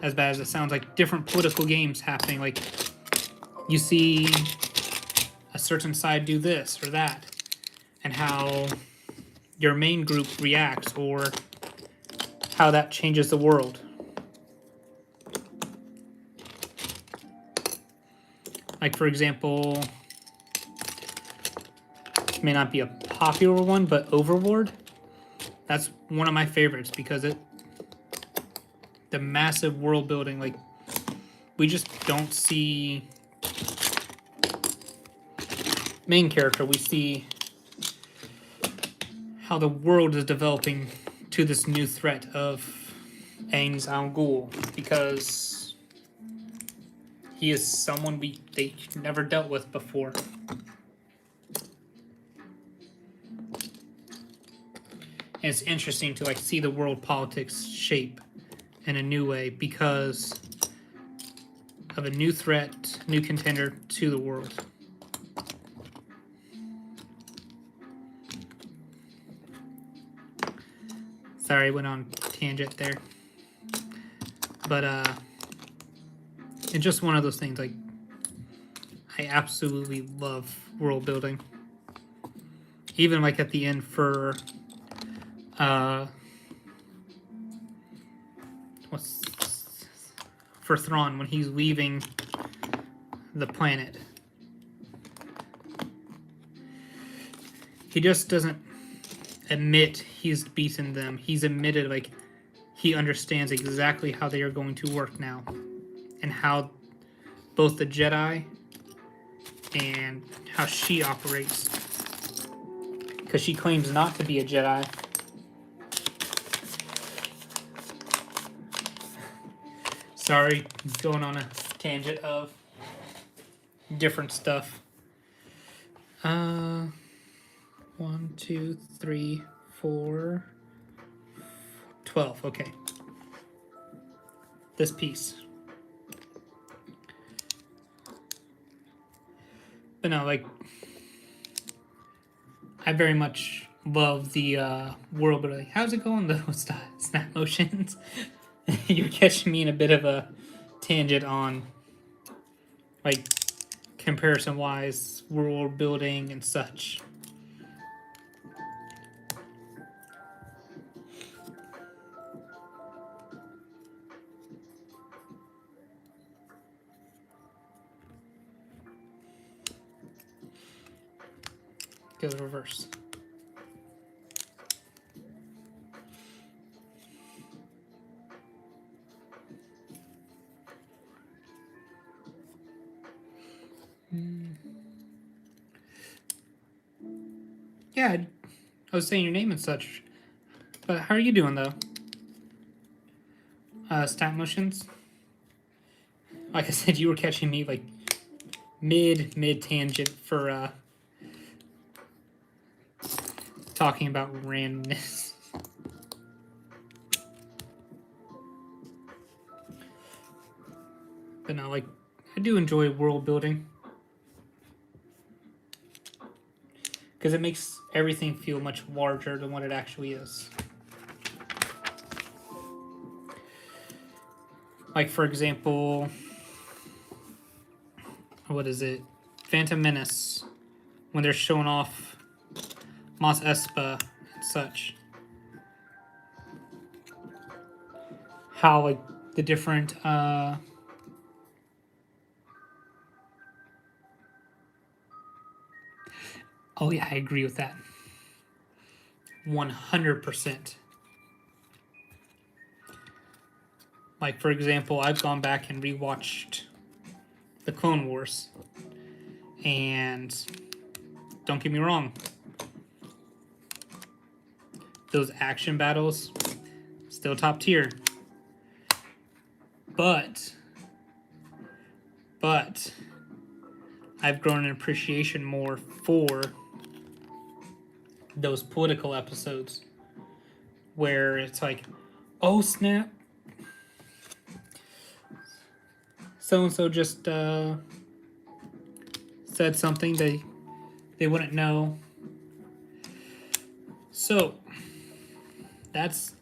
as bad as it sounds, like different political games happening. Like you see a certain side do this or that, and how your main group reacts, or how that changes the world. Like, for example, it may not be a popular one, but Overlord. That's one of my favorites because the massive world building, like, we just don't see main character. We see how the world is developing to this new threat of Aang's Al Ghul, because he is someone they never dealt with before. And it's interesting to like see the world politics shape in a new way because of a new threat, new contender to the world. Sorry, I went on tangent there. But it's just one of those things, like, I absolutely love world building. Even like at the end for Thrawn, when he's leaving the planet. He just doesn't admit he's beaten them. He's admitted, like, he understands exactly how they are going to work now, and how both the Jedi and how she operates, because she claims not to be a Jedi. Sorry, going on a tangent of different stuff. 1, 2, 3, 4, 12. Okay. This piece. But no, like, I very much love the world building. How's it going, those snap motions? You're catching me in a bit of a tangent on, like, comparison-wise, world building and such. Go the reverse. Yeah, I was saying your name and such. But how are you doing, though? Snap motions? Like I said, you were catching me, like, mid-tangent for, talking about randomness. But no, like, I do enjoy world building, because it makes everything feel much larger than what it actually is. Like, for example, what is it? Phantom Menace, when they're showing off Mos Espa and such. How, like, the different, oh yeah, I agree with that. 100%. Like, for example, I've gone back and rewatched the Clone Wars. And don't get me wrong, those action battles, still top tier. But I've grown an appreciation more for those political episodes where it's like, oh snap, so-and-so just said something they wouldn't know. So that's,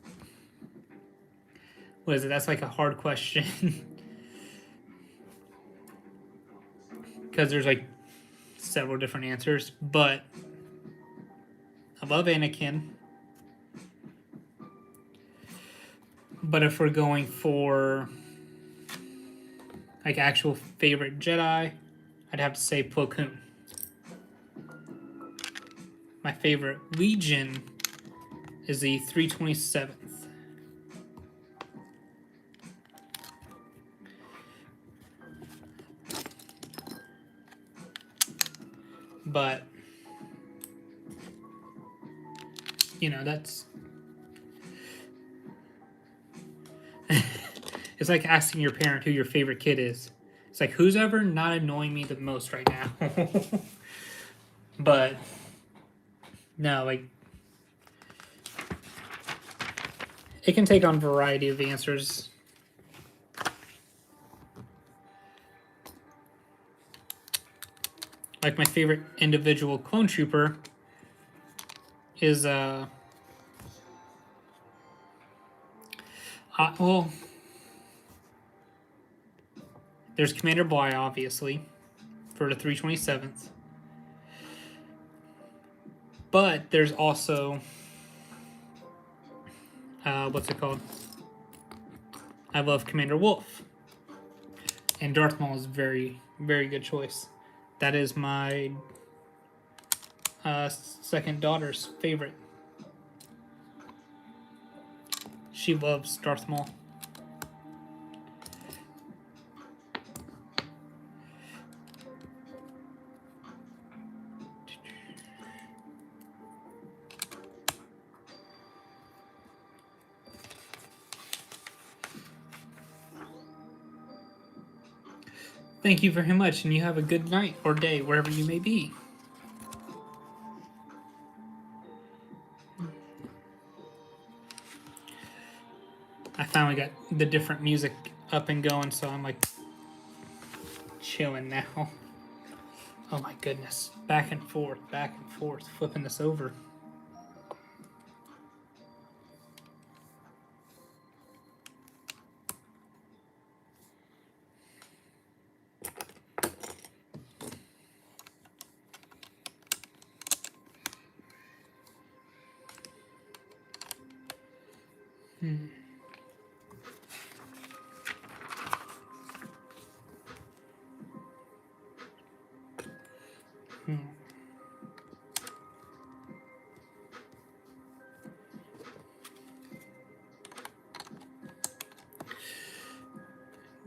what is it? That's like a hard question. Because there's like several different answers, but I love Anakin. But if we're going for like actual favorite Jedi, I'd have to say Plo Koon. My favorite Legion is the 327th. But, you know, that's... It's like asking your parent who your favorite kid is. It's like, who's ever not annoying me the most right now? But, no, like... It can take on a variety of answers. Like, my favorite individual clone trooper is, well, there's Commander Bly, obviously, for the 327th. But there's also, what's it called? I love Commander Wolf. And Darth Maul is very, very good choice. That is my second daughter's favorite. She loves Darth Maul. Thank you very much, and you have a good night or day, wherever you may be. I finally got the different music up and going, so I'm like chilling now. Oh my goodness. Back and forth, flipping this over.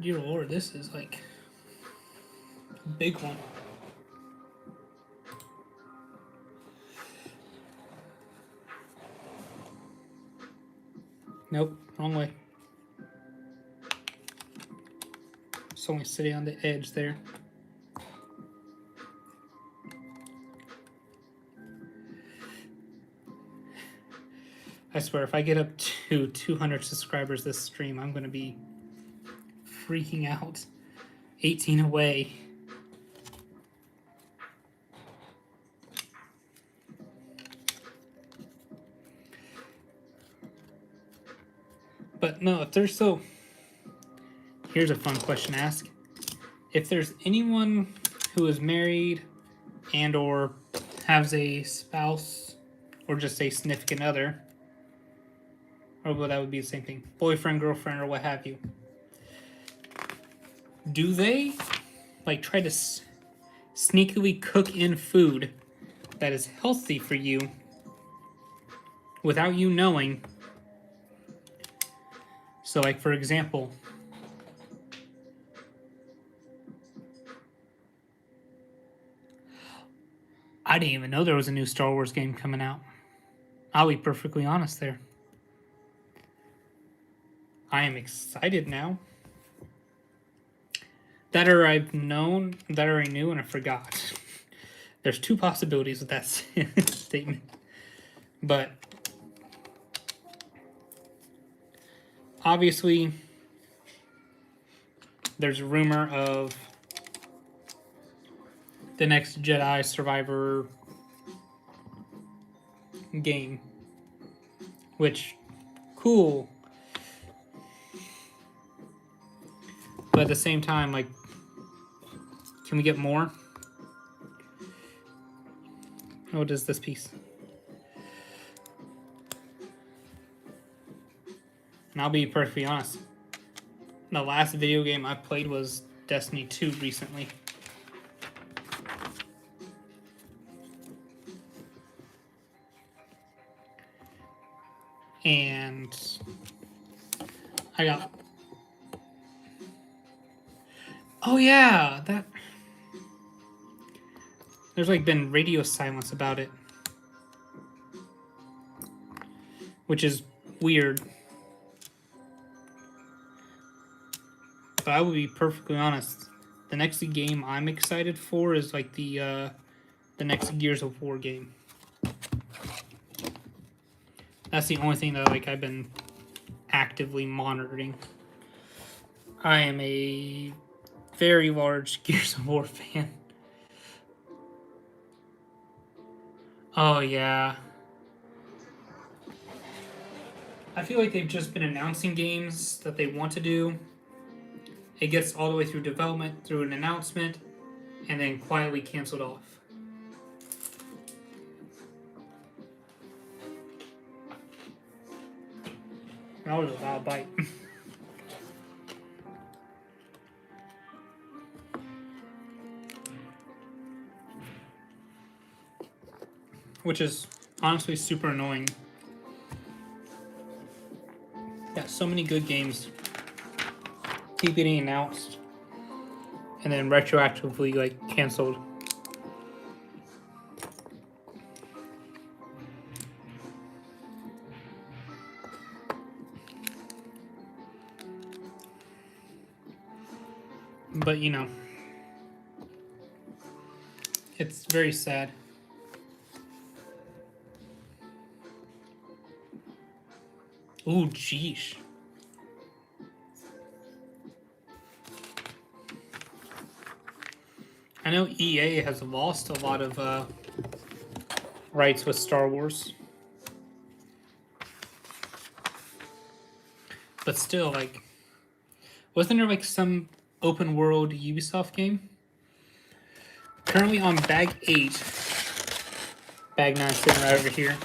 Dear Lord, this is like a big one. Nope, wrong way. It's only sitting on the edge there. I swear, if I get up to 200 subscribers this stream, I'm going to be freaking out. 18 away. But no, if there's so... Here's a fun question to ask. If there's anyone who is married and or has a spouse or just a significant other, or well, that would be the same thing, boyfriend, girlfriend, or what have you, do they like try to sneakily cook in food that is healthy for you without you knowing? So like, for example, I didn't even know there was a new Star Wars game coming out. I'll be perfectly honest there. I am excited now. That or I've known, that or I knew and I forgot. There's two possibilities with that statement. But obviously, there's a rumor of the next Jedi Survivor game. Which, cool. But at the same time, like, can we get more? What is this piece? And I'll be perfectly honest. The last video game I played was Destiny 2 recently. And I got... Oh yeah, that... There's like been radio silence about it. Which is weird. But I will be perfectly honest. The next game I'm excited for is like the next Gears of War game. That's the only thing that like I've been actively monitoring. I am a very large Gears of War fan. Oh yeah. I feel like they've just been announcing games that they want to do. It gets all the way through development, through an announcement, and then quietly canceled off. That was a loud bite. Which is honestly super annoying. Yeah, so many good games keep getting announced and then retroactively like canceled. But you know, it's very sad. Ooh, geesh. I know EA has lost a lot of rights with Star Wars. But still, like, wasn't there like some open world Ubisoft game? Currently on bag 8. Bag 9 sitting right over here.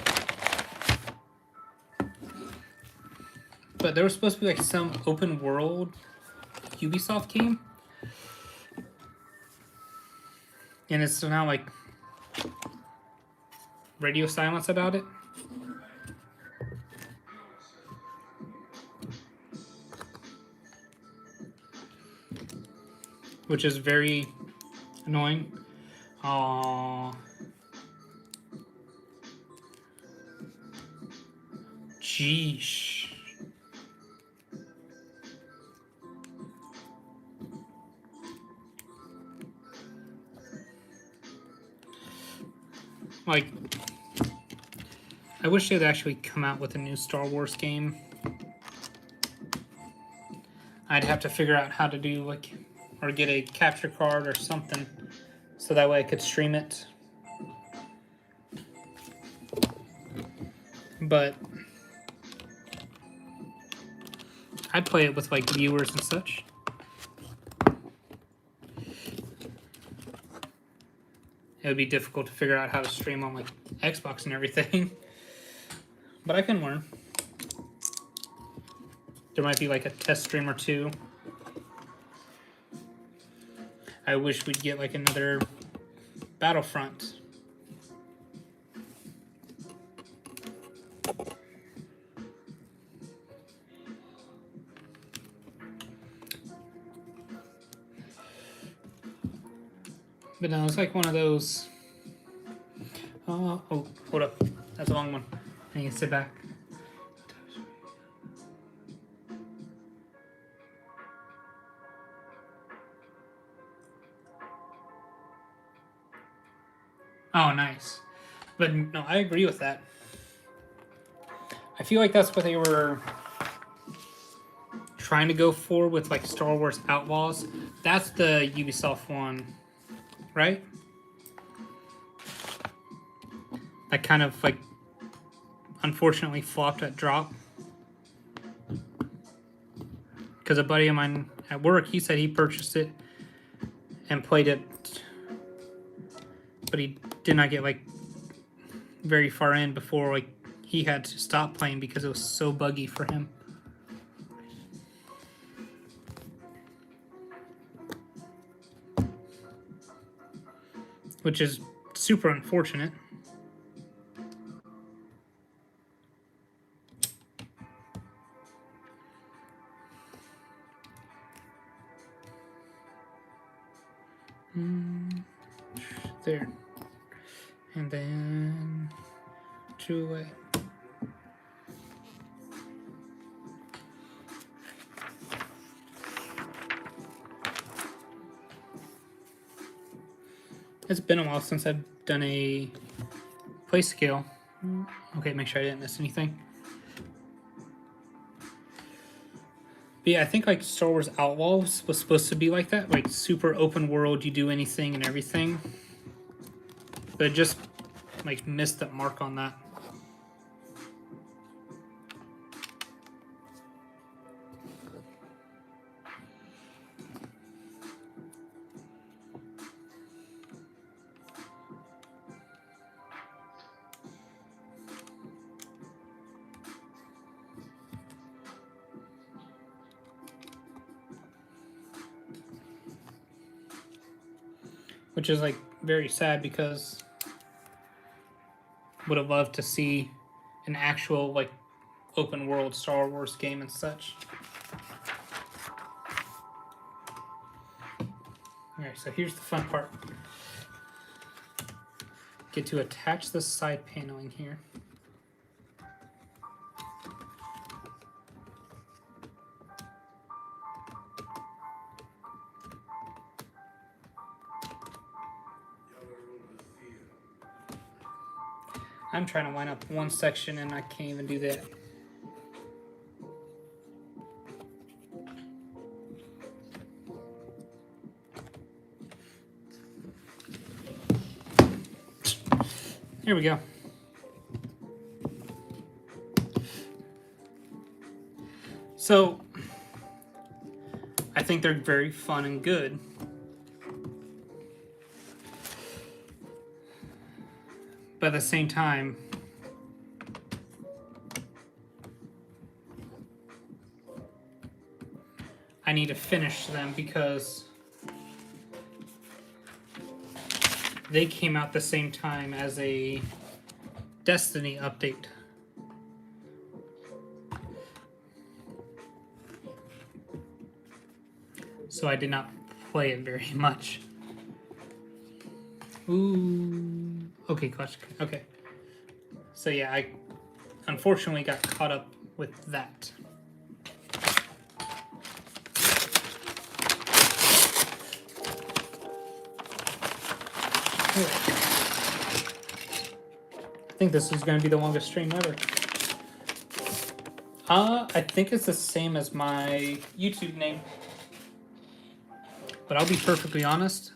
But there was supposed to be like some open world Ubisoft game. And it's now like radio silence about it. Which is very annoying. Aww. Jeesh. Like, I wish they'd actually come out with a new Star Wars game. I'd have to figure out how to do, like, or get a capture card or something, so that way I could stream it. But I'd play it with, like, viewers and such. It would be difficult to figure out how to stream on, like, Xbox and everything. But I can learn. There might be, like, a test stream or two. I wish we'd get, like, another Battlefront. But no, it's like one of those... oh, hold up. That's a long one. I need to sit back. Oh, nice. But no, I agree with that. I feel like that's what they were trying to go for with like Star Wars Outlaws. That's the Ubisoft one, right? That kind of like unfortunately flopped at drop. Because a buddy of mine at work, he said he purchased it and played it, but he did not get like very far in before like he had to stop playing because it was so buggy for him. Which is super unfortunate. There. And then 2 away. It's been a while since I've done a play scale. Okay, make sure I didn't miss anything. But yeah, I think like Star Wars Outlaws was supposed to be like that, like super open world, you do anything and everything. But it just like missed that mark on that. Which is like very sad because would have loved to see an actual like open world Star Wars game and such. Alright, so here's the fun part. Get to attach the side paneling here. I'm trying to line up one section and I can't even do that. Here we go. So, I think they're very fun and good. But at the same time, I need to finish them because they came out the same time as a Destiny update. So I did not play it very much. Ooh. Okay, question. Okay. So yeah, I unfortunately got caught up with that. I think this is going to be the longest stream ever. I think it's the same as my YouTube name. But I'll be perfectly honest,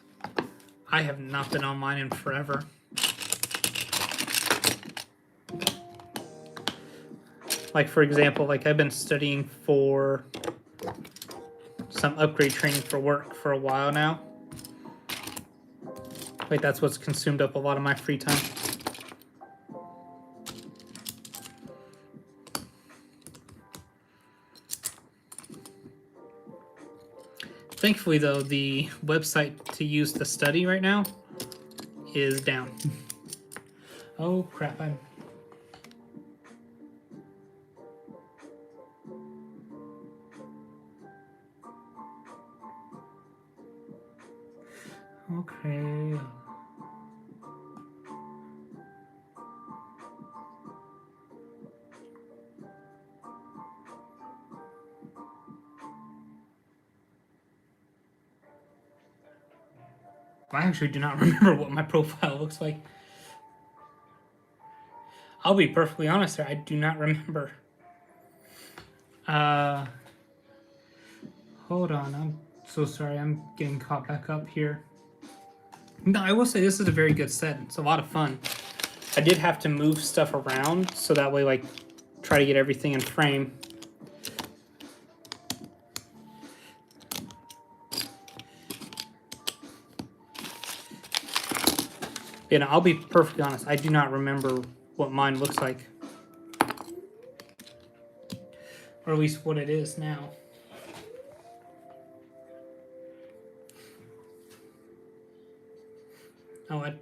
I have not been online in forever. Like, for example, like I've been studying for some upgrade training for work for a while now. Like, that's what's consumed up a lot of my free time. Thankfully, though, the website to use to study right now is down. Oh, crap, I'm... Okay. I actually do not remember what my profile looks like. I'll be perfectly honest there, I do not remember. Hold on, I'm so sorry, I'm getting caught back up here. No, I will say this is a very good set. It's a lot of fun. I did have to move stuff around so that way, like, try to get everything in frame. You know, I'll be perfectly honest, I do not remember what mine looks like. Or at least what it is now. Oh,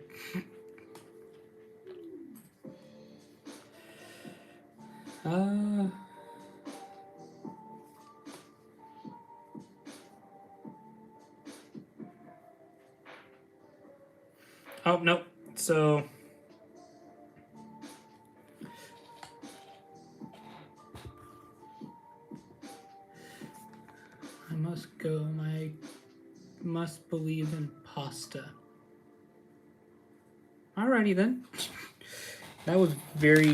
oh, nope. So I must go. I must believe in pasta. Alrighty then. That was very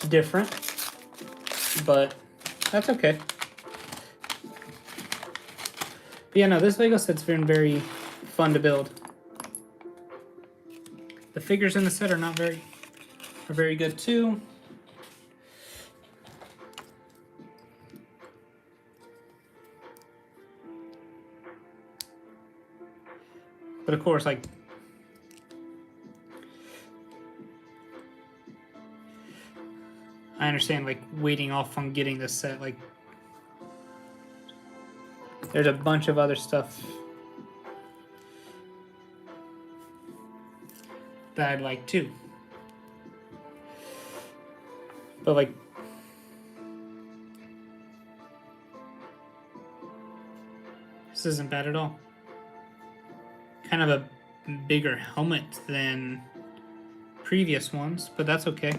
different, but that's okay. But yeah, no, this Lego set's been very fun to build. The figures in the set are very good too. But of course, like, I understand, like, waiting off on getting this set. Like, there's a bunch of other stuff that I'd like too. But, like, this isn't bad at all. Kind of a bigger helmet than previous ones, but that's okay.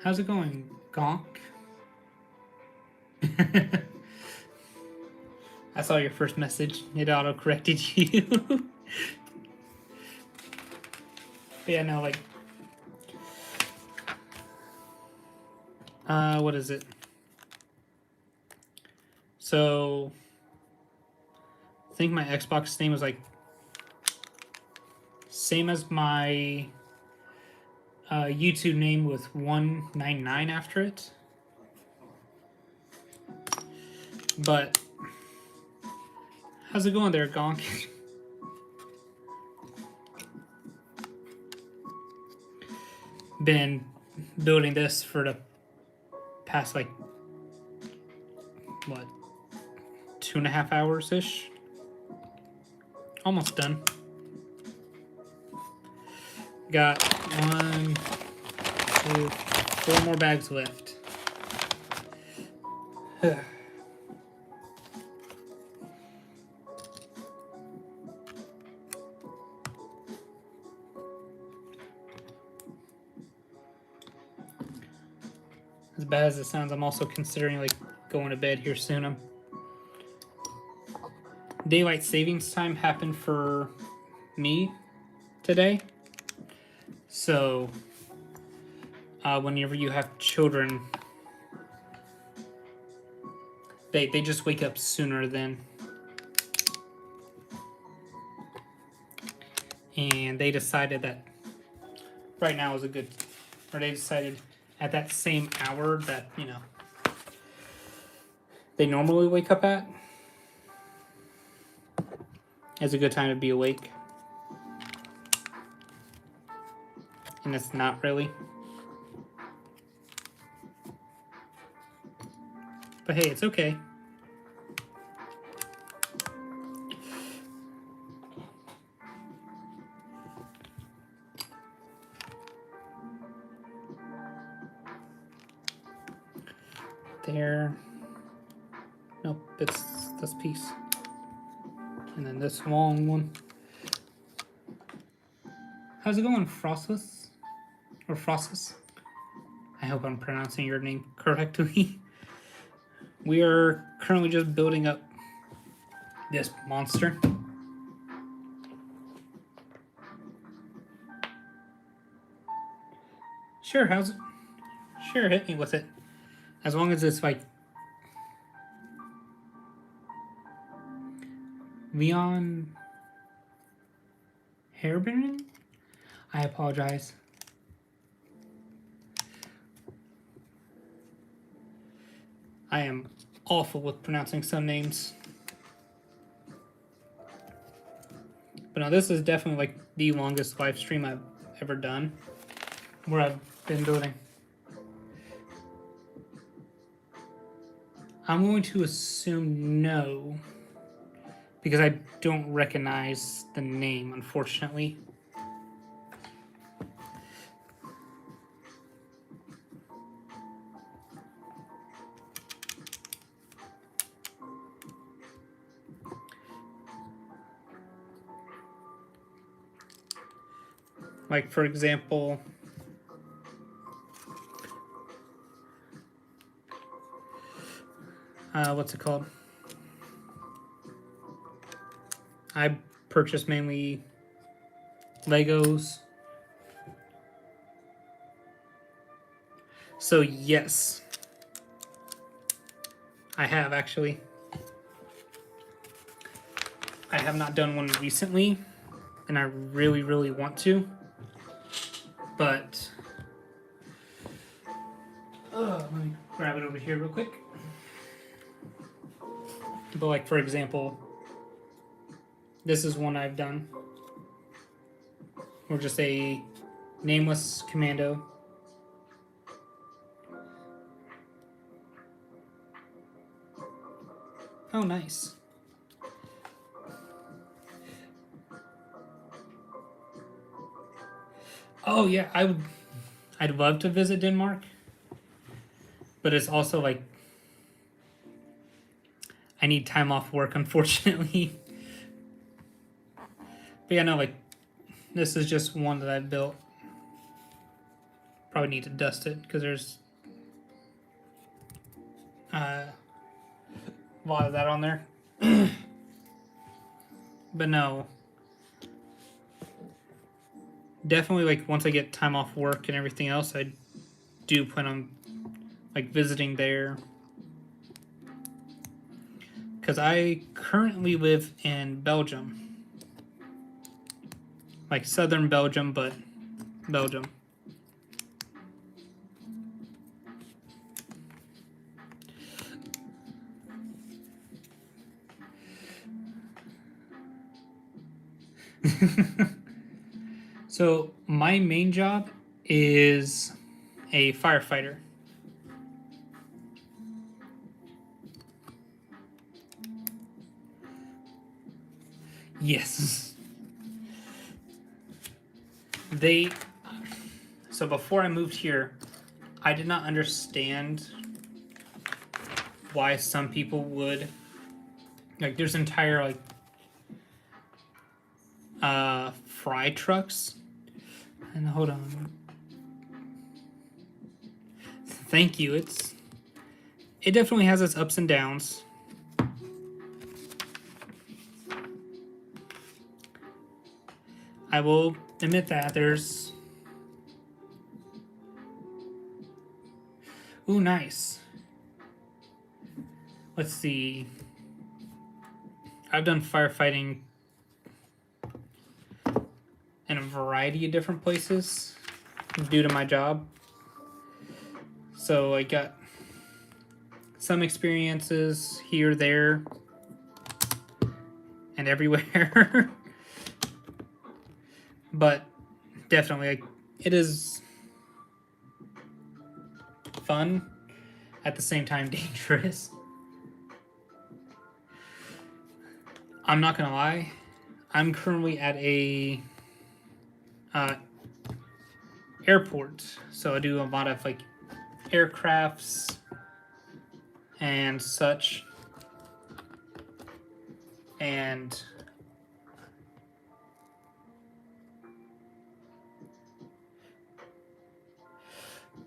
How's it going, Gonk? I saw your first message. It auto-corrected you. But yeah, no, like... what is it? So... I think my Xbox name was like... Same as my... YouTube name with 199 after it. But... How's it going there, Gonk? Been building this for the past, like, what, 2.5 hours-ish? Almost done. Got 1, 2, 4 more bags left. As bad as it sounds, I'm also considering, like, going to bed here soon. Daylight savings time happened for me today. So, whenever you have children, they just wake up sooner than. And they decided that right now is a good, or they decided at that same hour that, you know, they normally wake up at is a good time to be awake. And it's not really. But hey, it's okay. There. Nope, it's this piece. And then this long one. How's it going, Frostus? Or Frostus? I hope I'm pronouncing your name correctly. We are currently just building up this monster. Sure, how's it? Sure, hit me with it. As long as it's like... Leon Herberin? I apologize. I am awful with pronouncing some names. But now this is definitely like the longest live stream I've ever done, where I've been building. I'm going to assume no, because I don't recognize the name, unfortunately. Like, for example, what's it called? I purchase mainly Legos. So yes, I have actually. I have not done one recently, and I really, really want to. But let me grab it over here real quick. But like, for example, this is one I've done. Or just a nameless commando. Oh, nice. Oh yeah, I'd love to visit Denmark. But it's also like I need time off work, unfortunately. But yeah, no, like this is just one that I built. Probably need to dust it because there's a lot of that on there. But no, definitely like once I get time off work and everything else, I do plan on like visiting there. Because I currently live in Belgium. Like southern Belgium, but Belgium. So my main job is a firefighter. Yes. So before I moved here, I did not understand why some people would, like, there's entire like fry trucks. And hold on. Thank you. It definitely has its ups and downs. I will admit that there's... Ooh, nice. Let's see. I've done firefighting in a variety of different places due to my job. So I got some experiences here, there, and everywhere. But definitely, like, it is fun, at the same time dangerous. I'm not gonna lie, I'm currently at a airport, so I do a lot of like aircrafts and such, and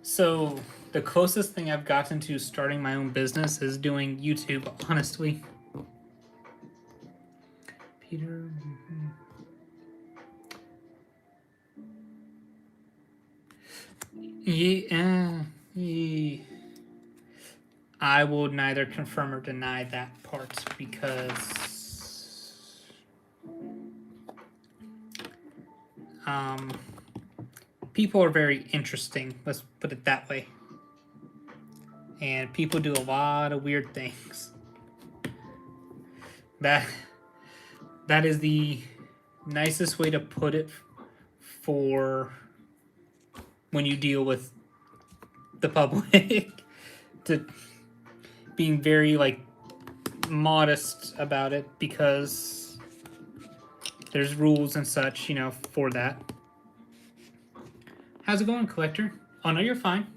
so the closest thing I've gotten to starting my own business is doing YouTube, honestly. Peter. Yeah, I will neither confirm or deny that part because people are very interesting. Let's put it that way. And people do a lot of weird things. That is the nicest way to put it for when you deal with the public. To being very like modest about it, because there's rules and such, you know, for that. How's it going, collector? Oh no, you're fine.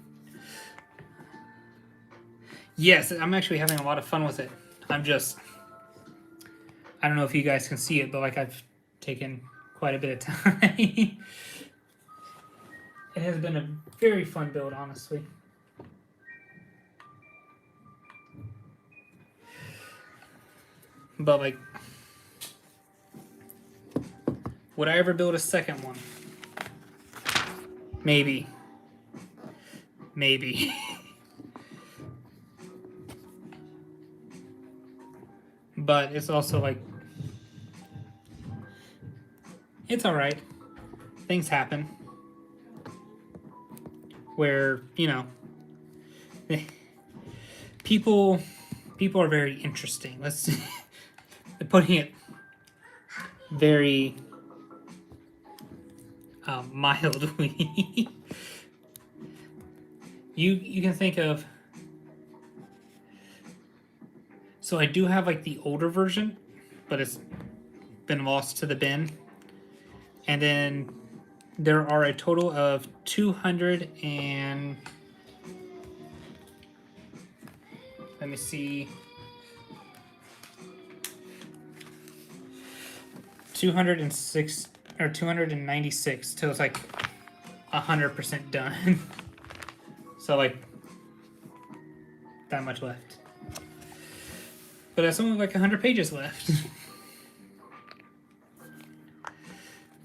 Yes, I'm actually having a lot of fun with it. I don't know if you guys can see it, but like I've taken quite a bit of time. It has been a very fun build, honestly. But like, would I ever build a second one? Maybe. Maybe. But it's also like, it's alright. Things happen. Where, you know, people are very interesting. Let's putting it very mildly. You can think of. So I do have like the older version, but it's been lost to the bin. And then there are a total of 200 and let me see. 206 or 296 till it's like 100% done. So like that much left. But that's only like 100 pages left.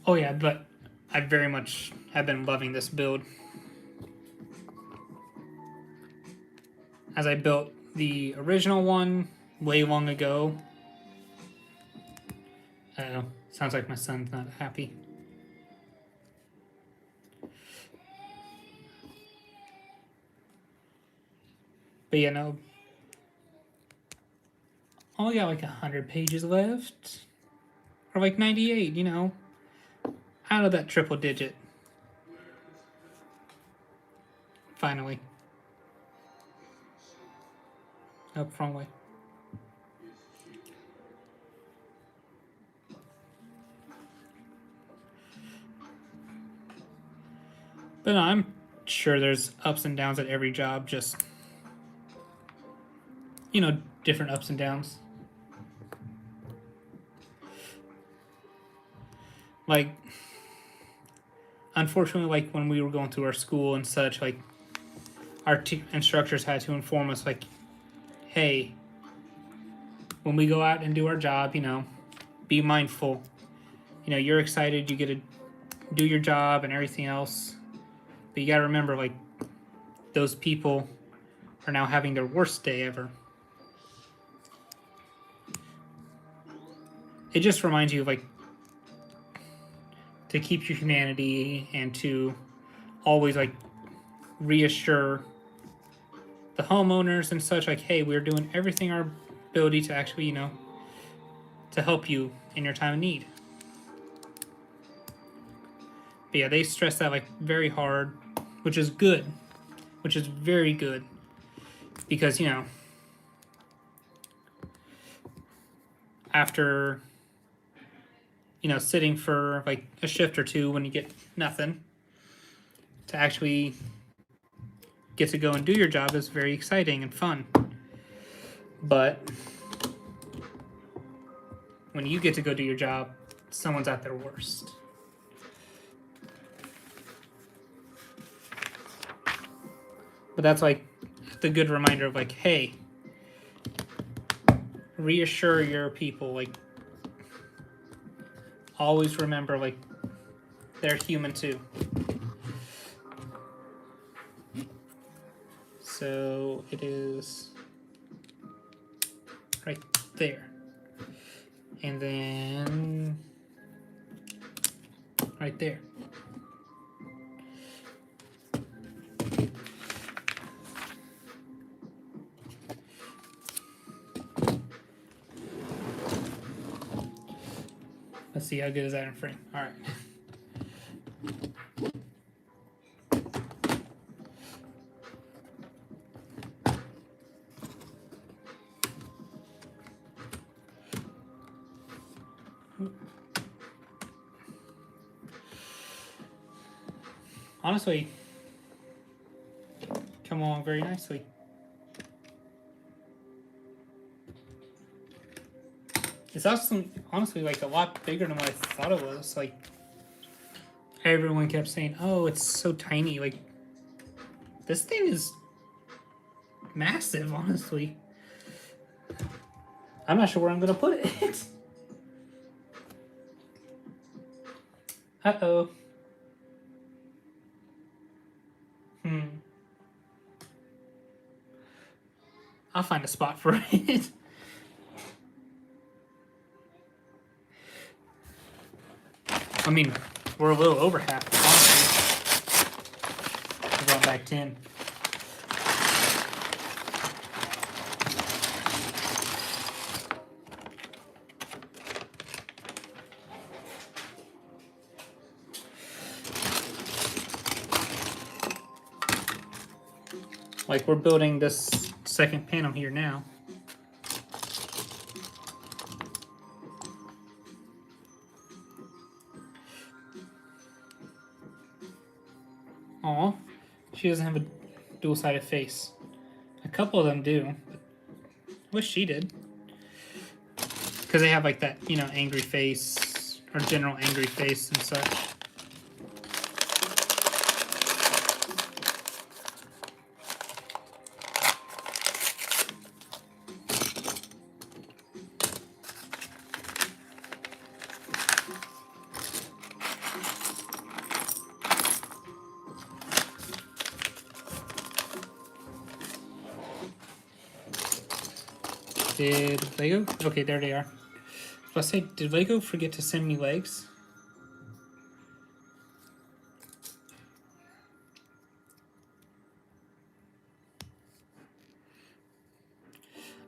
Oh yeah, but I very much have been loving this build. As I built the original one way long ago. Uh-oh, sounds like my son's not happy. But yeah, no. Only got like 100 pages left. Or like 98, you know. Out of that triple digit. Finally. Nope, wrong way. But no, I'm sure there's ups and downs at every job, just, you know, different ups and downs. Like, unfortunately, like when we were going through our school and such, like our instructors had to inform us, like, hey, when we go out and do our job, you know, be mindful. You know, you're excited, you get to do your job and everything else. But you gotta remember, like, those people are now having their worst day ever. It just reminds you of, like, to keep your humanity and to always, like, reassure the homeowners and such, like, hey, we're doing everything our ability to actually, you know, to help you in your time of need. But yeah, they stress that, like, very hard, which is good, which is very good, because, you know, after, you know, sitting for like a shift or two when you get nothing, to actually get to go and do your job is very exciting and fun. But when you get to go do your job, someone's at their worst. But that's like the good reminder of like, hey, reassure your people, like, always remember, like, they're human too. So it is right there. And then right there. Let's see how good is that in frame. All right. Honestly, come along very nicely. It's also honestly like a lot bigger than what I thought it was. Like everyone kept saying, "Oh, it's so tiny." Like this thing is massive, honestly. I'm not sure where I'm gonna put it. Uh-oh. I'll find a spot for it. I mean, we're a little over half, honestly. We're going back 10. Like, we're building this second panel here now. Aw, she doesn't have a dual-sided face. A couple of them do. Wish she did. Because they have like that, you know, angry face, or general angry face and such. Did Lego? Okay, there they are. I was say, did Lego forget to send me legs?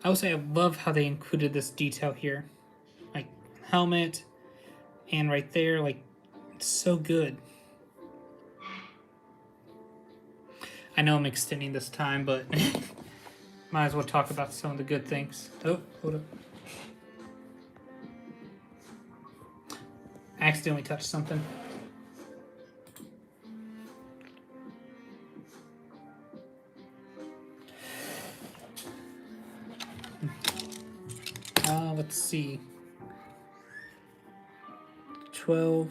I would say I love how they included this detail here. Like, helmet, and right there, like, it's so good. I know I'm extending this time, but might as well talk about some of the good things. Oh, hold up. I accidentally touched something. Let's see. 12.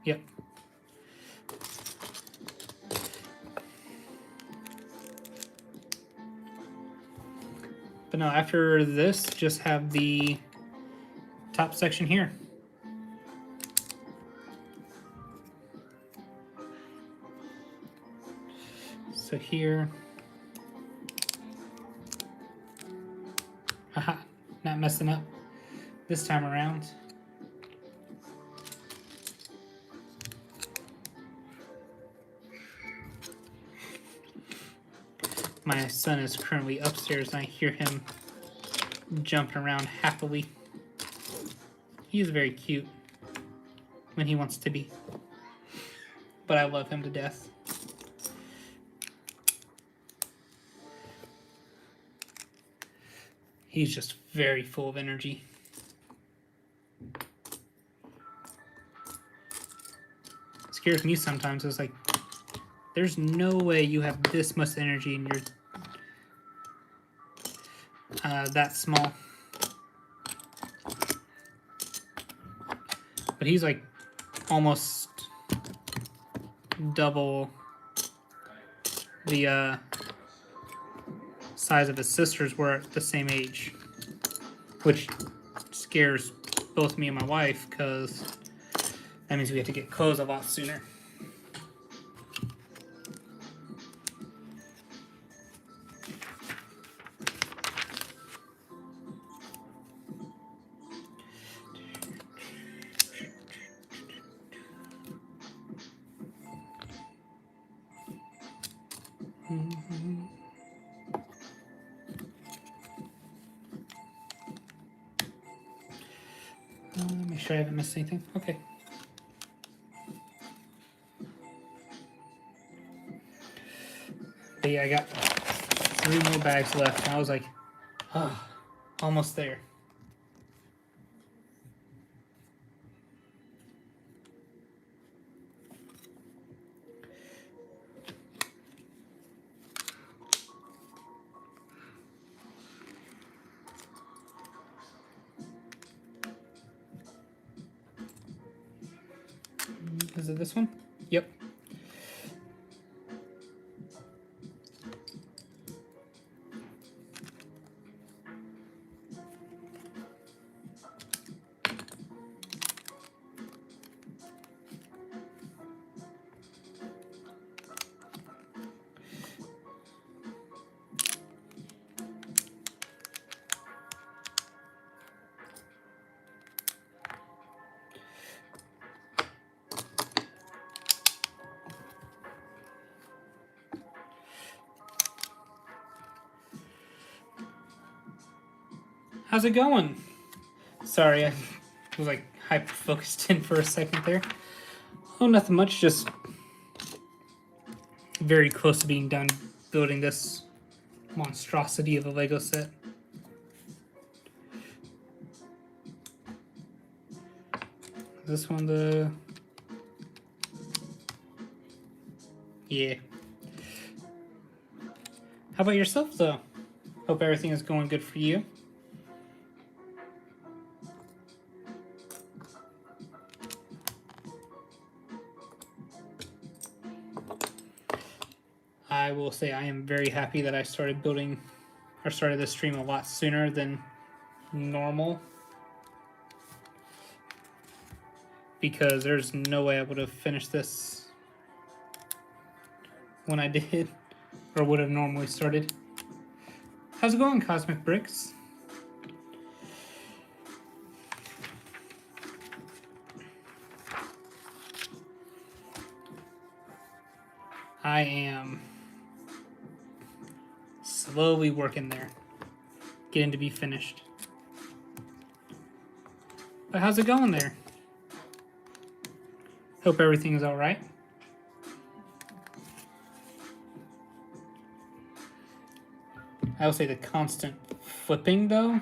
Yep. But no, after this, just have the top section here. So here. Haha, not messing up this time around. My son is currently upstairs and I hear him jumping around happily. He is very cute when he wants to be. But I love him to death. He's just very full of energy. It scares me sometimes. It's like, there's no way you have this much energy and you're that small. But he's like almost double the size of his sisters were at the same age, which scares both me and my wife because that means we have to get clothes a lot sooner. sure I haven't missed anything. Okay. But yeah, I got 3 more bags left, and I was like, oh, almost there. Is it this one? Yep. How's it going? Sorry, I was like hyper focused in for a second there. Oh, nothing much, just very close to being done building this monstrosity of a Lego set. This one the... Yeah. How about yourself, though? Hope everything is going good for you. I will say I am very happy that I started building, or started this stream a lot sooner than normal. Because there's no way I would have finished this when I did, or would have normally started. How's it going, Cosmic Bricks? I am slowly working there, getting to be finished. But how's it going there? Hope everything is all right. I will say the constant flipping, though,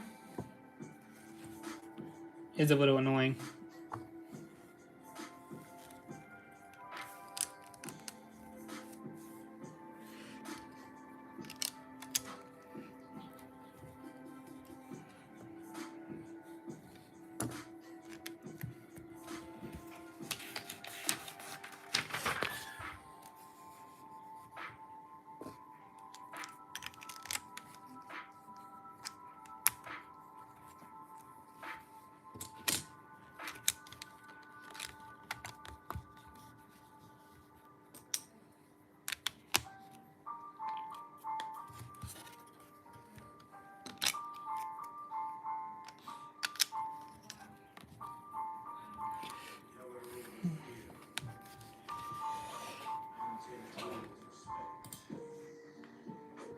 is a little annoying.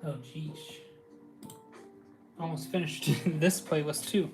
Oh, jeez. Almost finished this playlist, too.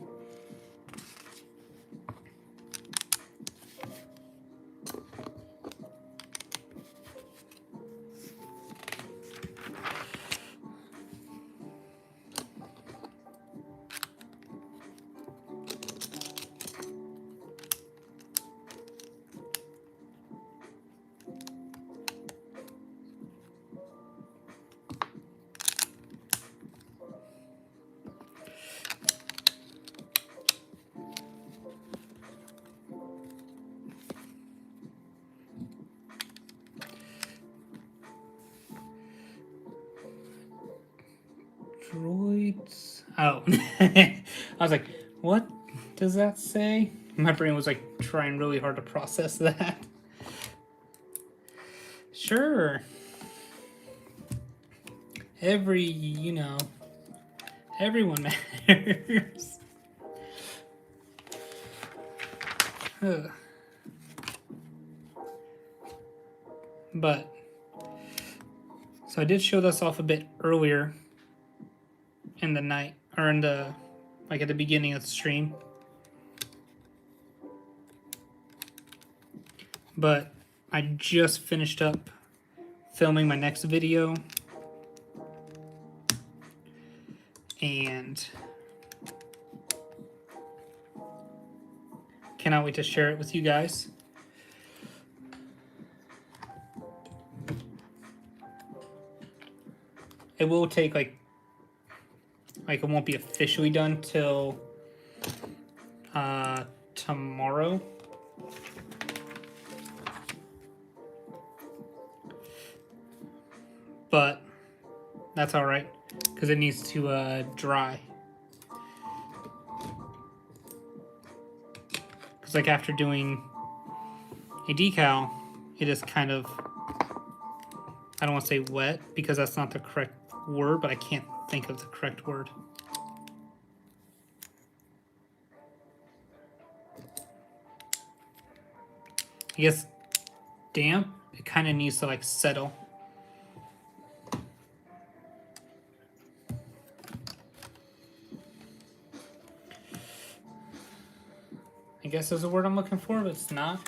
Droids. Oh. I was like, what does that say? My brain was like trying really hard to process that. Sure. Everyone matters. Ugh. But, so I did show this off a bit earlier in the night, or in the, like at the beginning of the stream. But I just finished up filming my next video, and cannot wait to share it with you guys. It will take like it won't be officially done till tomorrow. But that's all right because it needs to dry. Because like after doing a decal, it is kind of, I don't want to say wet because that's not the correct word, but I can't think of the correct word. I guess damp. It kind of needs to like settle. I guess there's a word I'm looking for, but it's not.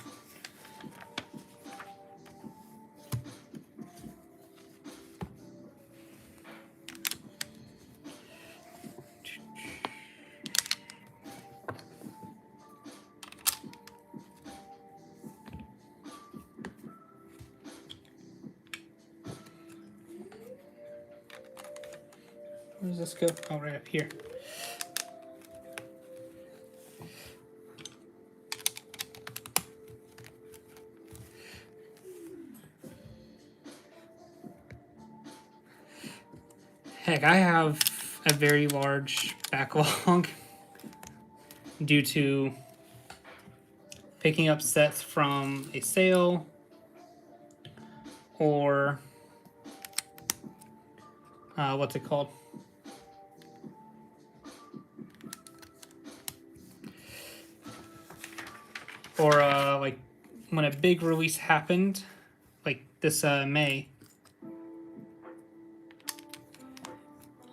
Where does this go? Oh, right up here. Heck, I have a very large backlog due to picking up sets from a sale or what's it called? Or like when a big release happened, like this May,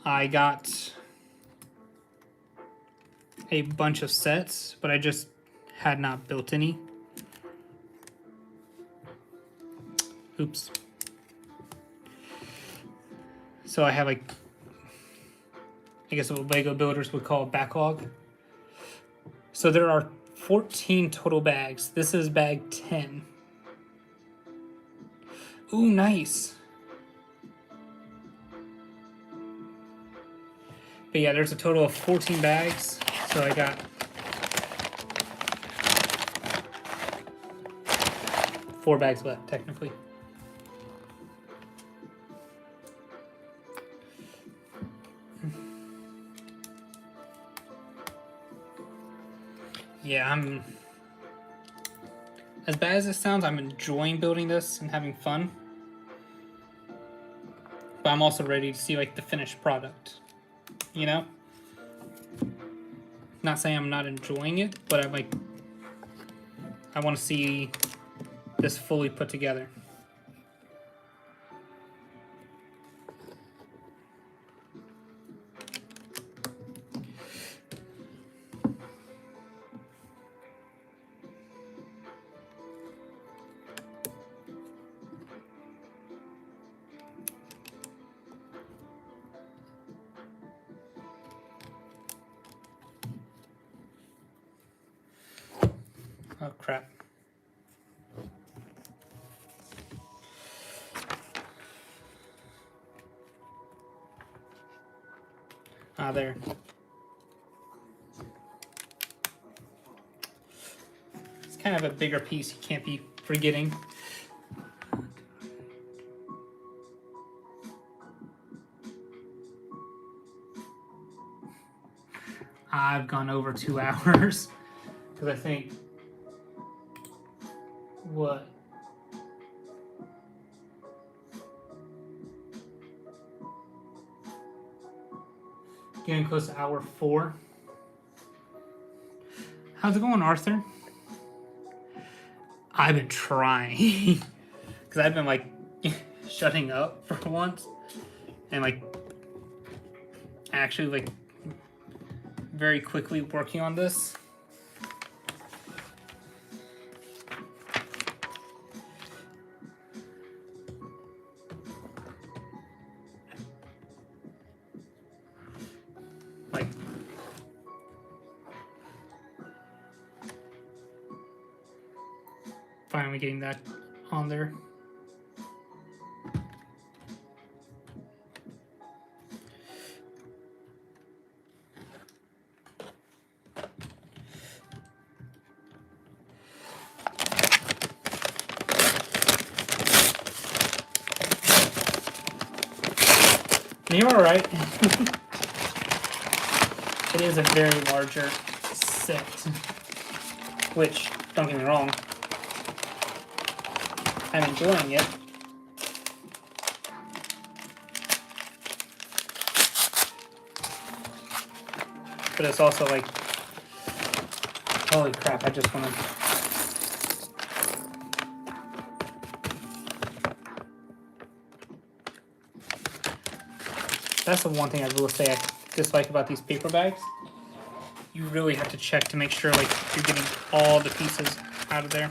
I got a bunch of sets, but I just had not built any. Oops. So I have like, I guess what Lego builders would call a backlog. So there are 14 total bags. This is bag 10. Ooh, nice. But yeah, there's a total of 14 bags. So I got 4 bags left, technically. Yeah, as bad as it sounds, I'm enjoying building this and having fun. But I'm also ready to see like the finished product, you know? Not saying I'm not enjoying it, but I'm like, I want to see this fully put together. Oh crap. Ah, there. It's kind of a bigger piece you can't be forgetting. I've gone over 2 hours because I think what? Getting close to hour 4. How's it going, Arthur? I've been trying because I've been like shutting up for once and like actually like very quickly working on this. finally getting that on there. You're alright. It is a very larger set, which, don't get me wrong, I'm enjoying it. But it's also like, holy crap, I just want to... That's the one thing I will say I dislike about these paper bags. You really have to check to make sure like you're getting all the pieces out of there.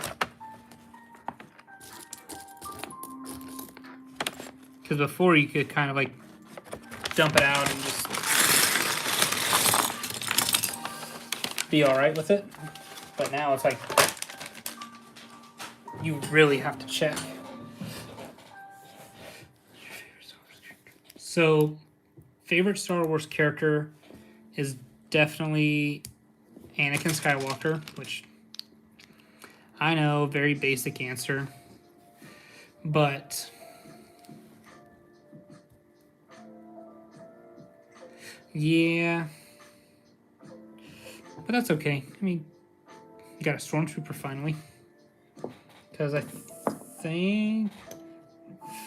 Because before you could kind of like dump it out and just be alright with it. But now it's like you really have to check. So, favorite Star Wars character is definitely Anakin Skywalker, which I know, very basic answer. But yeah. But that's okay. I mean, you got a Stormtrooper finally. Because I think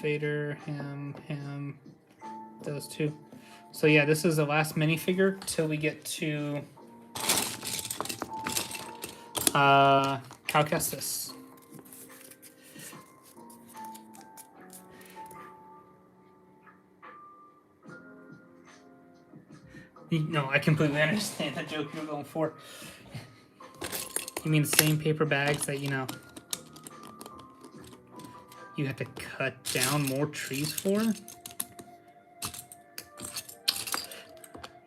Vader, him, those two. So yeah, this is the last minifigure till we get to Cal Kestis. No, I completely understand the joke you're going for. You mean the same paper bags that, you know, you have to cut down more trees for?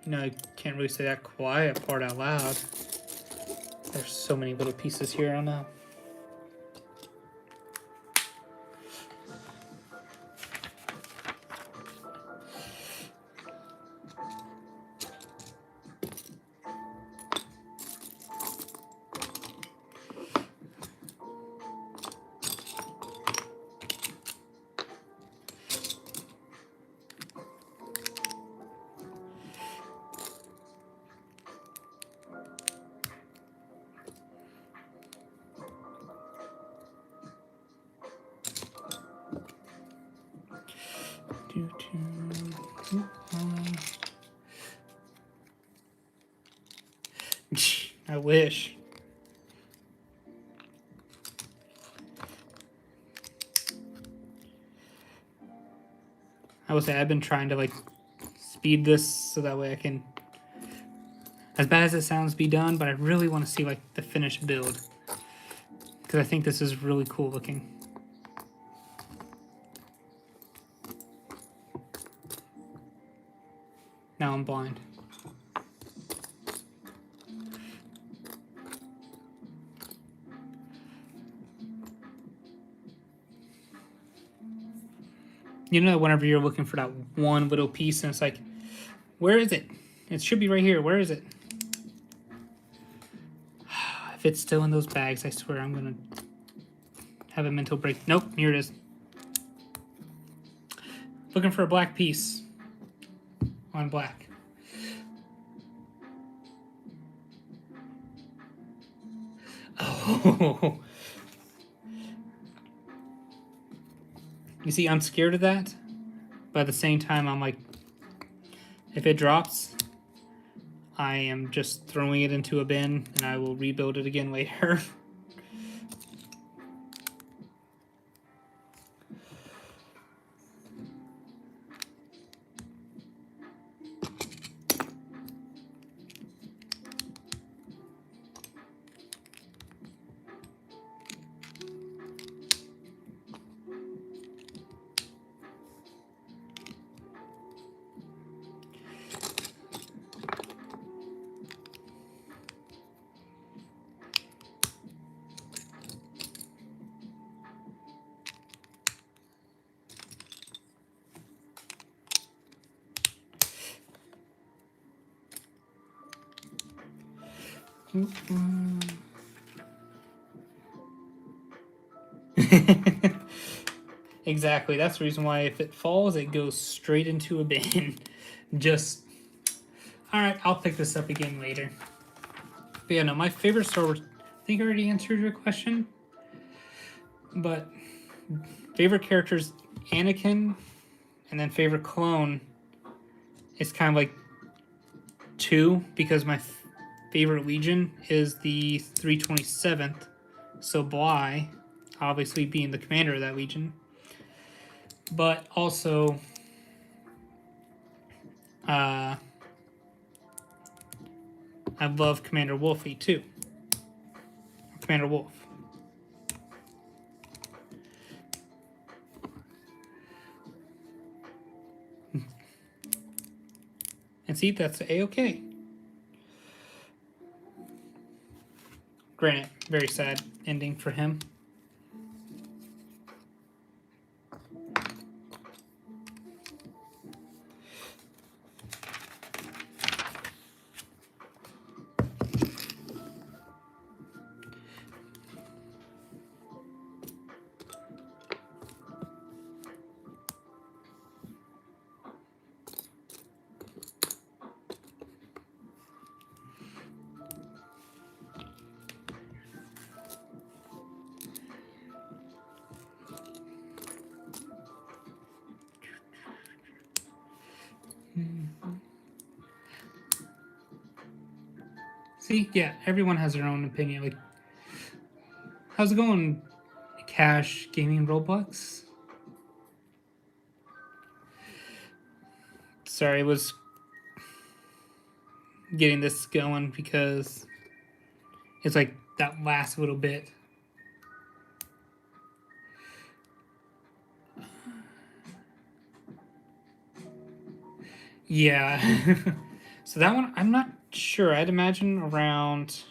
You know, I can't really say that quiet part out loud. There's so many little pieces here, I don't know. I wish. I would say I've been trying to like speed this so that way I can, as bad as it sounds, be done, but I really want to see like the finished build because I think this is really cool looking. Now I'm blind. You know, whenever you're looking for that one little piece and it's like, where is it? It should be right here. Where is it? If it's still in those bags, I swear I'm going to have a mental break. Nope, here it is. Looking for a black piece on black. Oh. You see, I'm scared of that, but at the same time, I'm like, if it drops, I am just throwing it into a bin, and I will rebuild it again later. Exactly. That's the reason why if it falls, it goes straight into a bin. Just. Alright, I'll pick this up again later. But yeah, no, my favorite Star Wars. I think I already answered your question. But favorite characters Anakin, and then favorite clone is kind of like 2, because my favorite Legion is the 327th. So Bly, obviously being the commander of that Legion. But also, I love Commander Wolfie too. Commander Wolf. And see, that's A-okay. Granted, very sad ending for him. See, yeah, everyone has their own opinion. Like, how's it going, Cash Gaming Roblox? Sorry, I was getting this going because it's like that last little bit. Yeah. So that one, I'm not sure. I'd imagine around,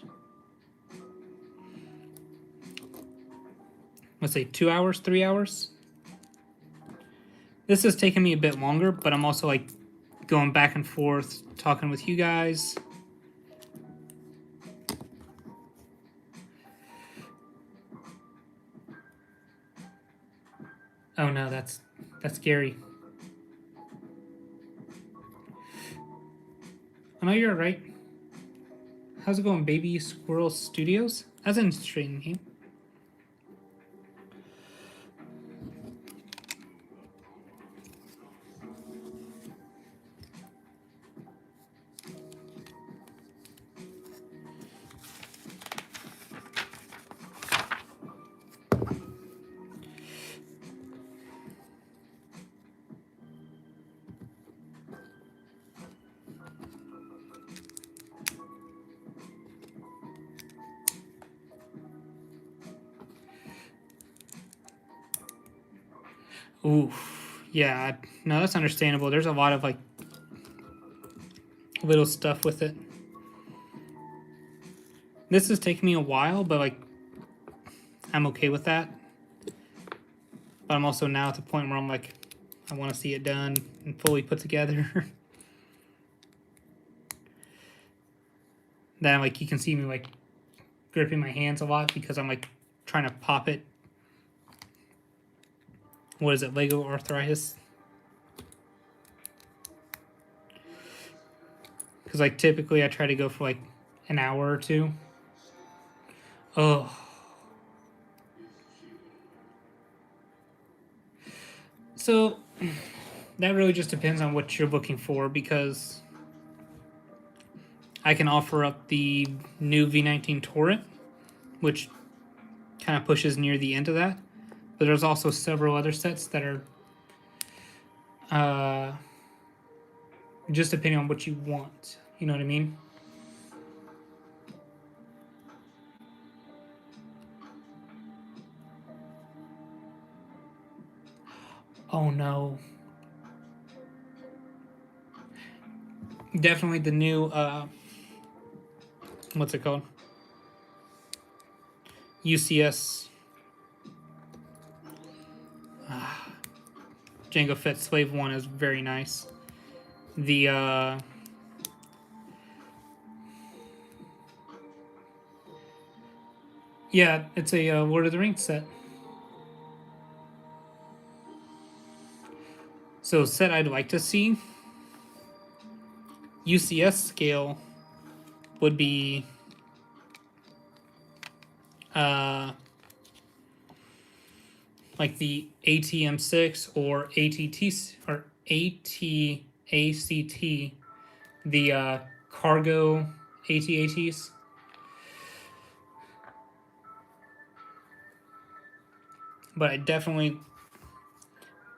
let's say 2 hours, 3 hours. This has taken me a bit longer, but I'm also like going back and forth, talking with you guys. Oh no, that's scary. I know you're right. How's it going, Baby Squirrel Studios? That's an interesting name. Oof. Yeah, no, that's understandable. There's a lot of like little stuff with it. This is taking me a while, but like I'm okay with that. But I'm also now at the point where I'm like, I want to see it done and fully put together. Then like you can see me like gripping my hands a lot because I'm like trying to pop it. What is it, Lego arthritis? Because like typically I try to go for like an hour or two. Oh. So that really just depends on what you're looking for, because I can offer up the new V19 Torrent, which kind of pushes near the end of that. But there's also several other sets that are just depending on what you want. You know what I mean? Oh no. Definitely the new, what's it called? UCS. Jango Fett Slave 1 is very nice. The, Yeah, it's a Lord of the Rings set. So set I'd like to see, UCS scale would be like the ATM6 or ATT or ATACT, the cargo ATATs. But I definitely,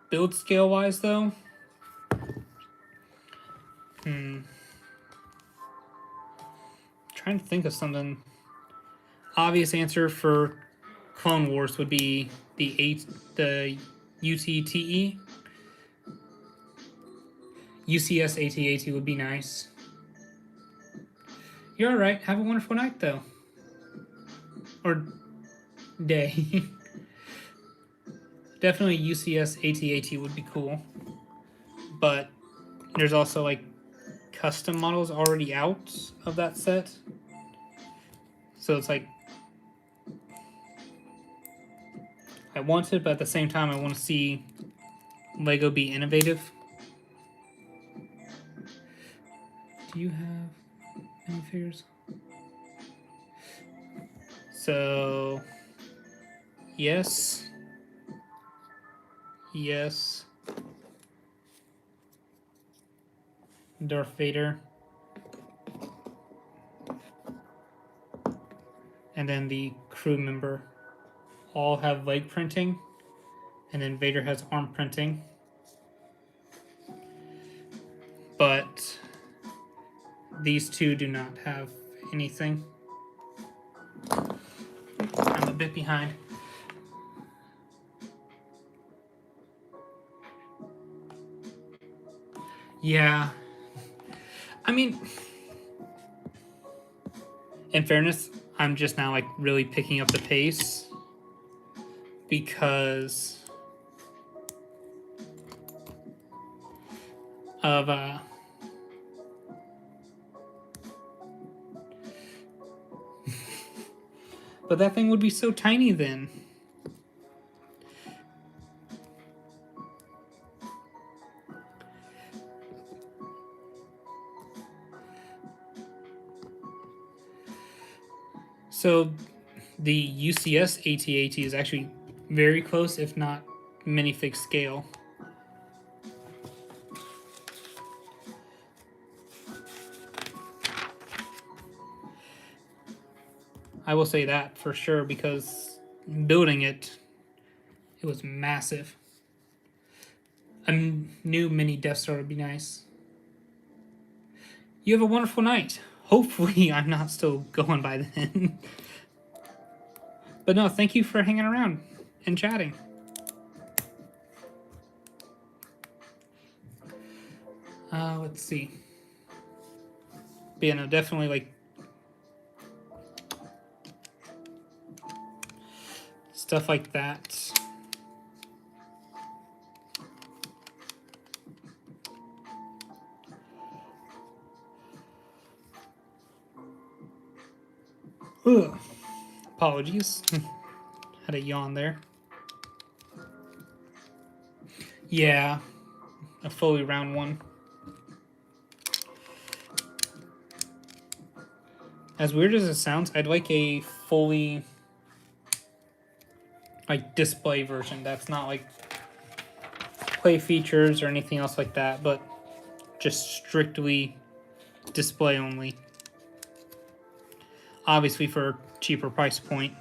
build scale wise though, trying to think of something. Obvious answer for Clone Wars would be the UTTE. UCS ATAT would be nice. You're alright. Have a wonderful night though. Or day. Definitely UCS ATAT would be cool. But there's also like custom models already out of that set. So it's like, I want it, but at the same time I want to see Lego be innovative. Do you have any figures? So yes. Yes. Darth Vader. And then the crew member all have leg printing. And then Vader has arm printing. But these two do not have anything. I'm a bit behind. Yeah. I mean, in fairness, I'm just now like really picking up the pace because of but that thing would be so tiny then. So the UCS ATAT is actually very close, if not minifig scale. I will say that for sure because building it, it was massive. A new mini Death Star would be nice. You have a wonderful night. Hopefully, I'm not still going by then. But no, thank you for hanging around and chatting. Let's see. But yeah, no, definitely like stuff like that. Ugh. Apologies. Had a yawn there. Yeah, a fully round one. As weird as it sounds, I'd like a fully like display version that's not like play features or anything else like that, but just strictly display only. Obviously for a cheaper price point.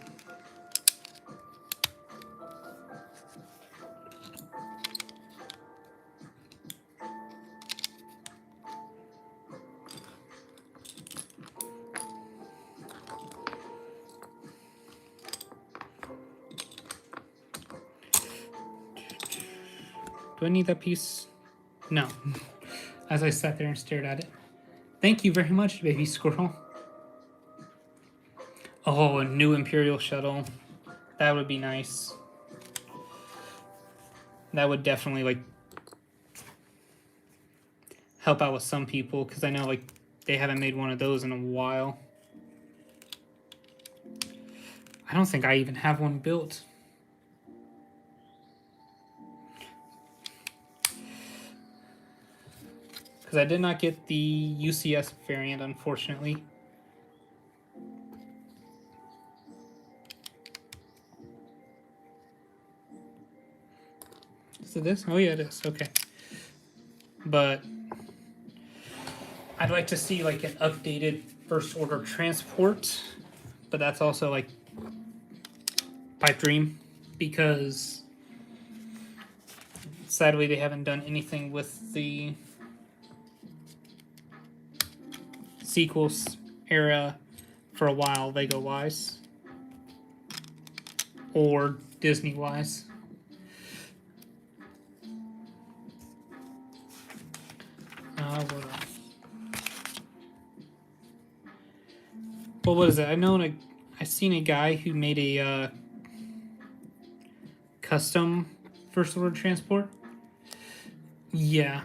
Do I need that piece? No. As I sat there and stared at it. Thank you very much, baby squirrel. Oh, a new Imperial shuttle. That would be nice. That would definitely like help out with some people because I know like they haven't made one of those in a while. I don't think I even have one built. Because I did not get the UCS variant, unfortunately. Is it this? Oh yeah, it is. Okay. But I'd like to see like an updated first order transport, but that's also like pipe dream, because sadly they haven't done anything with the sequels era for a while, Lego wise or Disney wise. What is it? I seen a guy who made a custom first order transport. Yeah.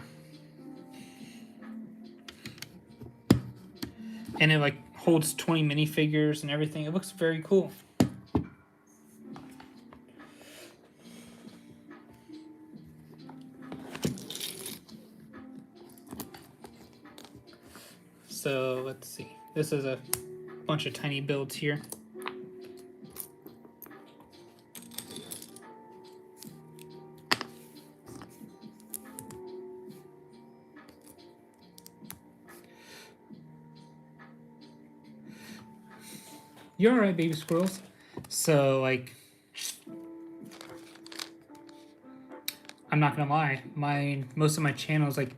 And it like holds 20 minifigures and everything. It looks very cool. So let's see. This is a bunch of tiny builds here. You're alright, baby squirrels. So, like, I'm not gonna lie, most of my channel is like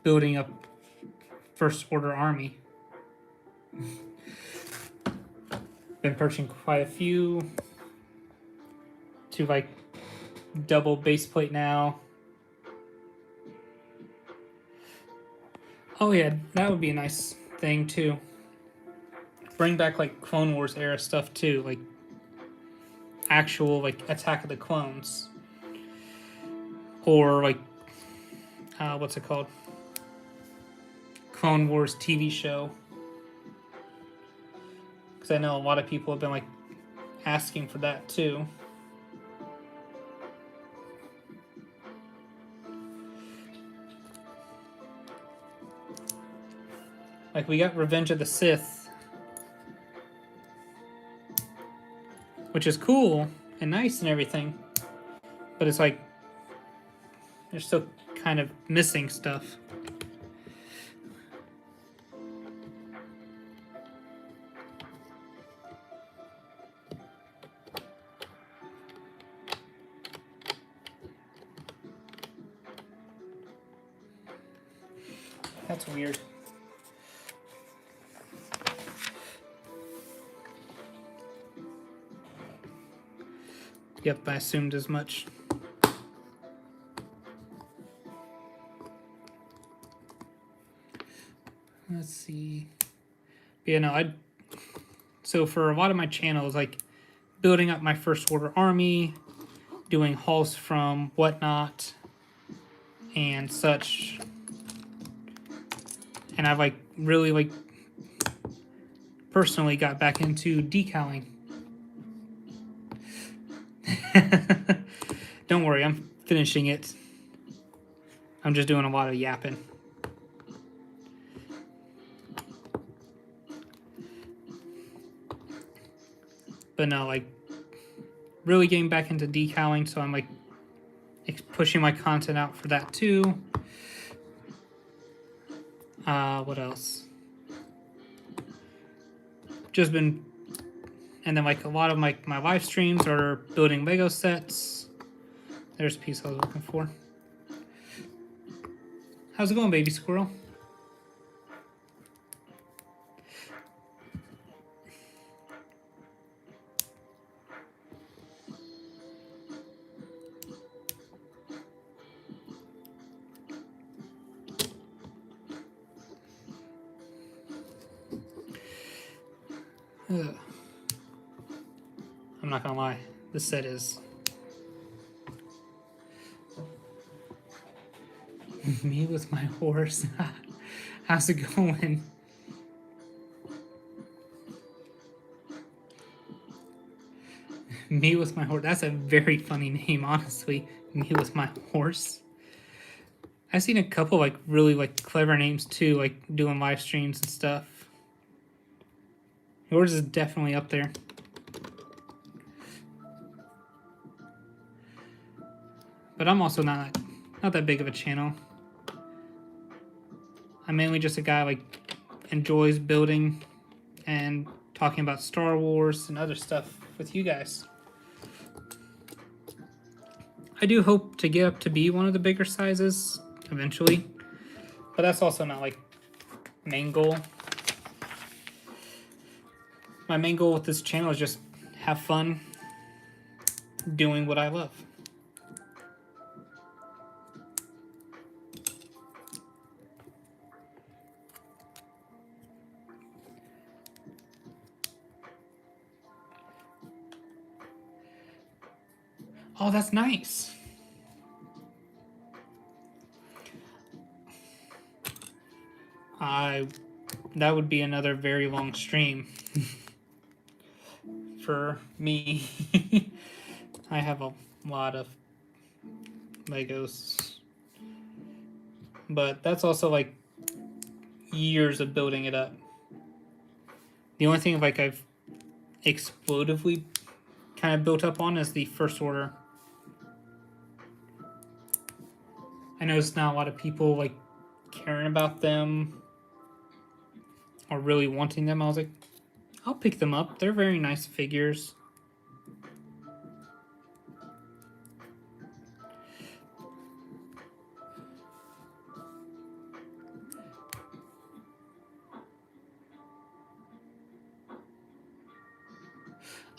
building up first order army. Been purchasing quite a few to like double base plate now. Oh yeah, that would be a nice thing too. Bring back like Clone Wars era stuff too, like actual like Attack of the Clones, or like what's it called? Clone Wars TV show. Because I know a lot of people have been like asking for that too. Like we got Revenge of the Sith, which is cool and nice and everything, but it's like they're still kind of missing stuff. That's weird. Yep, I assumed as much. Let's see. But yeah, no, so for a lot of my channels, like building up my first order army, doing hauls from Whatnot and such, and I've like really like personally got back into decaling. Don't worry, I'm finishing it. I'm just doing a lot of yapping. But no, like really getting back into decaling, so I'm like pushing my content out for that too. What else? Just been, and then like a lot of my live streams are building Lego sets. There's a piece I was looking for. How's it going, baby squirrel? Ugh. I'm not gonna lie, this set is me with my horse. How's it going? Me with my horse. That's a very funny name, honestly. Me with my horse. I've seen a couple like really like clever names too, like doing live streams and stuff. Yours is definitely up there. But I'm also not that big of a channel. I'm mainly just a guy like enjoys building and talking about Star Wars and other stuff with you guys. I do hope to get up to be one of the bigger sizes eventually, but that's also not like main goal. My main goal with this channel is just have fun doing what I love. Oh, that's nice. That would be another very long stream for me. I have a lot of Legos, but that's also like years of building it up. The only thing like I've explosively kind of built up on is the First Order. I know it's not a lot of people like caring about them or really wanting them. I was like, I'll pick them up. They're very nice figures.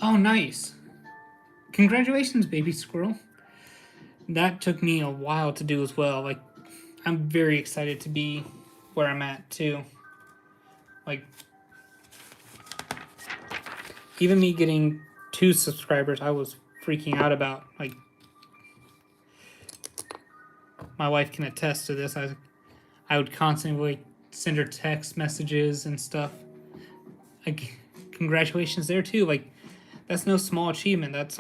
Oh, nice. Congratulations, baby squirrel. That took me a while to do as well. Like, I'm very excited to be where I'm at, too. Like, even me getting 2 subscribers, I was freaking out about. Like, my wife can attest to this. I would constantly send her text messages and stuff. Like, congratulations there, too. Like, that's no small achievement. That's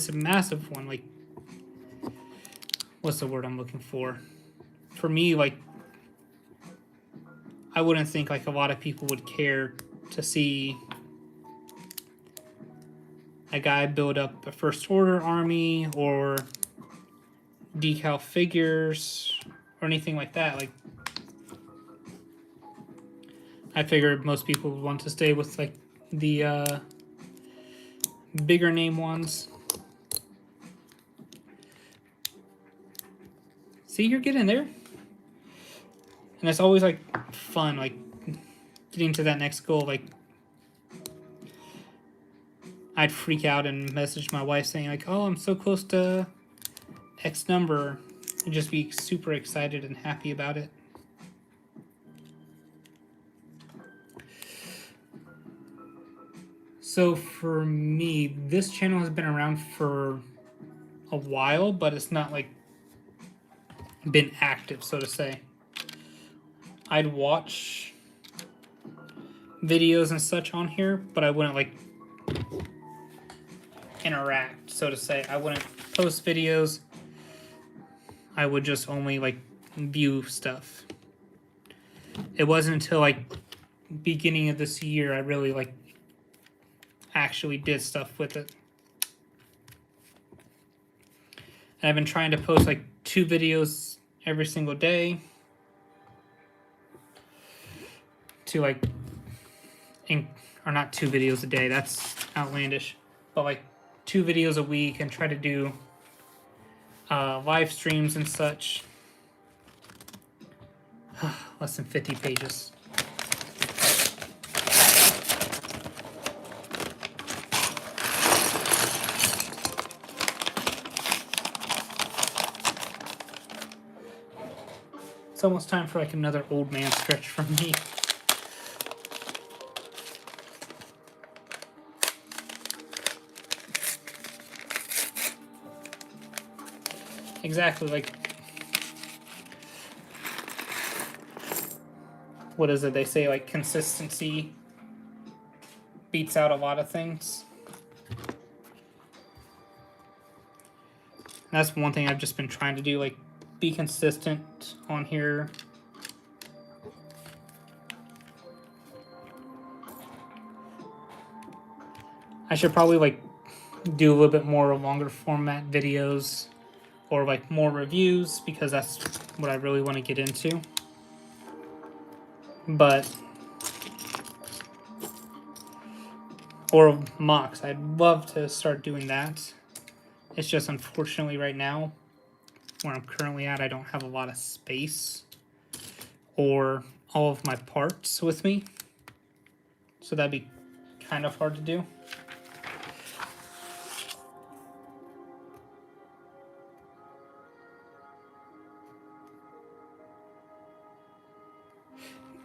a massive one. Like, what's the word I'm looking for? For me, like, I wouldn't think like a lot of people would care to see a guy build up a First Order army or decal figures or anything like that. Like, I figured most people would want to stay with like the bigger name ones. See, you're getting there. And it's always like fun, like getting to that next goal. Like, I'd freak out and message my wife saying like, "Oh, I'm so close to X number," and just be super excited and happy about it. So for me, this channel has been around for a while, but it's not like been active, so to say. I'd watch videos and such on here, but I wouldn't like interact, so to say. I wouldn't post videos. I would just only like view stuff. It wasn't until like beginning of this year I really like actually did stuff with it. And I've been trying to post like 2 videos every single day to like, or not 2 videos a day, that's outlandish, but like 2 videos a week and try to do live streams and such. Less than 50 pages. It's almost time for like another old man stretch from me. Exactly, like, what is it they say, like consistency beats out a lot of things. That's one thing I've just been trying to do, like, be consistent on here. I should probably, like, do a little bit more longer format videos or, like, more reviews, because that's what I really want to get into. But, or mocks. I'd love to start doing that. It's just unfortunately right now, where I'm currently at, I don't have a lot of space or all of my parts with me. So that'd be kind of hard to do.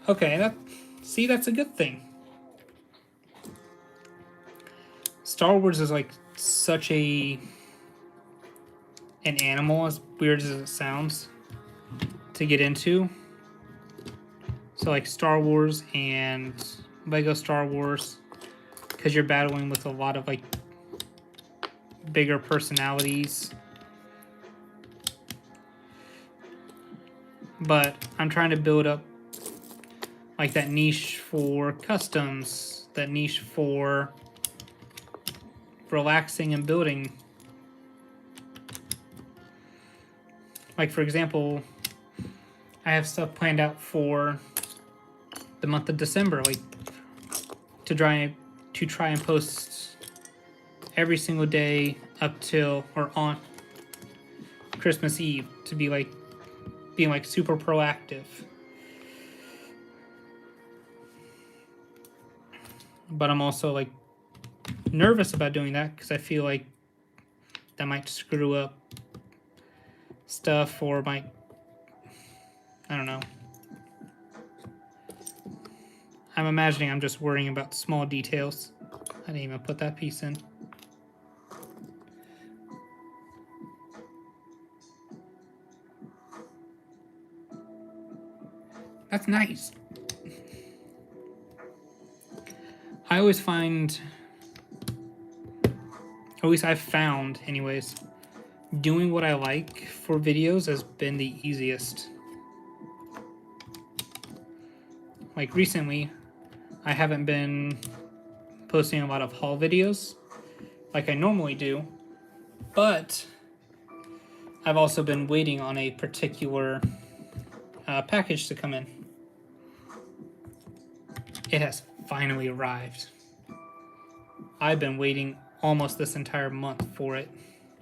Okay, that's a good thing. Star Wars is like such an animal, as weird as it sounds, to get into. So like Star Wars and Lego Star Wars, because you're battling with a lot of like bigger personalities. But I'm trying to build up like that niche for customs, that niche for relaxing and building. Like, for example, I have stuff planned out for the month of December, like to try and post every single day up till or on Christmas Eve, to be like being like super proactive. But I'm also like nervous about doing that because I feel like that might screw up stuff, or might, I don't know. I'm imagining I'm just worrying about small details. I didn't even put that piece in. That's nice. I always find, at least I've found anyways, doing what I like for videos has been the easiest. Like recently, I haven't been posting a lot of haul videos like I normally do, but I've also been waiting on a particular package to come in. It has finally arrived. I've been waiting almost this entire month for it,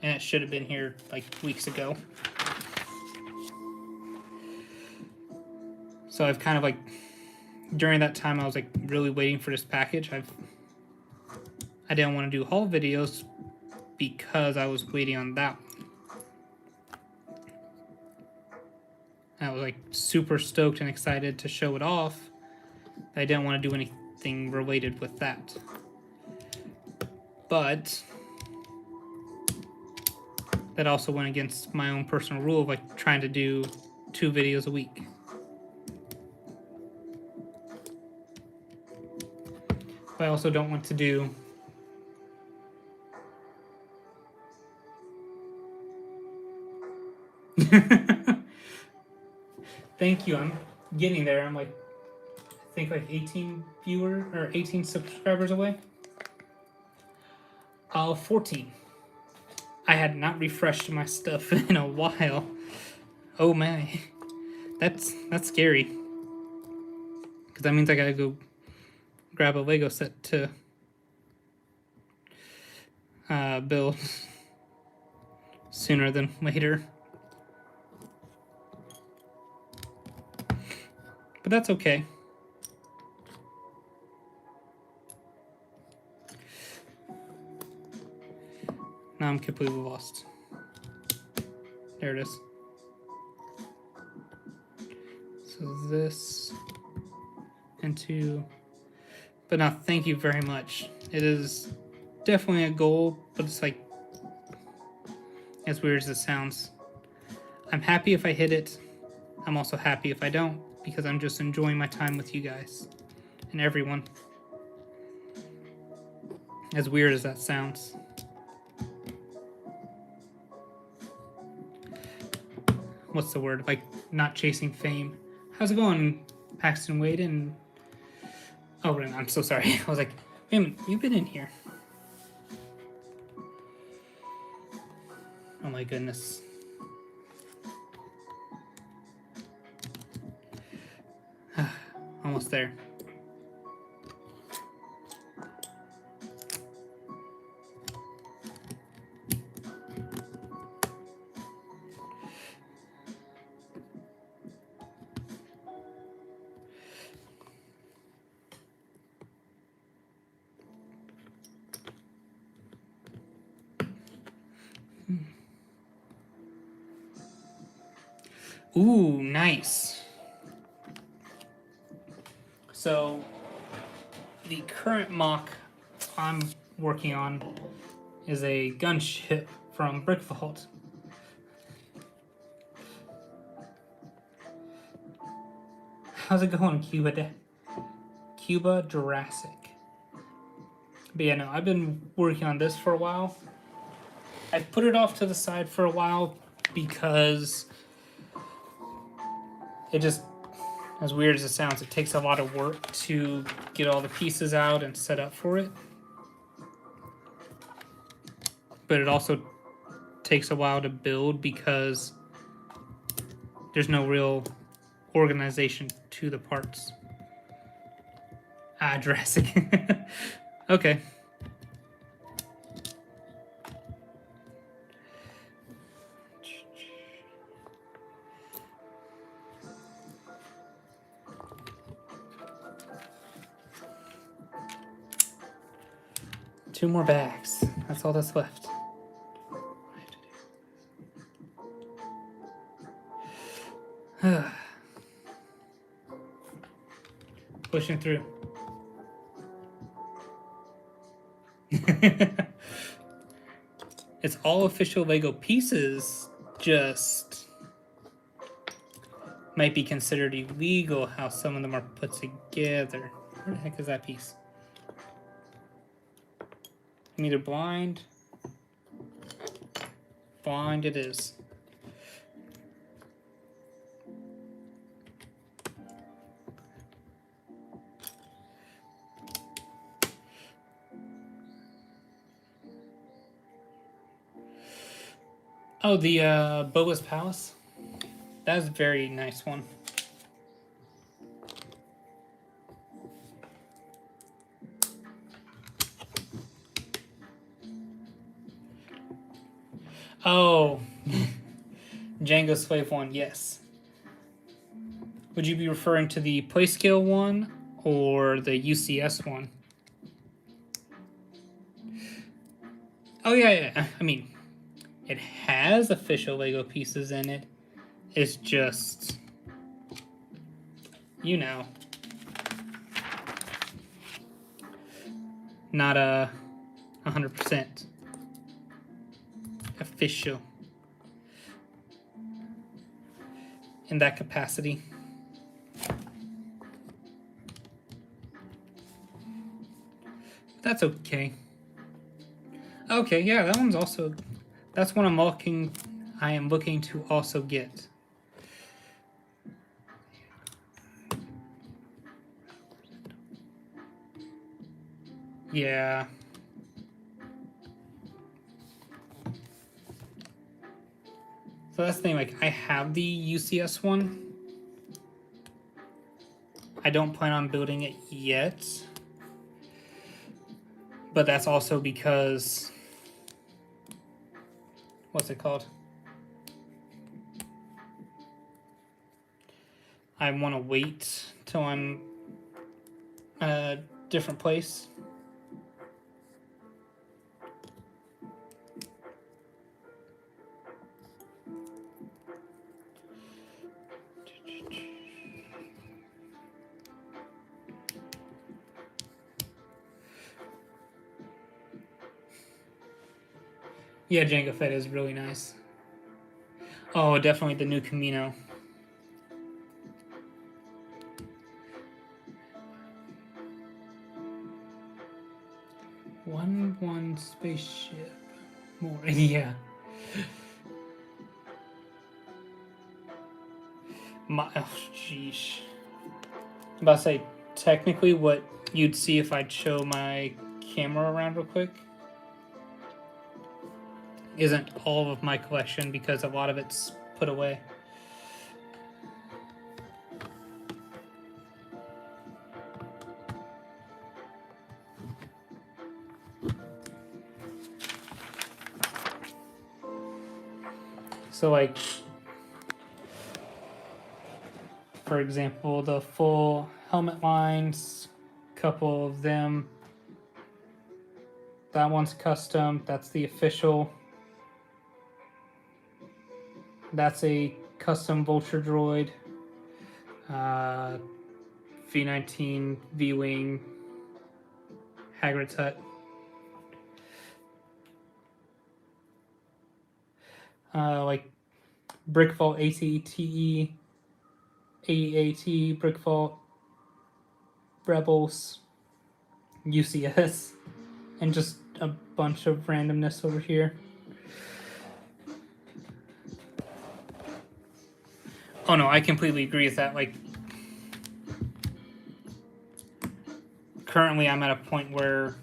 and it should have been here like weeks ago. So I've kind of like, during that time I was like really waiting for this package. I didn't want to do haul videos because I was waiting on that one. I was like super stoked and excited to show it off. I didn't want to do anything related with that. But that also went against my own personal rule of like trying to do 2 videos a week. But I also don't want to do Thank you. I'm getting there. I'm like, I think like 18 subscribers away. 14. I had not refreshed my stuff in a while. Oh my, that's scary. Because that means I gotta go grab a Lego set to build sooner than later. But that's okay. Now I'm completely lost. There it is. So this and 2. But now, thank you very much. It is definitely a goal, but it's like, as weird as it sounds, I'm happy if I hit it. I'm also happy if I don't, because I'm just enjoying my time with you guys and everyone. As weird as that sounds. what's the word? Like, not chasing fame. How's it going, Paxton Wade? And oh, Ren, I'm so sorry. I was like, wait a minute, you've been in here. Oh my goodness. Almost there. Ooh, nice. So, the current mock I'm working on is a gunship from Brickvault. How's it going, Cuba Jurassic? But yeah, no, I've been working on this for a while. I put it off to the side for a while because it just, as weird as it sounds, it takes a lot of work to get all the pieces out and set up for it. But it also takes a while to build because there's no real organization to the parts. Ah, Jurassic. Okay. Two more bags. That's all that's left. Pushing through. It's all official Lego pieces, just might be considered illegal how some of them are put together. Where the heck is that piece? Neither blind. Blind it is. Oh, the Boa's Palace. That's a very nice one. Oh, Django Slave 1, yes. Would you be referring to the Playscale one or the UCS one? Oh, yeah. I mean, it has official Lego pieces in it. It's just, you know, not 100% official in that capacity. That's okay. Okay, yeah, that one's also, that's one I am looking to also get. Yeah. So that's the thing, like, I have the UCS one. I don't plan on building it yet. But that's also because, what's it called? I want to wait till I'm in a different place. Yeah, Jango Fett is really nice. Oh, definitely the new Camino. One spaceship more. Yeah. Oh, sheesh. I'm about to say, technically, what you'd see if I'd show my camera around real quick isn't all of my collection because a lot of it's put away. So, like, for example, the full helmet lines, couple of them. That one's custom. That's the official. That's a custom Vulture droid. V19 V-Wing Hagrid's Hut. Like Brick Vault ACTE, AEAT, Brick Vault, Rebels, UCS, and just a bunch of randomness over here. Oh no, I completely agree with that. Like, currently I'm at a point where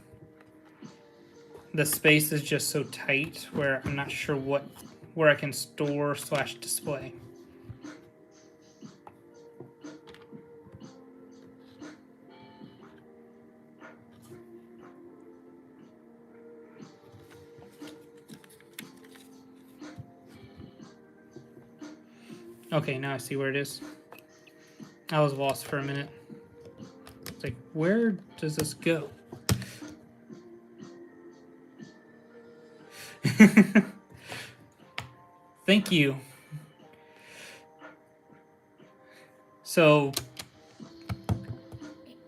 the space is just so tight where I'm not sure where I can store / display. Okay, now I see where it is. I was lost for a minute. It's like, where does this go? Thank you. So,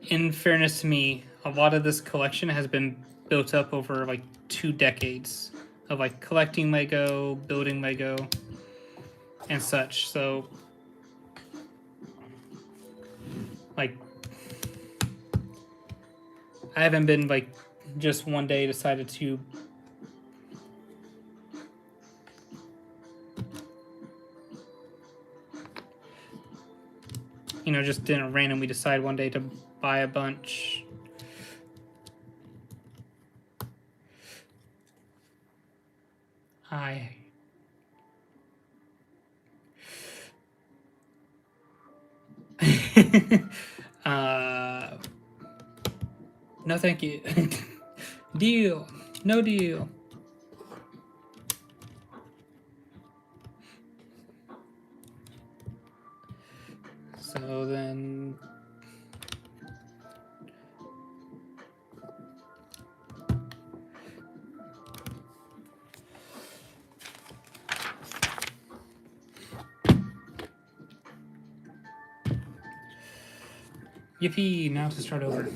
in fairness to me, a lot of this collection has been built up over like 2 decades of like collecting Lego, building Lego, and such. So, like, I haven't been like just one day decided to just didn't randomly decide one day to buy a bunch. No thank you. Deal. No deal. So then... Yippee, now to start over.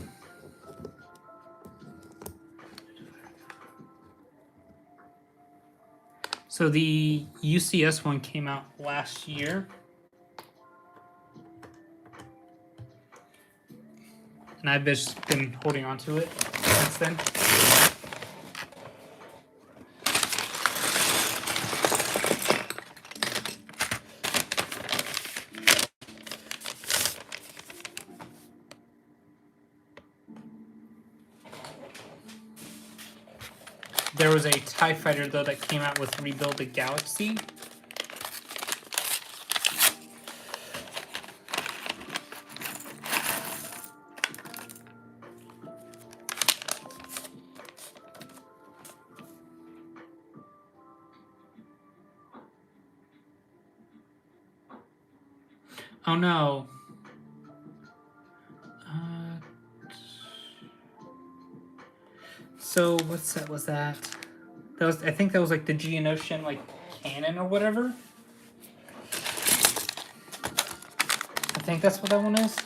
So the UCS one came out last year. And I've just been holding on to it since then. There was a TIE Fighter, though, that came out with Rebuild the Galaxy. Oh no. So what set was that? I think that was like the Geonosian like cannon or whatever. I think that's what that one is.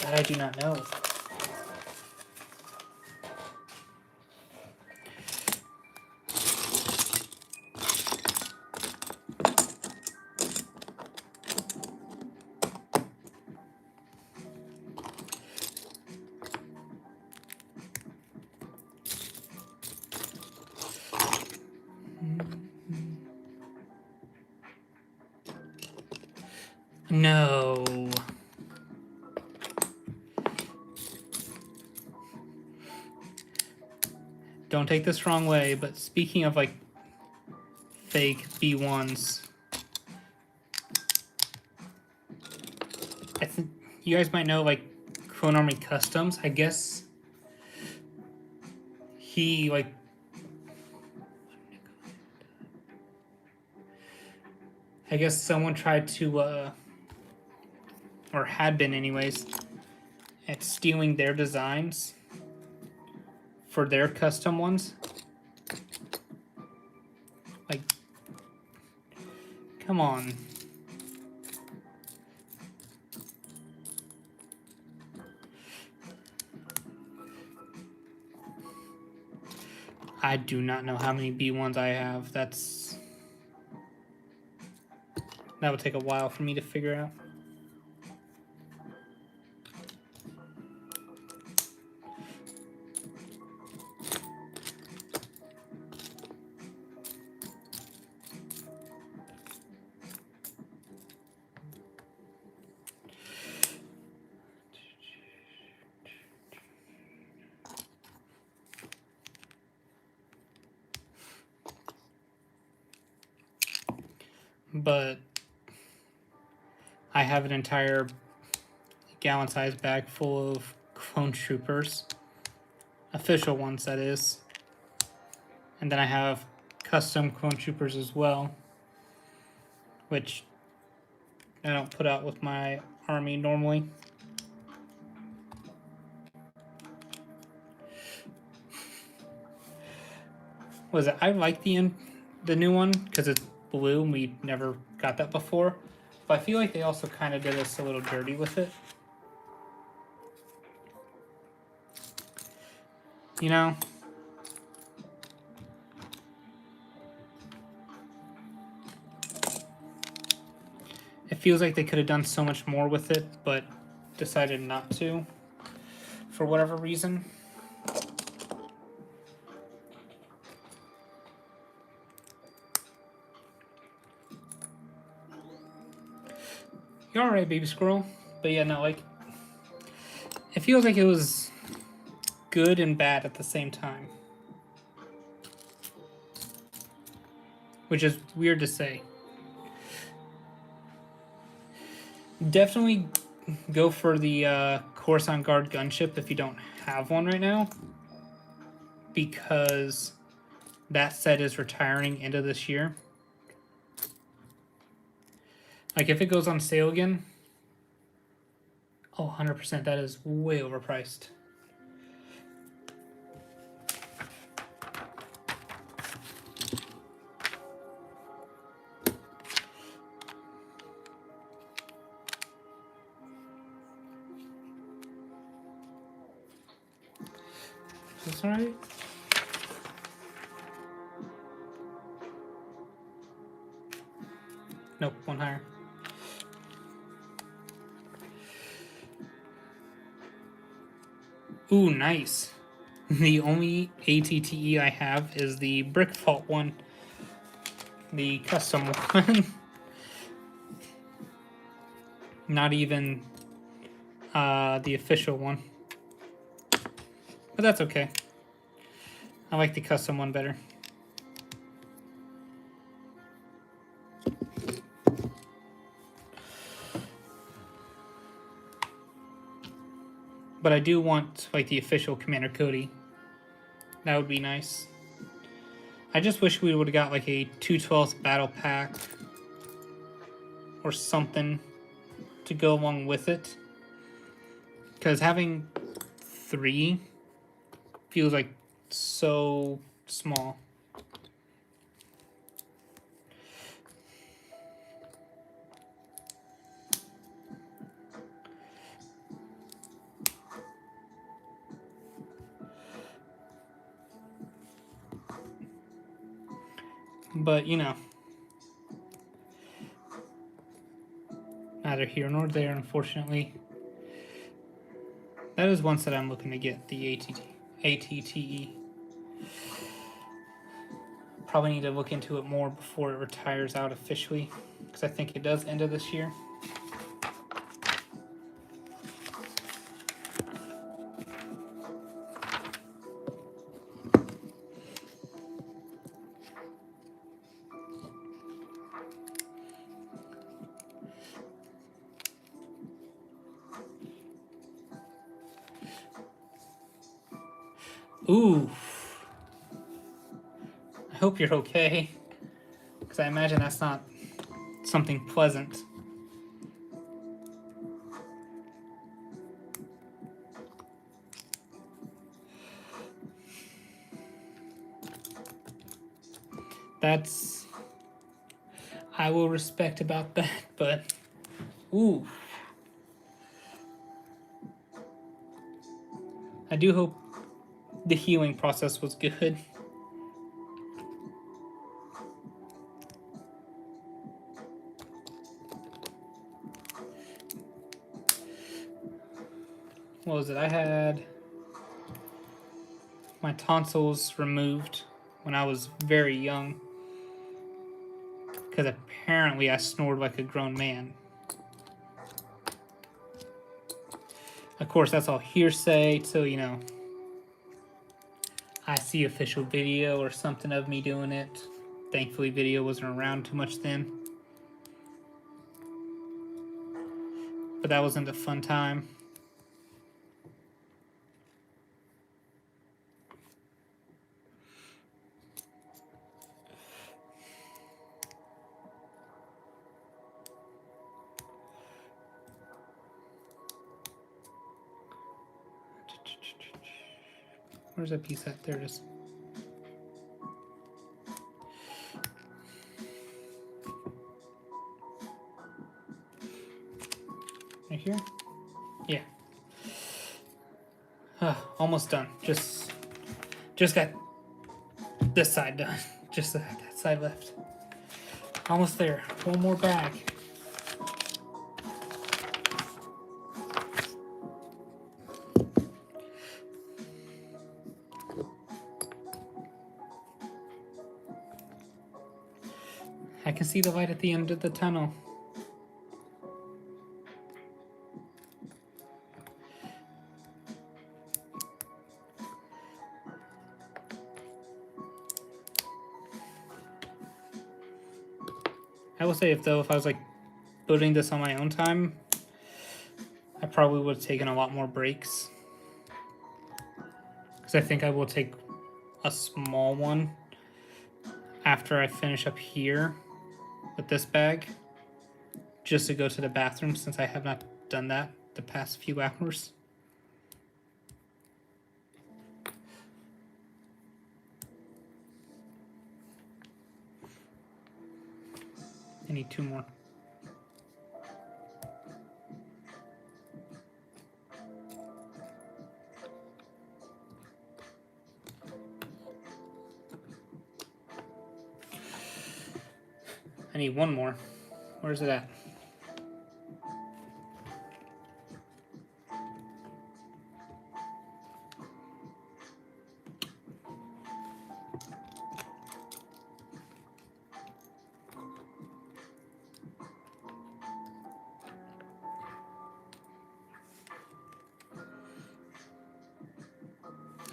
That I do not know. No. Don't take this wrong way, but speaking of like fake B1s, I think you guys might know like Clone Army Customs. I guess he like I guess someone tried to or had been anyways at stealing their designs for their custom ones. Like, come on. I do not know how many B1s I have. That would take a while for me to figure out. But I have an entire gallon-sized bag full of clone troopers. Official ones, that is. And then I have custom clone troopers as well, which I don't put out with my army normally. Was it? I like the new one because it's blue and we never got that before. But I feel like they also kind of did us a little dirty with it. You know? It feels like they could have done so much more with it, but decided not to for whatever reason. You're alright, baby squirrel. But yeah, no, like, it feels like it was good and bad at the same time. Which is weird to say. Definitely go for the Coruscant Guard gunship if you don't have one right now. Because that set is retiring end of this year. Like, if it goes on sale again, oh, 100%, that is way overpriced. Is this alright? Nope, one higher. Ooh, nice. The only ATTE I have is the Brick Fault one. The custom one. Not even the official one. But that's okay. I like the custom one better. But I do want like the official Commander Cody. That would be nice. I just wish we would have got like a 2/12 battle pack or something to go along with it. Because having 3 feels like so small. But, you know, neither here nor there, unfortunately. That is one set I'm looking to get, the ATTE. Probably need to look into it more before it retires out officially, because I think it does end of this year. Ooh. I hope you're okay. Because I imagine that's not something pleasant. That's... I will respect about that, but... Ooh. I do hope the healing process was good. What was it? I had my tonsils removed when I was very young. Because apparently I snored like a grown man. Of course, that's all hearsay, so, you know, I see official video or something of me doing it. Thankfully, video wasn't around too much then. But that wasn't a fun time. Where's that piece at? There it is. Right here? Yeah. Almost done. Just got this side done. Just that side left. Almost there. One more bag. I can see the light at the end of the tunnel. I will say if I was like building this on my own time, I probably would have taken a lot more breaks. Because I think I will take a small one after I finish up here with this bag, just to go to the bathroom since I have not done that the past few hours. I need 2 more. I need 1 more. Where's it at?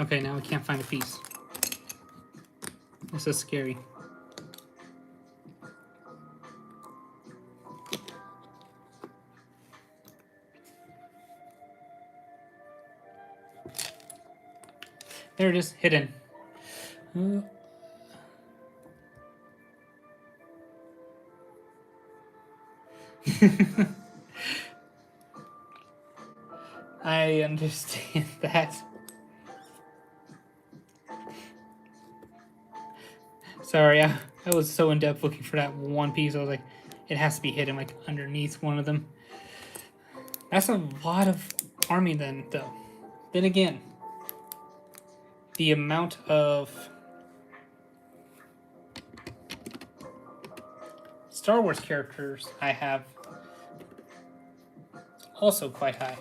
Okay, now I can't find a piece. This is scary. There it is, hidden. I understand that. Sorry, I was so in depth looking for that one piece. I was like, it has to be hidden like underneath one of them. That's a lot of army then, though. Then again, the amount of Star Wars characters I have is also quite high.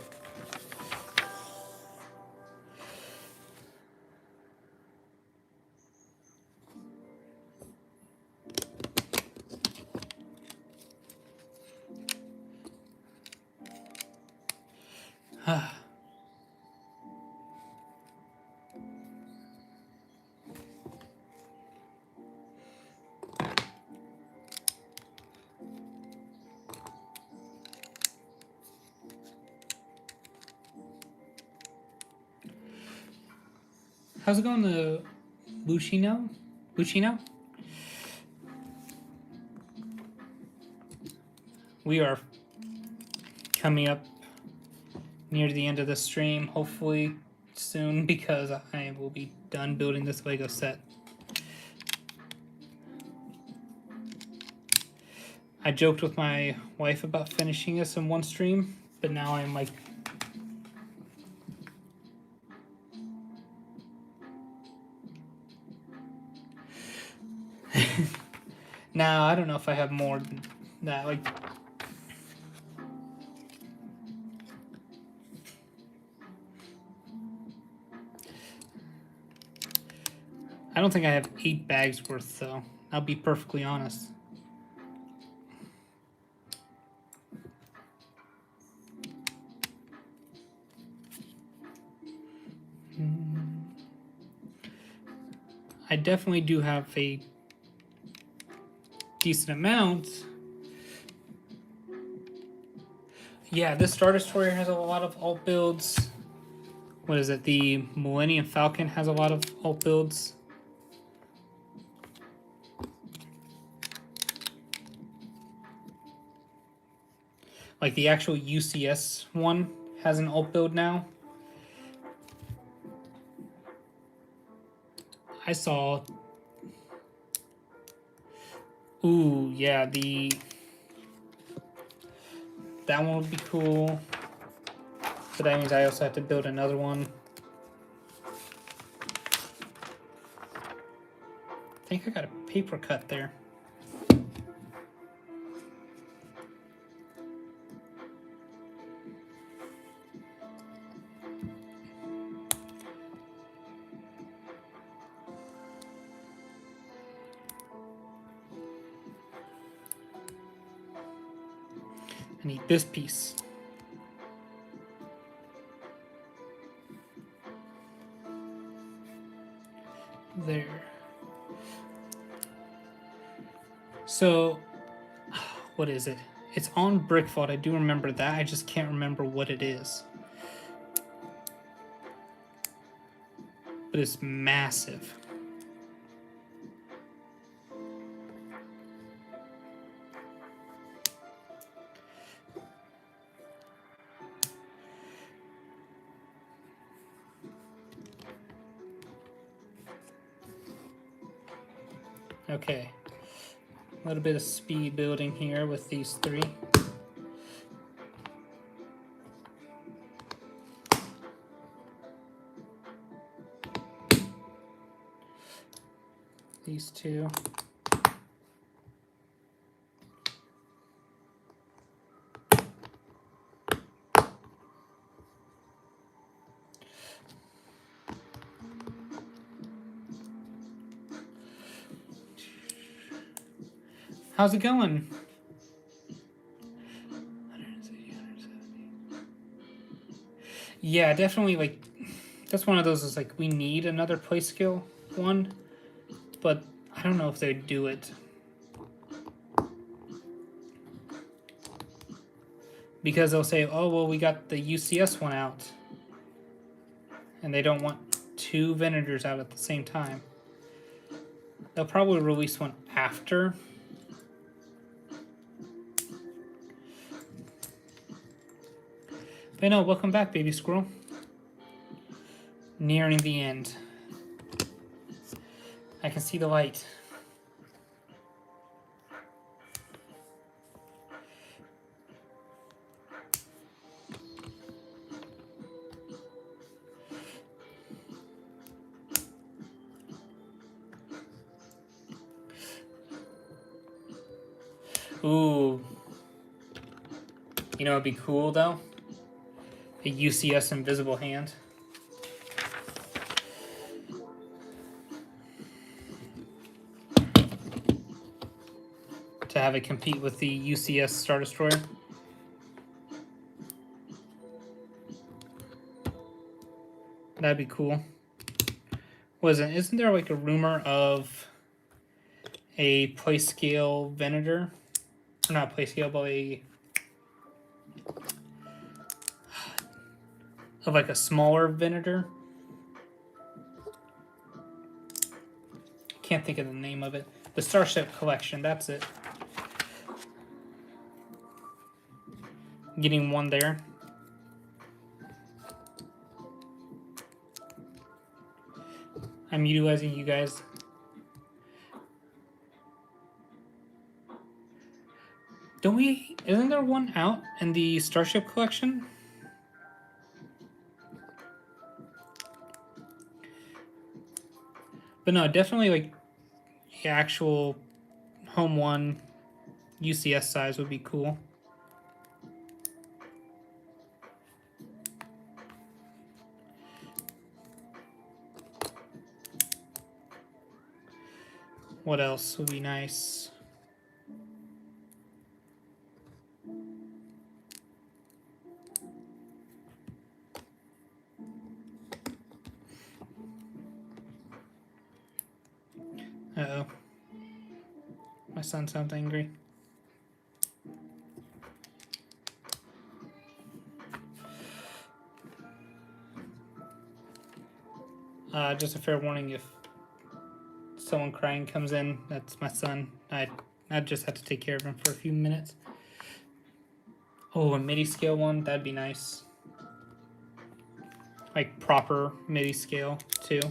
How's it going, the Bushino? Bushino? We are coming up near the end of the stream, hopefully soon, because I will be done building this Lego set. I joked with my wife about finishing this in one stream, but now I'm like... Now, I don't know if I have more than that, like... I don't think I have 8 bags worth, though. I'll be perfectly honest. I definitely do have a decent amount. Yeah, this Star Destroyer has a lot of alt builds. What is it? The Millennium Falcon has a lot of alt builds. Like the actual UCS one has an alt build now. I saw... Ooh, yeah, that one would be cool. But that means I also have to build another one. I think I got a paper cut there. I need this piece. There. So, what is it? It's on Brickvault. I do remember that. I just can't remember what it is. But it's massive. Okay, a little bit of speed building here with these 3. These 2. How's it going? 160, 170. Yeah, definitely, like, that's one of those is like, we need another play skill one, but I don't know if they'd do it. Because they'll say, oh, well, we got the UCS one out. And they don't want 2 Venators out at the same time. They'll probably release one after. But no, welcome back, baby squirrel. Nearing the end. I can see the light. Ooh. You know, it'd be cool, though? A UCS invisible hand. To have it compete with the UCS Star Destroyer. That'd be cool. Isn't there like a rumor of a play scale Venator? Or not play scale, but of like a smaller Venator can't think of the name of it. The Starship Collection, that's it. Getting one there. I'm utilizing you guys. Isn't there one out in the Starship Collection? But no, definitely like the actual home one UCS size would be cool. What else would be nice? Uh-oh. My son sounds angry. Just a fair warning, if someone crying comes in, that's my son. I just have to take care of him for a few minutes. Oh, a MIDI scale one, that'd be nice. Like proper MIDI scale too.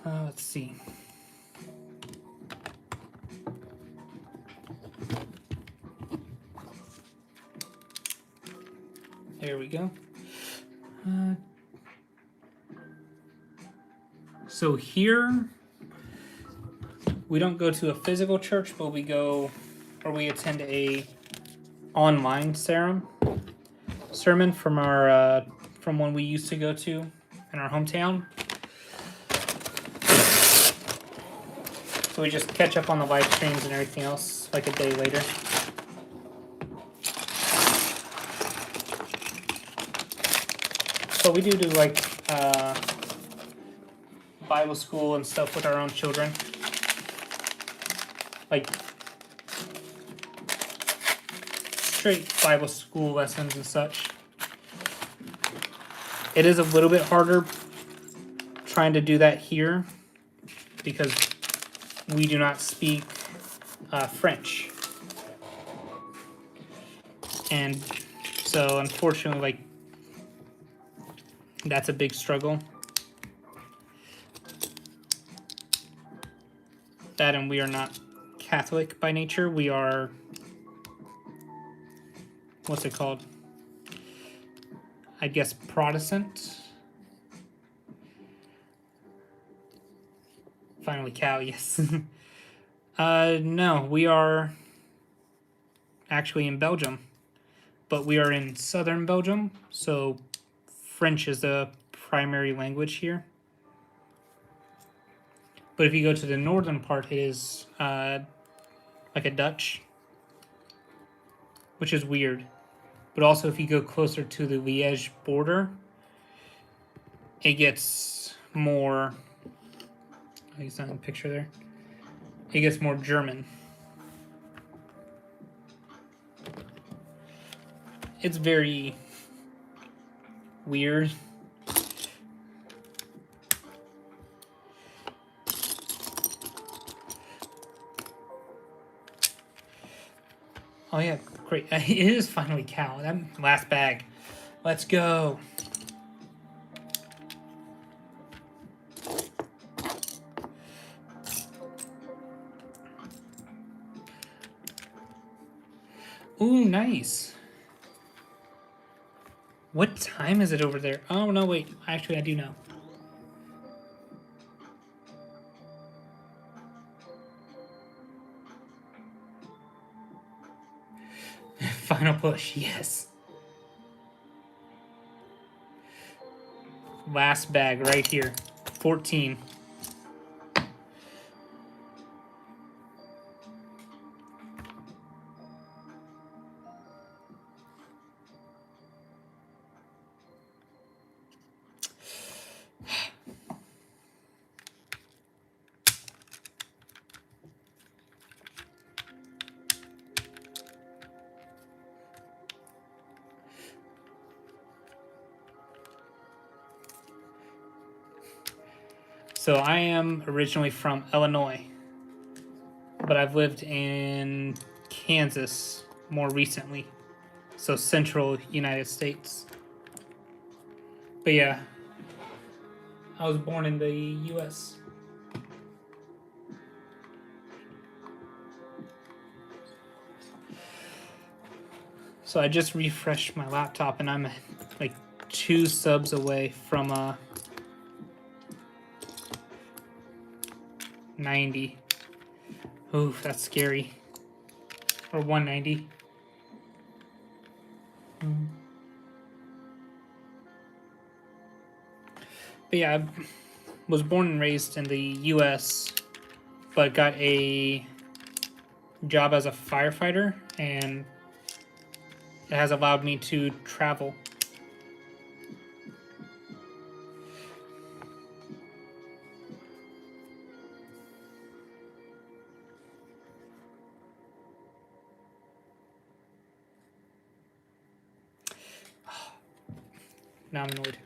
Let's see. There we go. So here, we don't go to a physical church, but we attend a online sermon from our from one we used to go to in our hometown. So we just catch up on the live streams and everything else like a day later. So we do like Bible school and stuff with our own children. Like straight Bible school lessons and such. It is a little bit harder trying to do that here because we do not speak French. And so unfortunately, like, that's a big struggle. That, and we are not Catholic by nature. We are, what's it called? I guess Protestant. Finally, cow, yes. No, we are actually in Belgium, but we are in southern Belgium, so French is the primary language here. But if you go to the northern part, it is like a Dutch, which is weird. But also, if you go closer to the Liège border, it gets more... He's not in the picture there. It gets more German. It's very weird. Oh yeah, great. It is finally cow. That last bag. Let's go. Ooh, nice. What time is it over there? Oh, no, wait. Actually, I do know. Final push, yes. Last bag right here. 14. So I am originally from Illinois, but I've lived in Kansas more recently, so central United States. But yeah, I was born in the U.S. So I just refreshed my laptop, and I'm like 2 subs away from 90. Ooh, that's scary. Or 190. But yeah, I was born and raised in the U.S., but got a job as a firefighter, and it has allowed me to travel. Now I'm annoyed.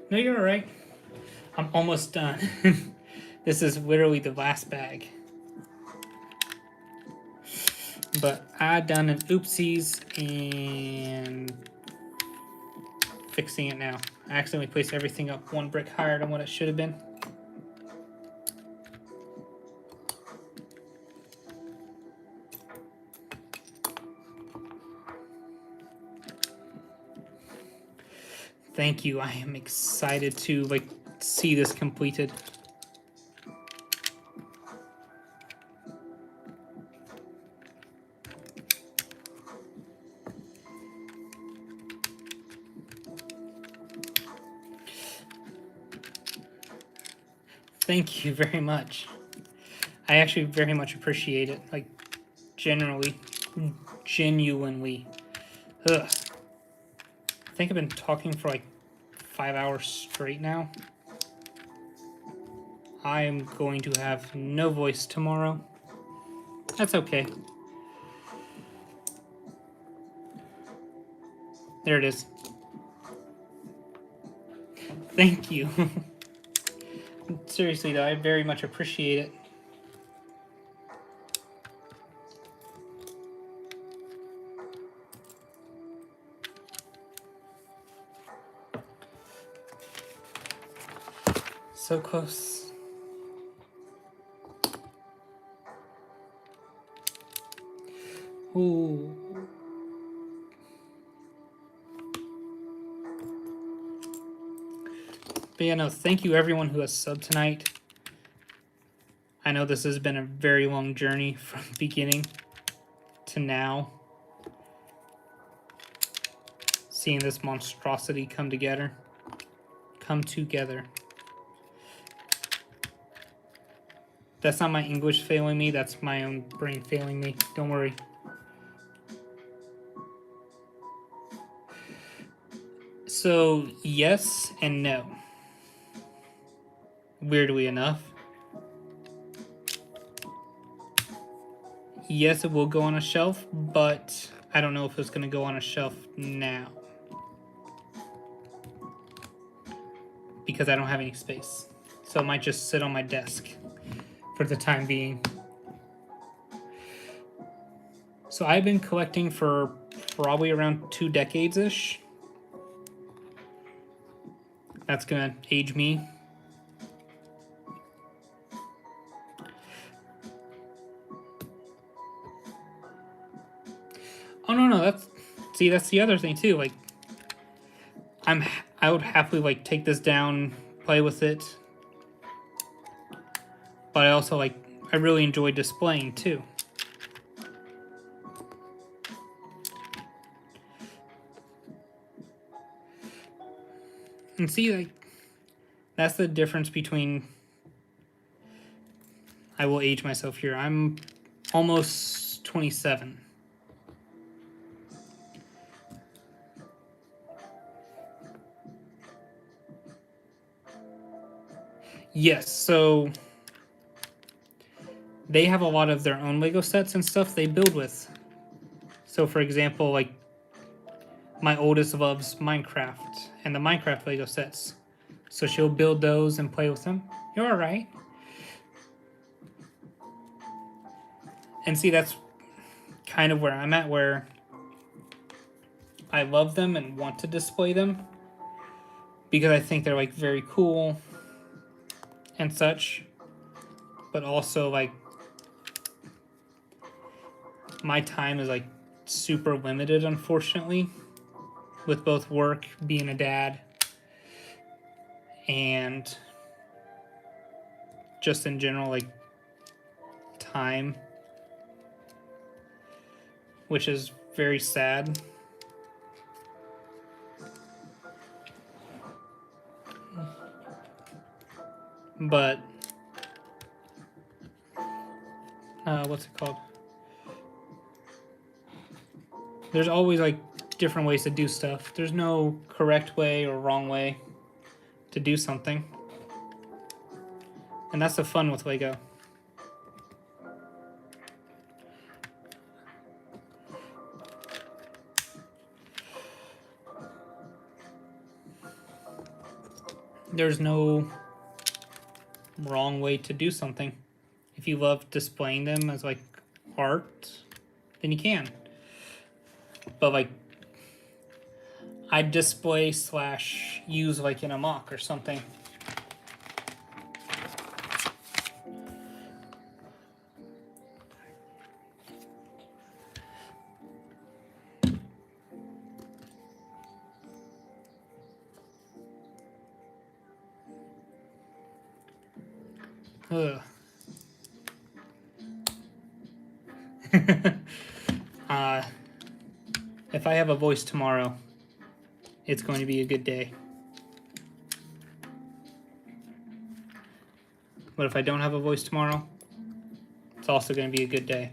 No, you're alright. I'm almost done. This is literally the last bag. But I done an oopsies and fixing it now. I accidentally placed everything up 1 brick higher than what it should have been. Thank you. I am excited to see this completed. Thank you very much. I actually very much appreciate it. Genuinely. Ugh. I think I've been talking for 5 hours straight now. I am going to have no voice tomorrow. That's okay. There it is. Thank you. Seriously though, I very much appreciate it. So close. Ooh. But yeah, no, thank you everyone who has subbed tonight. I know this has been a very long journey from beginning to now. Seeing this monstrosity come together. That's not my English failing me, that's my own brain failing me. Don't worry. So, yes and no. Weirdly enough. Yes, it will go on a shelf, but I don't know if it's going to go on a shelf now. Because I don't have any space. So it might just sit on my desk for the time being. So I've been collecting for probably around 2 decades-ish. That's gonna age me. Oh no, that's the other thing too. I would happily like take this down, play with it. But I also I really enjoy displaying too. And see, that's the difference between. I will age myself here. I'm almost 27. Yes, so they have a lot of their own Lego sets and stuff they build with. So for example, like my oldest loves Minecraft and the Minecraft Lego sets. So she'll build those and play with them. You're alright. And see, that's kind of where I'm at, where I love them and want to display them because I think they're like very cool and such. But also like my time is like super limited, unfortunately, with both work, being a dad, and just in general like time, which is very sad. But what's it called? There's always like different ways to do stuff. There's no correct way or wrong way to do something. And that's the fun with Lego. There's no wrong way to do something. If you love displaying them as like art, then you can. But like I'd display / use like in a mock or something. Ugh. If I have a voice tomorrow, it's going to be a good day. But if I don't have a voice tomorrow, it's also going to be a good day.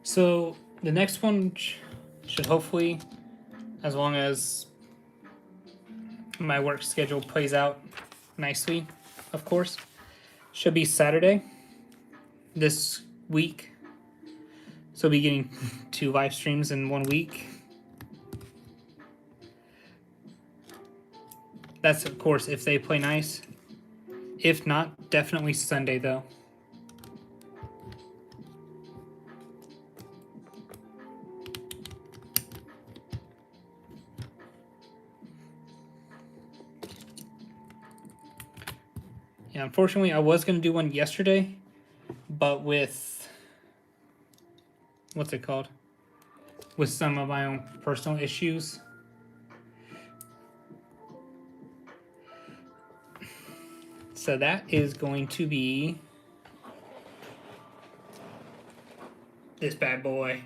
So the next one should hopefully, as long as my work schedule plays out nicely, of course, should be Saturday this week. So I'll be getting 2 live streams in 1 week. That's of course if they play nice. If not, definitely Sunday though. Yeah, unfortunately, I was going to do one yesterday, but with, what's it called? With some of my own personal issues. So that is going to be this bad boy.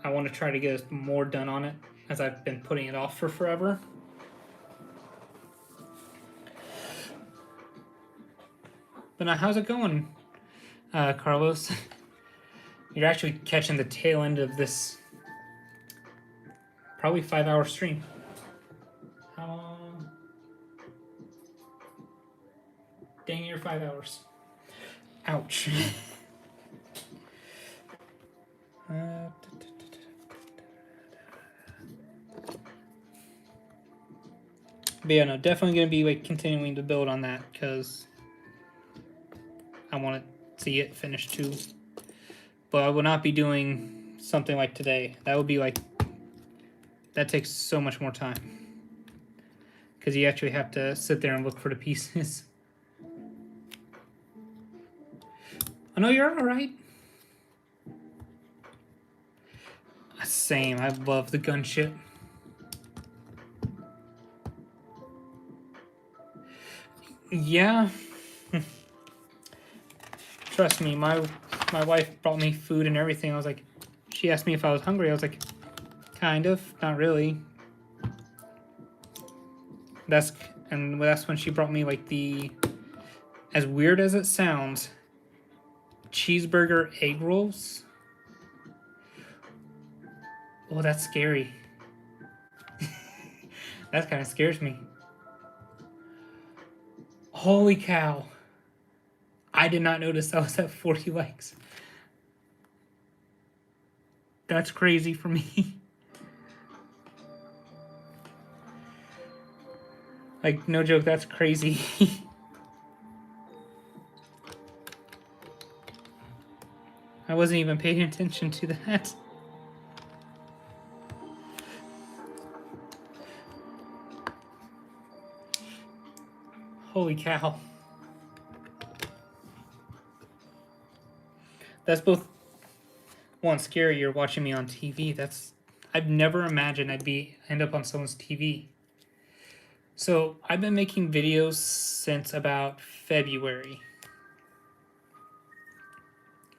I want to try to get more done on it, as I've been putting it off for forever. But now, how's it going, Carlos? You're actually catching the tail end of this probably 5-hour stream. How long? Dang near 5 hours. Ouch. But yeah, no, definitely going to be like continuing to build on that, because I want to see it finished too. But I will not be doing something like today. That would be like, that takes so much more time. Because you actually have to sit there and look for the pieces. Oh no, you're alright. Same, I love the gun shit. Yeah. Trust me, my wife brought me food and everything. I was like, she asked me if I was hungry. I was like, kind of, not really. That's when she brought me like the, as weird as it sounds, cheeseburger egg rolls. Oh, that's scary. That kind of scares me. Holy cow. I did not notice I was at 40 likes. That's crazy for me. Like, no joke, that's crazy. I wasn't even paying attention to that. Holy cow. That's both, one, scary, you're watching me on TV. That's, I've never imagined I'd end up on someone's TV. So I've been making videos since about February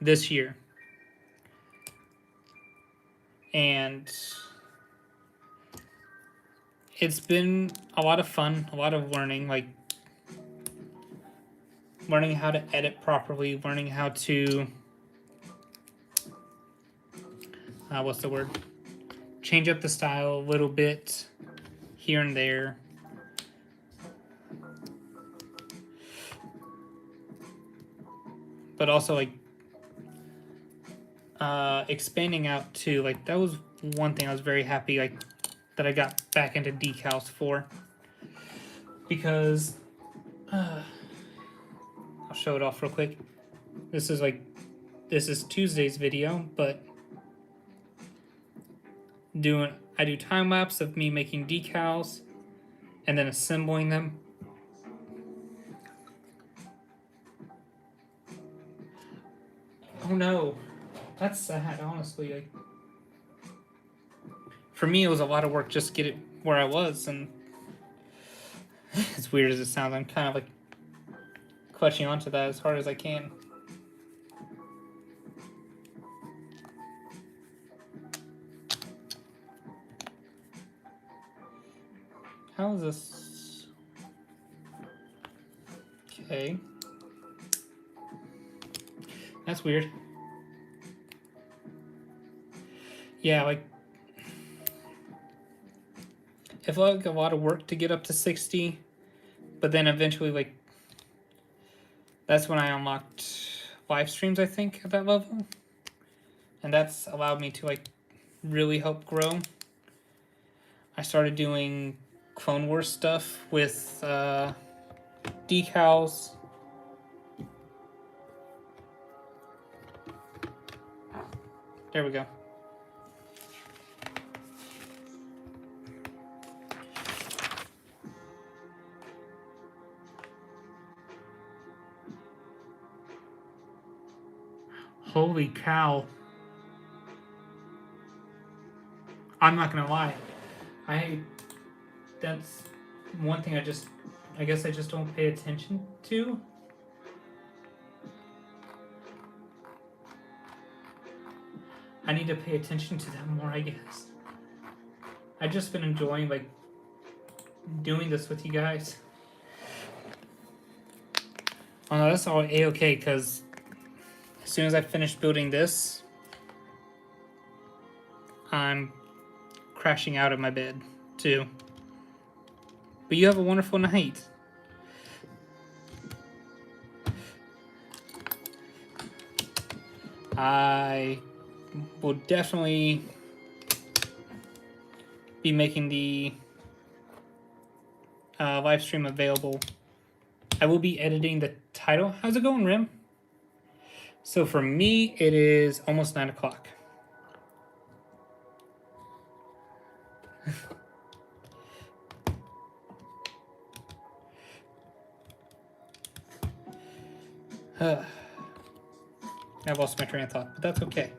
this year. And it's been a lot of fun, a lot of learning, like learning how to edit properly, learning how to, what's the word? Change up the style a little bit here and there. But also like expanding out to, like, that was one thing I was very happy like that I got back into decals for, because I'll show it off real quick. This is Tuesday's video, but I do time lapse of me making decals and then assembling them. Oh no, that's sad, honestly. Like, for me, it was a lot of work just to get it where I was, and as weird as it sounds, I'm kind of like clutching onto that as hard as I can. How is this? Okay. That's weird. Yeah, like, it felt like a lot of work to get up to 60, but then eventually, like, that's when I unlocked live streams, I think, at that level. And that's allowed me to, like, really help grow. I started doing Clone Wars stuff with decals. There we go. Holy cow. I'm not gonna lie. That's one thing I guess I just don't pay attention to. I need to pay attention to them more, I guess. I've just been enjoying, like, doing this with you guys. Oh no, that's all A-okay, because as soon as I finish building this, I'm crashing out of my bed, too. But you have a wonderful night. I will definitely be making the live stream available. I will be editing the title. How's it going, Rim? So for me, it is almost 9 o'clock. I lost my train of thought, but that's okay.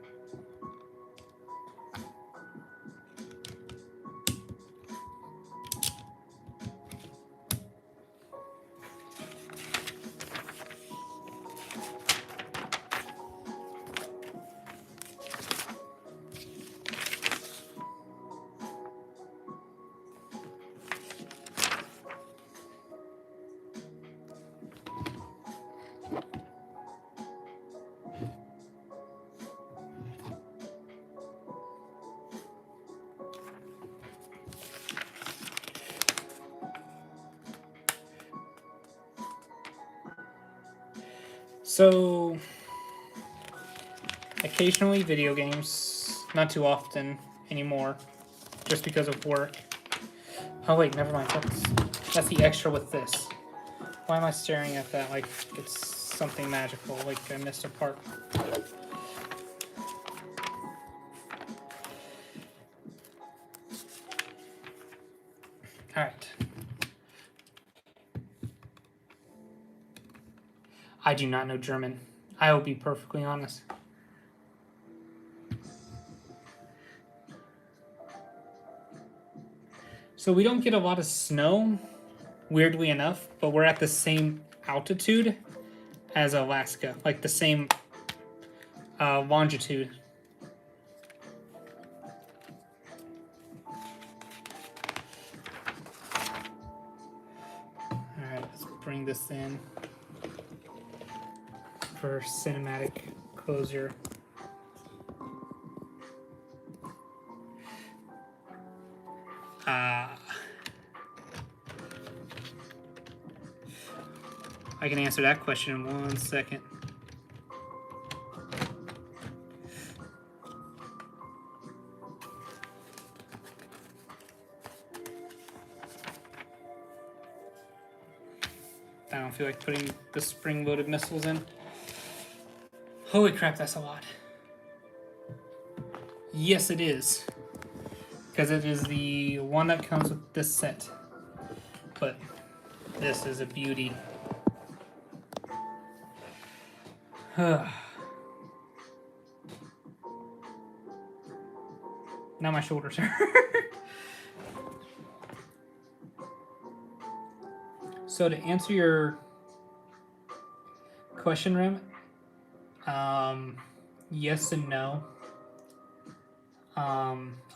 So, occasionally video games, not too often anymore, just because of work. Oh wait, never mind. That's the extra with this. Why am I staring at that like it's something magical, like I missed a part? Alright. I do not know German. I will be perfectly honest. So we don't get a lot of snow, weirdly enough, but we're at the same altitude as Alaska, like the same longitude. Alright, let's bring this in for cinematic closure. I can answer that question in 1 second. I don't feel like putting the spring-loaded missiles in. Holy crap, that's a lot. Yes, it is. Because it is the one that comes with this set. But this is a beauty. Now my shoulders hurt. So to answer your question, Rim, yes and no.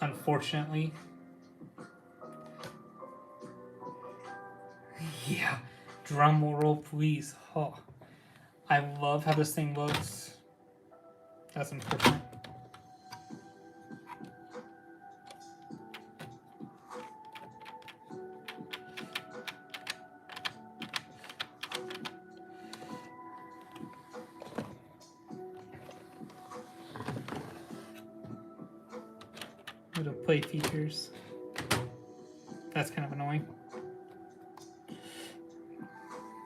Unfortunately. Yeah, drum roll please. Oh, I love how this thing looks. That's unfortunate. Little play features. That's kind of annoying.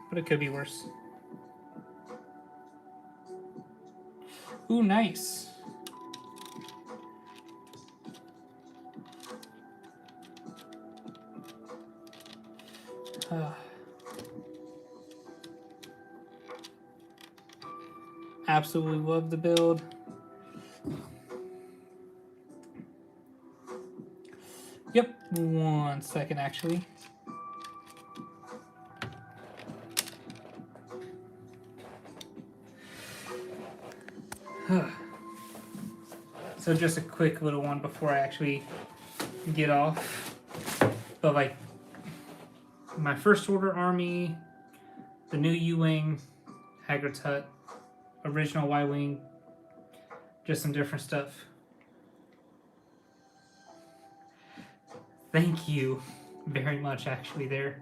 But it could be worse. Ooh, nice. Absolutely love the build. Yep, 1 second actually. So just a quick little one before I actually get off. But like my first order army, the new U-Wing, Hagrid's Hut, original Y-Wing, just some different stuff. Thank you very much actually there.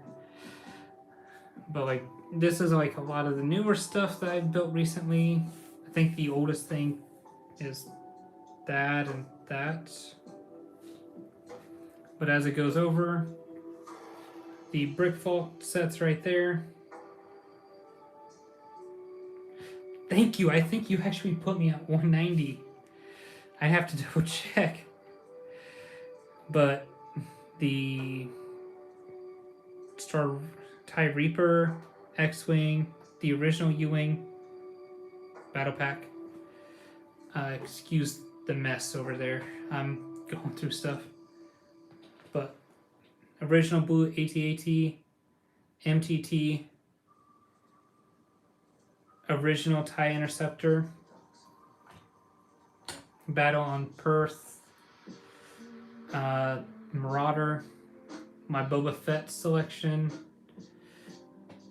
But like this is like a lot of the newer stuff that I've built recently. I think the oldest thing is that and that. But as it goes over, the brick vault sets right there. Thank you. I think you actually put me at 190. I have to double check. But the Star TIE Reaper, X-Wing, the original U-Wing Battle Pack. Excuse the mess over there. I'm going through stuff. But original blue AT-AT, MTT, original TIE Interceptor, Battle on Perth, Marauder, my Boba Fett selection,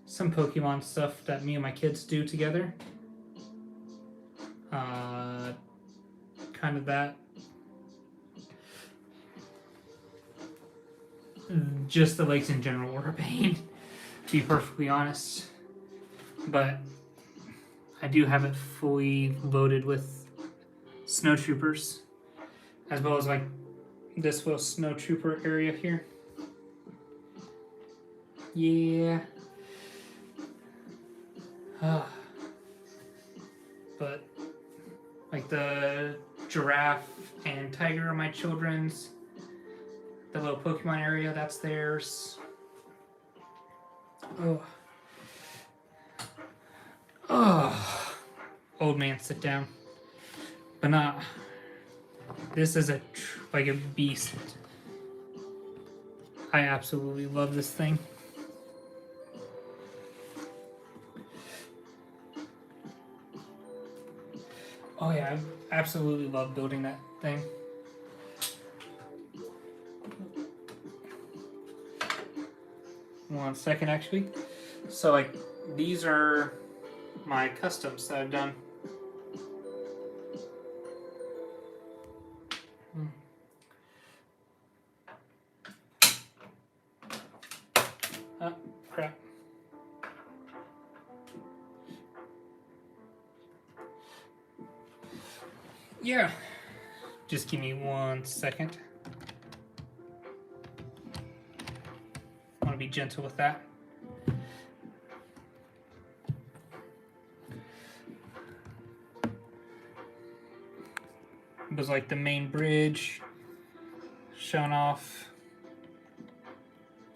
some Pokemon stuff that me and my kids do together. Kind of that. Just the legs in general were a pain, to be perfectly honest. But I do have it fully loaded with snowtroopers, as well as like this little snowtrooper area here. Yeah. But like the giraffe and tiger are my children's. The little Pokemon area, that's theirs. Oh. Old man, sit down. But not. This is like a beast. I absolutely love this thing. Oh yeah, I absolutely love building that thing. One second, actually. So like, these are my customs that I've done. Oh, crap. Yeah. Just give me 1 second. I want to be gentle with that. It was like the main bridge shown off.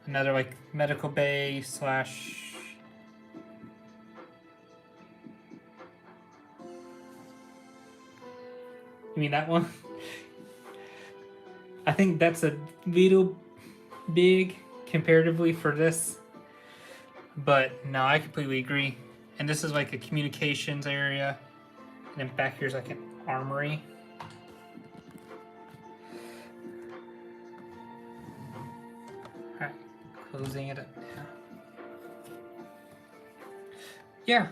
Another like medical bay slash You mean that one? I think that's a little big comparatively for this. But no, I completely agree. And this is like a communications area. And then back here's like an armory. Alright, closing it up now. Yeah.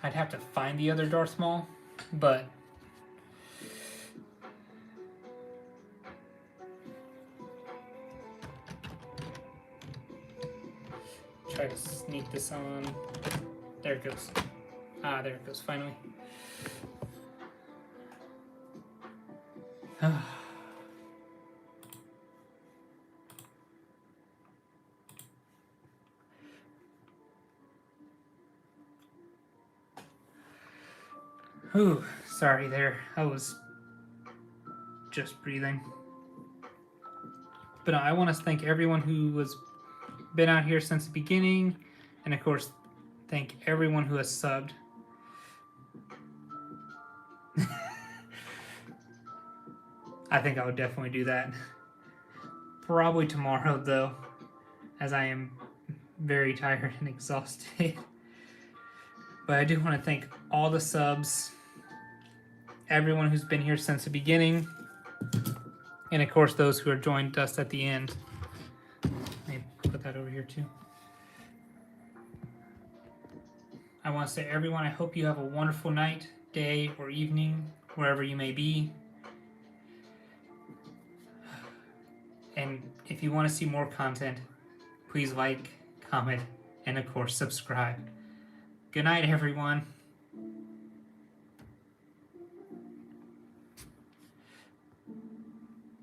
I'd have to find the other Darth Maul, but try to sneak this on. There it goes. Ah, there it goes, finally. Ooh, sorry there. I was just breathing. But no, I want to thank everyone who has been out here since the beginning. And of course, thank everyone who has subbed. I think I would definitely do that. Probably tomorrow, though, as I am very tired and exhausted. But I do want to thank all the subs, everyone who's been here since the beginning, and of course those who are joined us at the end. Let me put that over here too. I want to say, everyone, I hope you have a wonderful night, day, or evening, wherever you may be. And if you want to see more content, please like, comment, and of course subscribe. Good night, everyone.